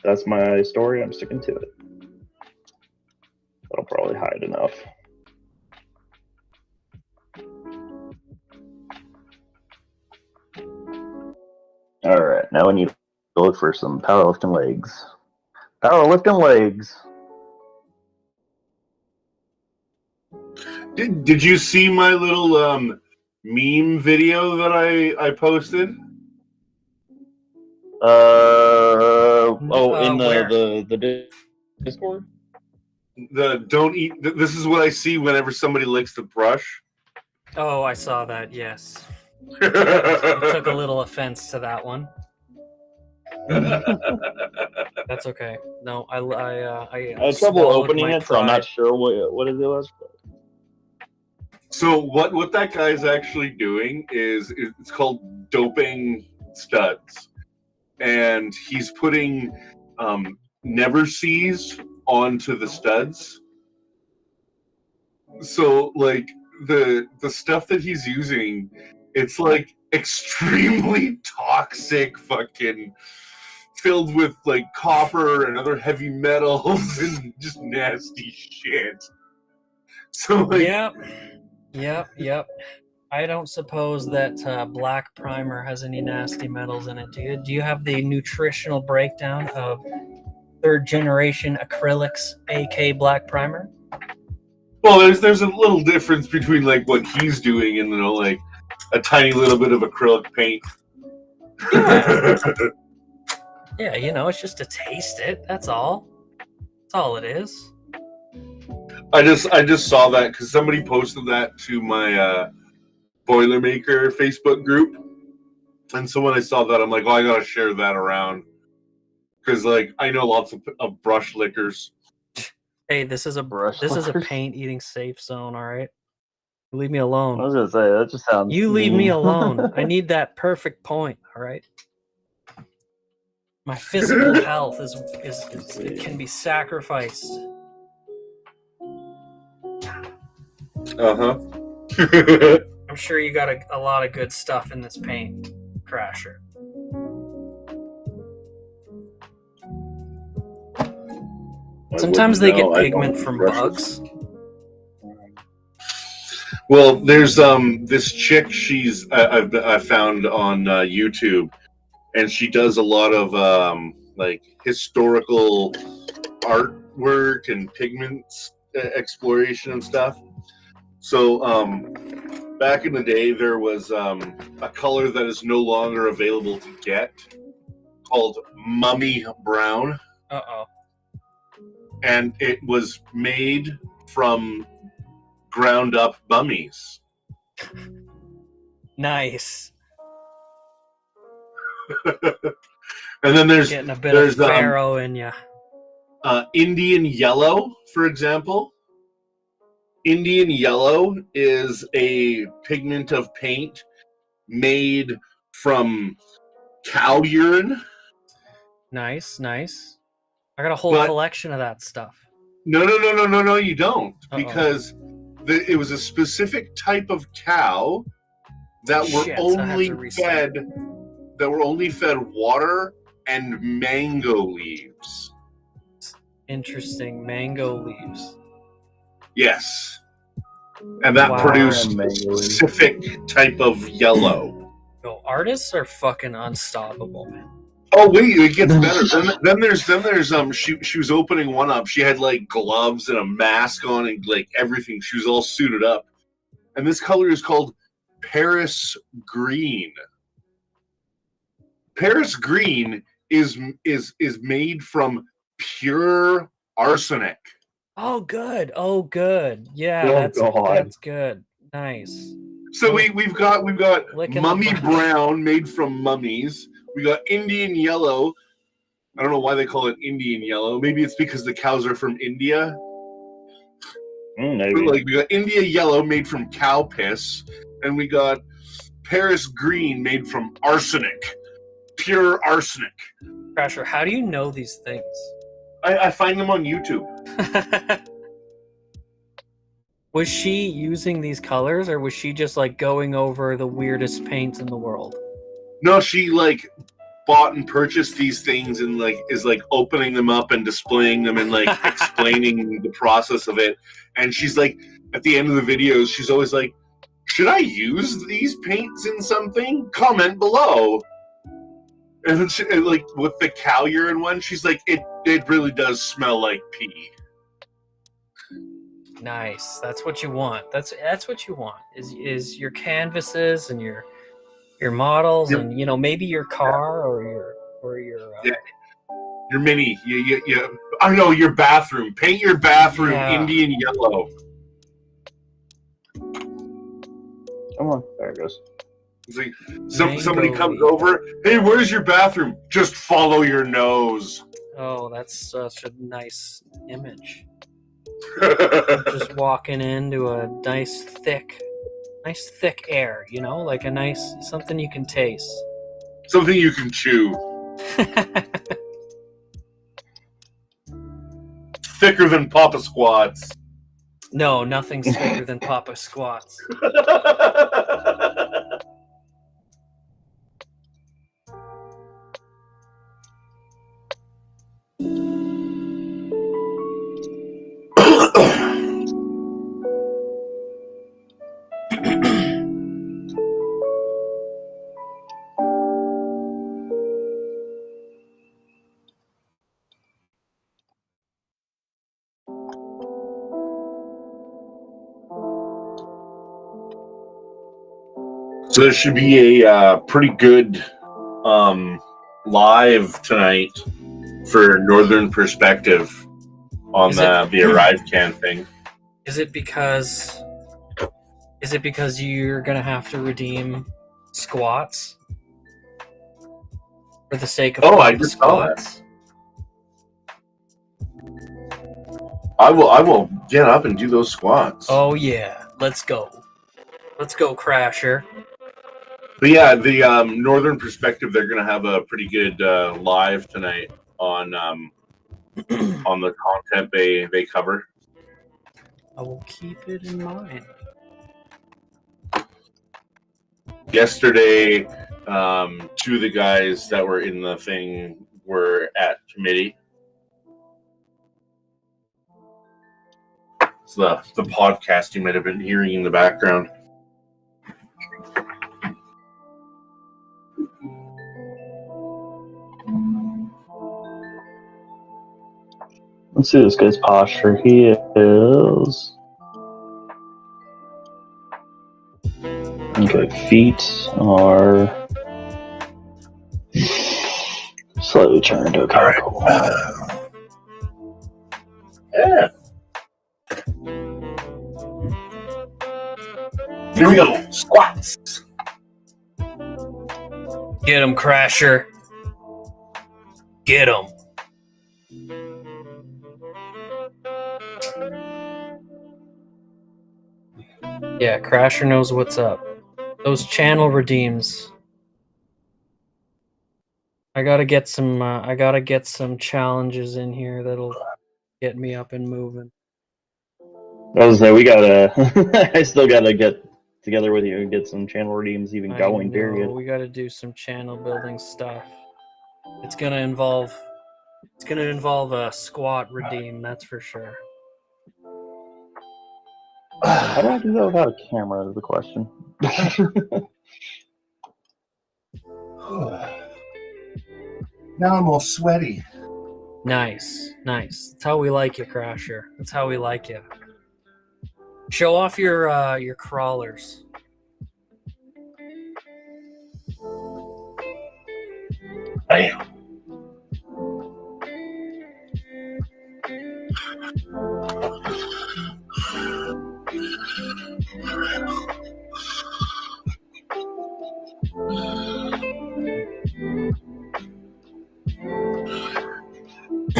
that's my story. I'm sticking to it. That'll probably hide enough. All right, now we need to look for some powerlifting legs. Powerlifting legs. Did you see my little meme video that I posted? In where? the Discord. The don't eat. This is what I see whenever somebody licks the brush. Oh, I saw that. Yes, I took a little offense to that one. That's okay. No, I I had trouble swallowed opening my it, so I'm not pride. sure what it was. So what that guy's actually doing is it's called doping studs, and he's putting never sees onto the studs. So like the stuff that he's using, it's like extremely toxic, fucking filled with like copper and other heavy metals and just nasty shit. So like, Yep. I don't suppose that black primer has any nasty metals in it, do you? Do you have the nutritional breakdown of third generation acrylics, AK black primer? well, there's a little difference between like what he's doing and like a tiny little bit of acrylic paint. Yeah, it's just to taste it. That's all. That's all it is. I just saw that because somebody posted that to my Boilermaker Facebook group, and so when I saw that, I'm like, oh, I gotta share that around because like I know lots of brush lickers. Hey, this is a paint eating safe zone. All right, leave me I alone. was gonna say that just sounds. You leave me mean. alone. I need that perfect point. All right. My physical health is it can be sacrificed. Uh-huh. I'm sure you got a lot of good stuff in this paint, Crasher. Sometimes they get pigment from bugs. Well, there's this chick I found on YouTube, and she does a lot of like historical artwork and pigments exploration and stuff. So back in the day, there was a color that is no longer available to get called mummy brown. Uh-oh. And it was made from ground up mummies. Nice. And then there's Getting a bit of Pharaoh in ya. Indian yellow, for example. Indian yellow is a pigment of paint made from cow urine. Nice. I got a whole collection of that stuff. No, you don't. Uh-oh. Because it was a specific type of cow that were only fed water and mango leaves. Interesting. Mango leaves. Yes. And that produced a specific type of yellow. Yo, artists are fucking unstoppable, man. Oh wait, it gets better. Then there's she was opening one up. She had like gloves and a mask on and like everything. She was all suited up. And this color is called Paris green. Paris green is made from pure arsenic. Oh good. Yeah, that's good. Nice. So we've got Licking mummy the brown made from mummies. We got Indian yellow. I don't know why they call it Indian yellow. Maybe it's because the cows are from India. Maybe. But like we got India yellow made from cow piss, and we got Paris green made from arsenic, pure arsenic. Crasher, how do you know these things? I find them on YouTube. Was she using these colors, or was she just like going over the weirdest paints in the world? No, she like bought and purchased these things and like is like opening them up and displaying them and like explaining the process of it. And she's like, at the end of the videos, she's always like, should I use these paints in something? Comment below. And then like with the cow urine one, she's like, it really does smell like pee. Nice. That's what you want. That's what you want. Is your canvases and your models Yep. and maybe your car or your Yeah. Your mini, I know your bathroom. Paint your bathroom Indian yellow. Come on, there it goes. It's like somebody Mango comes leaf. over. Hey, where's your bathroom? Just follow your nose. Oh, that's such a nice image. Just walking into a nice thick air, like a nice something you can taste. Something you can chew. Thicker than Papa Squats. No, nothing's thicker than Papa Squats. So there should be a pretty good live tonight for Northern Perspective on the Arrive Can thing. Is it because you're gonna have to redeem squats for the sake of I just saw that. squats? I will get up and do those squats. Oh yeah, let's go, Crasher. But yeah, the Northern Perspective, they're going to have a pretty good live tonight on the content they cover. I will keep it in mind. Yesterday, two of the guys that were in the thing were at committee. It's the podcast you might have been hearing in the background. Let's see this guy's posture. He is. Okay, feet are slightly turned. Okay, All right. cool. Yeah. Here we go. Squats. Get him, Crasher. Get him. Yeah, Crasher knows what's up. Those channel redeems. I gotta get some challenges in here that'll get me up and moving. I was we gotta. I still gotta get together with you and get some channel redeems even going. Period. We gotta do some channel building stuff. It's gonna involve a squat redeem, that's for sure. How do I do that without a camera? Is the question. Now I'm all sweaty. Nice. That's how we like you, Crasher. That's how we like you. Show off your crawlers. Bam.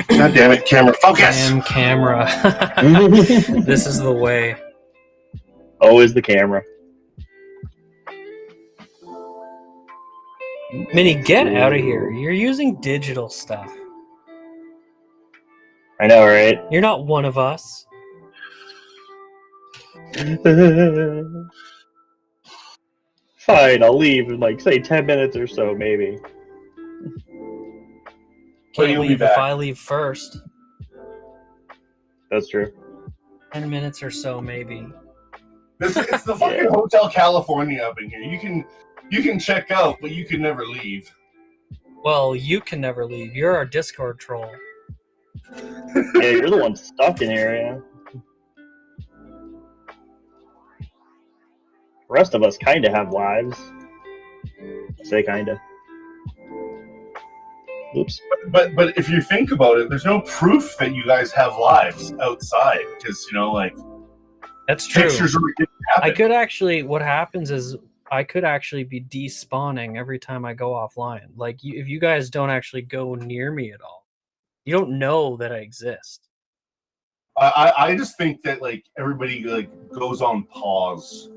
God damn it, camera, focus! Damn camera. This is the way. Always the camera. Minnie, get out of here. You're using digital stuff. I know, right? You're not one of us. Fine, I'll leave in like say 10 minutes or so, maybe. Well, Can't you'll be leave if back. I leave first. That's true. 10 minutes or so, maybe. It's the fucking Hotel California up in here. You can check out, but you can never leave. Well, you can never leave. You're our Discord troll. Yeah, you're the one stuck in here, yeah. rest of us kind of have lives. Say kind of. Oops. But if you think about it, there's no proof that you guys have lives outside because like That's true. pictures already didn't happen. I could actually. What happens is I could actually be despawning every time I go offline. Like, if you guys don't actually go near me at all, you don't know that I exist. I just think that like everybody like goes on pause.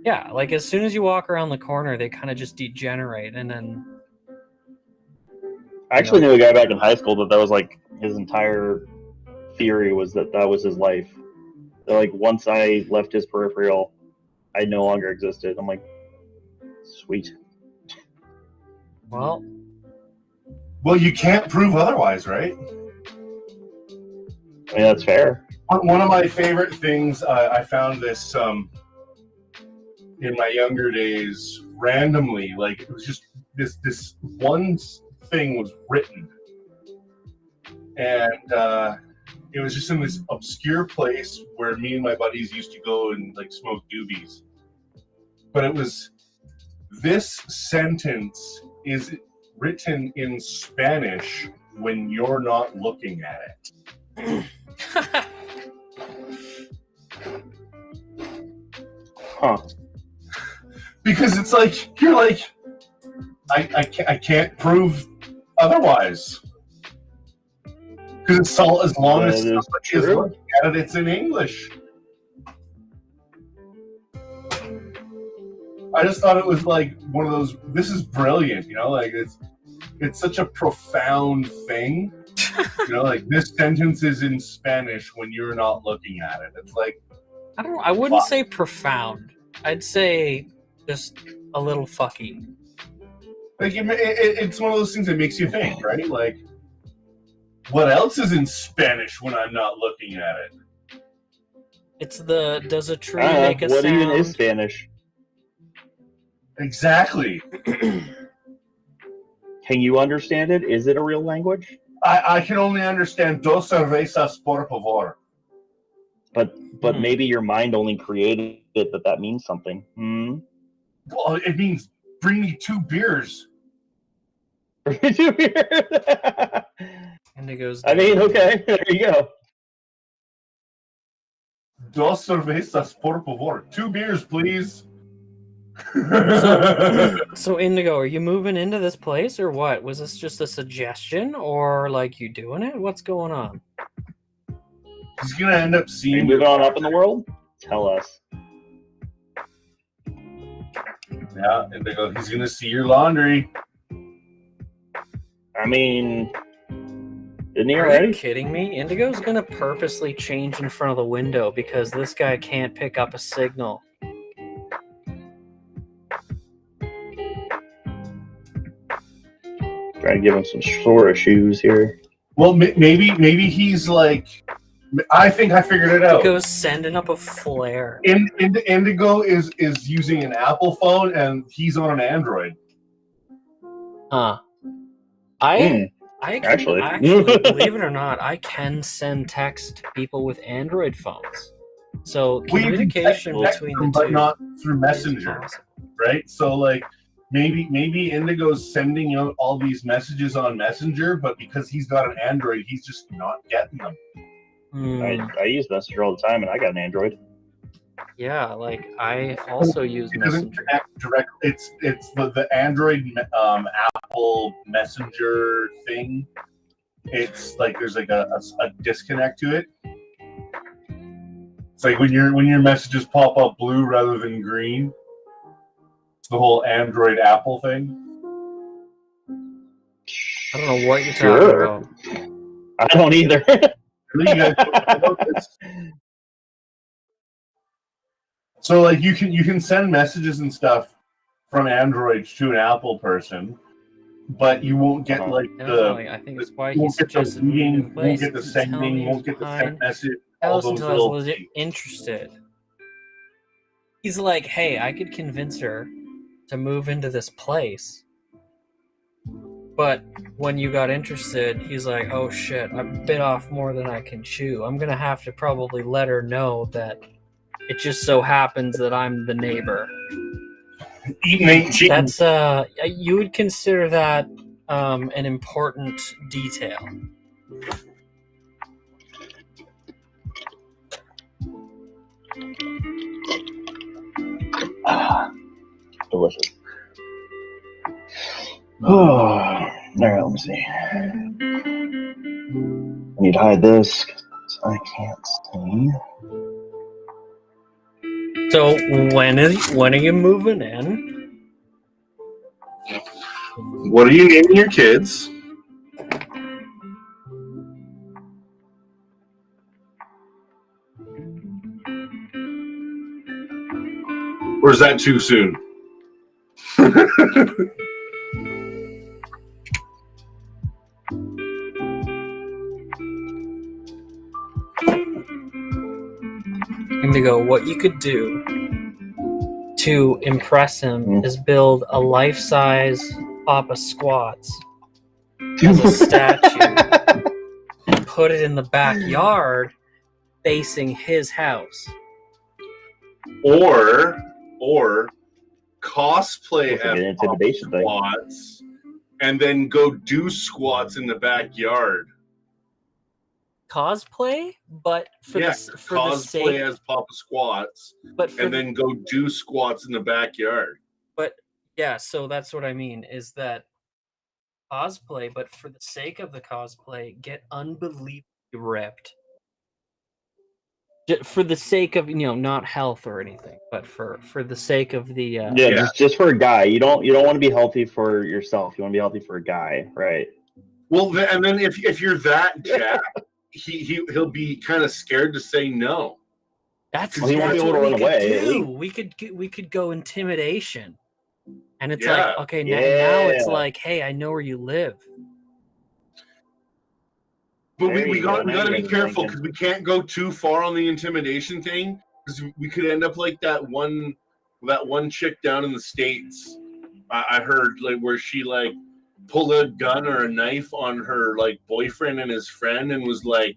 Yeah, like as soon as you walk around the corner, they kind of just degenerate, and then I actually knew a guy back in high school that was like his entire theory was that was his life. That, like, once I left his peripheral, I no longer existed. I'm like, sweet. well, Well, you can't prove otherwise, right? I mean, that's fair. One of my favorite things, I found this in my younger days randomly. Like, it was just this one thing was written, and it was just in this obscure place where me and my buddies used to go and like smoke doobies. But it was, this sentence is written in Spanish when you're not looking at it. Huh. Because it's like, you're like, I can't prove otherwise. Because it's all, as long as That is somebody is true. looking at it, it's in English. I just thought it was like one of those, this is brilliant, like it's such a profound thing. Like, this sentence is in Spanish when you're not looking at it. It's like, I wouldn't say profound. I'd say just a little fucky. like it's one of those things that makes you think, right? Like, what else is in Spanish when I'm not looking at it? It's the does a tree I don't make a know. What sound? even is Spanish? Exactly. Can you understand it? Is it a real language? I can only understand dos cervezas por favor. But maybe your mind only created it that means something. Well, it means bring me 2 beers. Indigo's. I mean, okay, there you go. Dos cervezas por favor. 2 beers, please. So Indigo, are you moving into this place or what? Was this just a suggestion or like you doing it? What's going on? He's gonna end up Are you seeing. moving on up in the world? Tell us. Yeah, and they go, he's gonna see your laundry. I mean, isn't he Are you already? kidding me? Indigo's gonna purposely change in front of the window because this guy can't pick up a signal. Trying to give him some sort of shoes here. Well, maybe he's like, I think I figured it out. Indigo's sending up a flare. Indigo is using an Apple phone and he's on an Android. Huh. I can, actually. believe it or not, I can send text to people with Android phones. So Well, you can communication text between them, the but two not through is Messenger, possible. right? So like maybe Indigo's sending out all these messages on Messenger, but because he's got an Android, he's just not getting them. I use Messenger all the time, and I got an Android. Yeah, like I also use It doesn't Messenger. connect direct. It's the Android Apple Messenger thing. It's like there's like a disconnect to it. It's like when your messages pop up blue rather than green. It's the whole Android Apple thing. I don't know what you're Sure. talking about. I don't either. Really, you guys don't know about this? So like you can send messages and stuff from Android to an Apple person, but you won't get like Definitely, I think that's why you he won't get the suggested moving reading, in won't place. get the He's telling sending, me won't get the behind sent message. All house those until I was little legit things. interested. He's like, hey, I could convince her to move into this place. But when you got interested, he's like, oh shit, I bit off more than I can chew. I'm gonna have to probably let her know that It just so happens that I'm the neighbor. Eating ain't cheating. That's you would consider that an important detail. Delicious. Oh, all right, let me see. I need to hide this because I can't see. So when are you moving in? What are you naming your kids? Or is that too soon? Indigo, what you could do to impress him is build a life-size Papa Squats as a statue and put it in the backyard facing his house. Or cosplay Looks like an as intimidation thing. squats and then go do squats in the backyard. Cosplay, but for the cosplay sake, as Papa Squats but for and then go do squats in the backyard. But yeah, so that's what I mean is that cosplay, but for the sake of the cosplay, get unbelievably ripped. For the sake of, not health or anything, but for the sake of the Yeah, just for a guy. You don't want to be healthy for yourself. You want to be healthy for a guy, right? Well, and then if you're that jacked, he'll be kind of scared to say no. That's Well, he won't be able to what run we could away, at do. least. We could go intimidation, and it's Yeah. like, okay, now it's like, hey, I know where you live. But There we you go. got Now to you be guys are careful thinking. because we can't go too far on the intimidation thing because we could end up like that one chick down in the States. I heard like where she like pulled a gun or a knife on her like boyfriend and his friend and was like,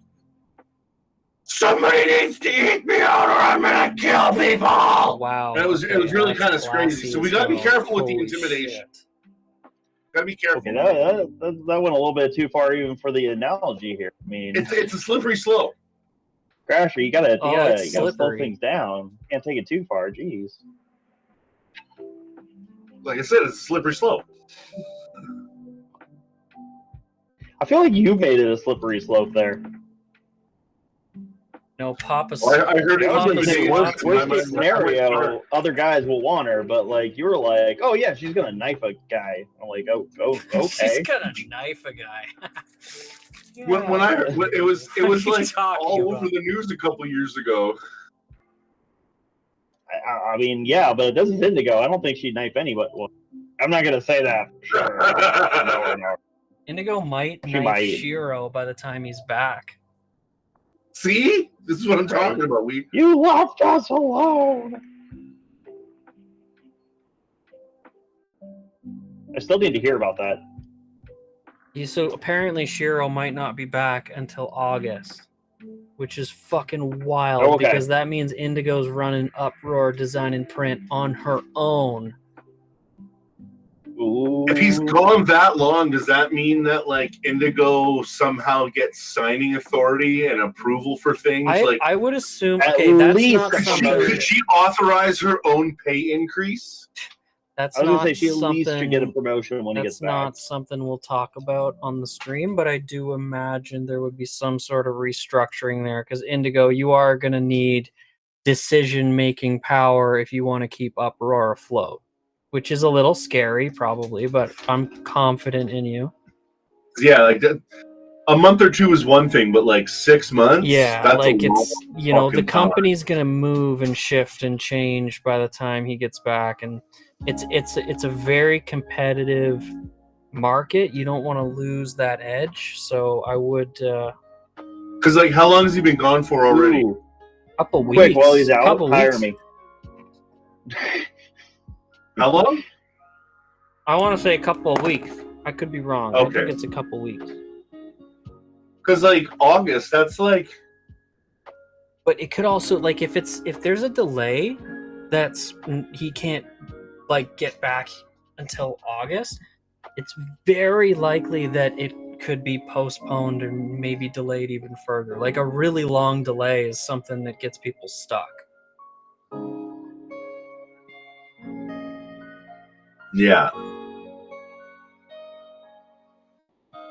"Somebody needs to eat me out or I'm gonna kill people." Wow, And it was really kind of crazy. classy So we as got to be hell. careful with the Holy intimidation. shit. Got to be careful. Okay, that went a little bit too far even for the analogy here. I mean, It's a slippery slope. Crasher, you gotta It's slow slippery. things down. Can't take it too far. Jeez. Like I said, it's a slippery slope. I feel like you made it a slippery slope there. No, Papa. Well, I heard it I was was gonna say video worst shots, and I case might- scenario, other guys will want her, but like you were like, oh yeah, she's gonna knife a guy. I'm like, oh She's okay. gonna knife a guy. When it was What are you like talking all about? over the news a couple years ago. I mean, yeah, but this is Indigo. I don't think she'd knife anybody. Well, I'm not gonna say that for sure. No. Indigo might She knife might. Shiro by the time he's back. See, this is what I'm talking about. You left us alone. I still need to hear about that. So apparently Shiro might not be back until August, which is fucking wild Okay. because that means Indigo's running Uproar Design and Print on her own. Ooh. If he's gone that long, does that mean that like Indigo somehow gets signing authority and approval for things? I would assume. At Okay, that's least not could something. she authorize her own pay increase? That's I was not gonna say she at least should get a something. promotion when he gets That's back. not something we'll talk about on the stream, but I do imagine there would be some sort of restructuring there because Indigo, you are going to need decision-making power if you want to keep Uproar afloat, which is a little scary, probably, but I'm confident in you. Yeah, like a month or two is one thing, but like 6 months. Yeah, that's like a lot it's of the fucking power. company's going to move and shift and change by the time he gets back, and it's a very competitive market. You don't want to lose that edge, so I would. Because like, how long has he been gone for already? Ooh. Couple weeks. Quick, while he's out, couple hire weeks. me. How long? I want to say a couple of weeks. I could be wrong. I Okay. think it's a couple weeks. Because like August, that's like But it could also like if there's a delay, that's he can't like get back until August. It's very likely that it could be postponed or maybe delayed even further. Like a really long delay is something that gets people stuck. Yeah.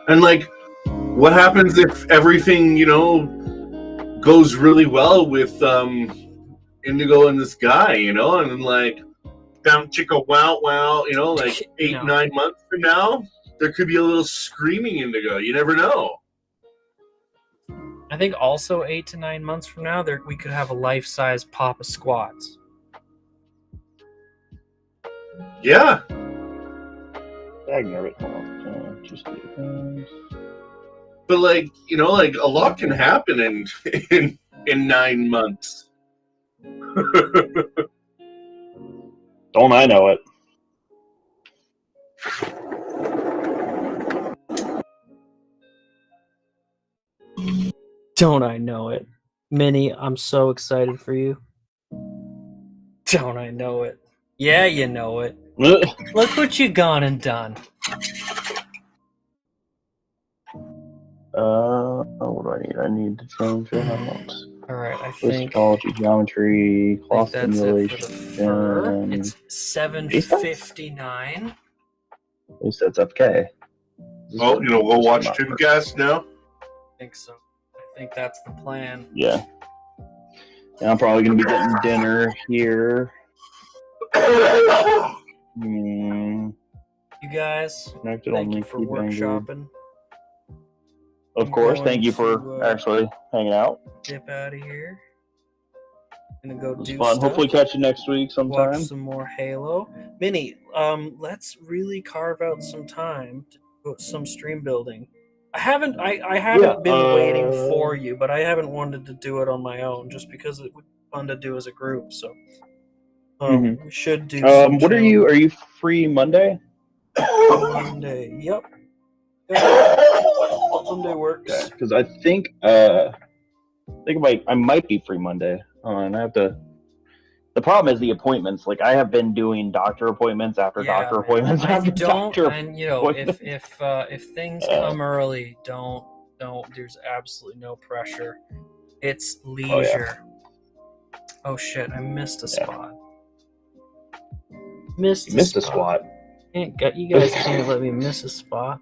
And like, what happens if everything, goes really well with Indigo and this guy, and then like down chicka wow wow, like 8, 9 months from now, there could be a little screaming Indigo. You never know. I think also 8 to 9 months from now, we could have a life-size Papa Squats. Yeah. But like, like a lot can happen in 9 months. Don't I know it? Don't I know it? Minnie, I'm so excited for you. Don't I know it? Yeah, you know it. Look what you gone and done. What do I need? I need to change it. Alright, I think Ecology, geometry, class that's it for the fur. simulation. It's 7:59. Who sets up K? Oh, we'll watch Timcast now. I think so. I think that's the plan. Yeah. And I'm probably gonna be getting dinner here. You guys, Connected thank only you for keep angry. workshopping. Of course, I'm thank you going for to, actually hanging out. Dip out of here. Gonna go It was do fun. stuff. Hopefully, catch you next week sometime. Watch some more Halo. Minnie, let's really carve out some time to do some stream building. I haven't been waiting for you, but I haven't wanted to do it on my own just because it would be fun to do as a group. So we should do some what are you free Monday? Monday. Yep. Monday works. Because I think I might be free Monday. And I have to. The problem is the appointments. Like I have been doing doctor appointments after doctor appointments after doctor. And if things come early, don't. There's absolutely no pressure. It's leisure. Oh shit! I missed a spot. Missed a spot. You guys can't let me miss a spot.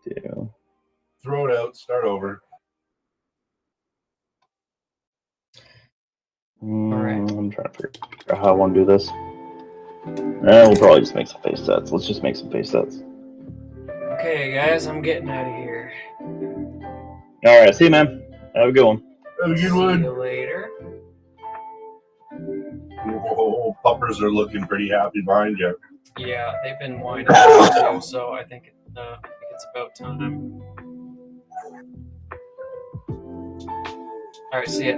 Yeah. Throw it out. Start over. Alright. I'm trying to figure out how I want to do this. We'll probably just make some face sets. Let's just make some face sets. Okay, guys, I'm getting out of here. Alright, see you, man. Have a good one. Have a good one. See you later. Oh, puppers are looking pretty happy behind you. Yeah, they've been winding up too, so I think it's about time. Alright, see ya.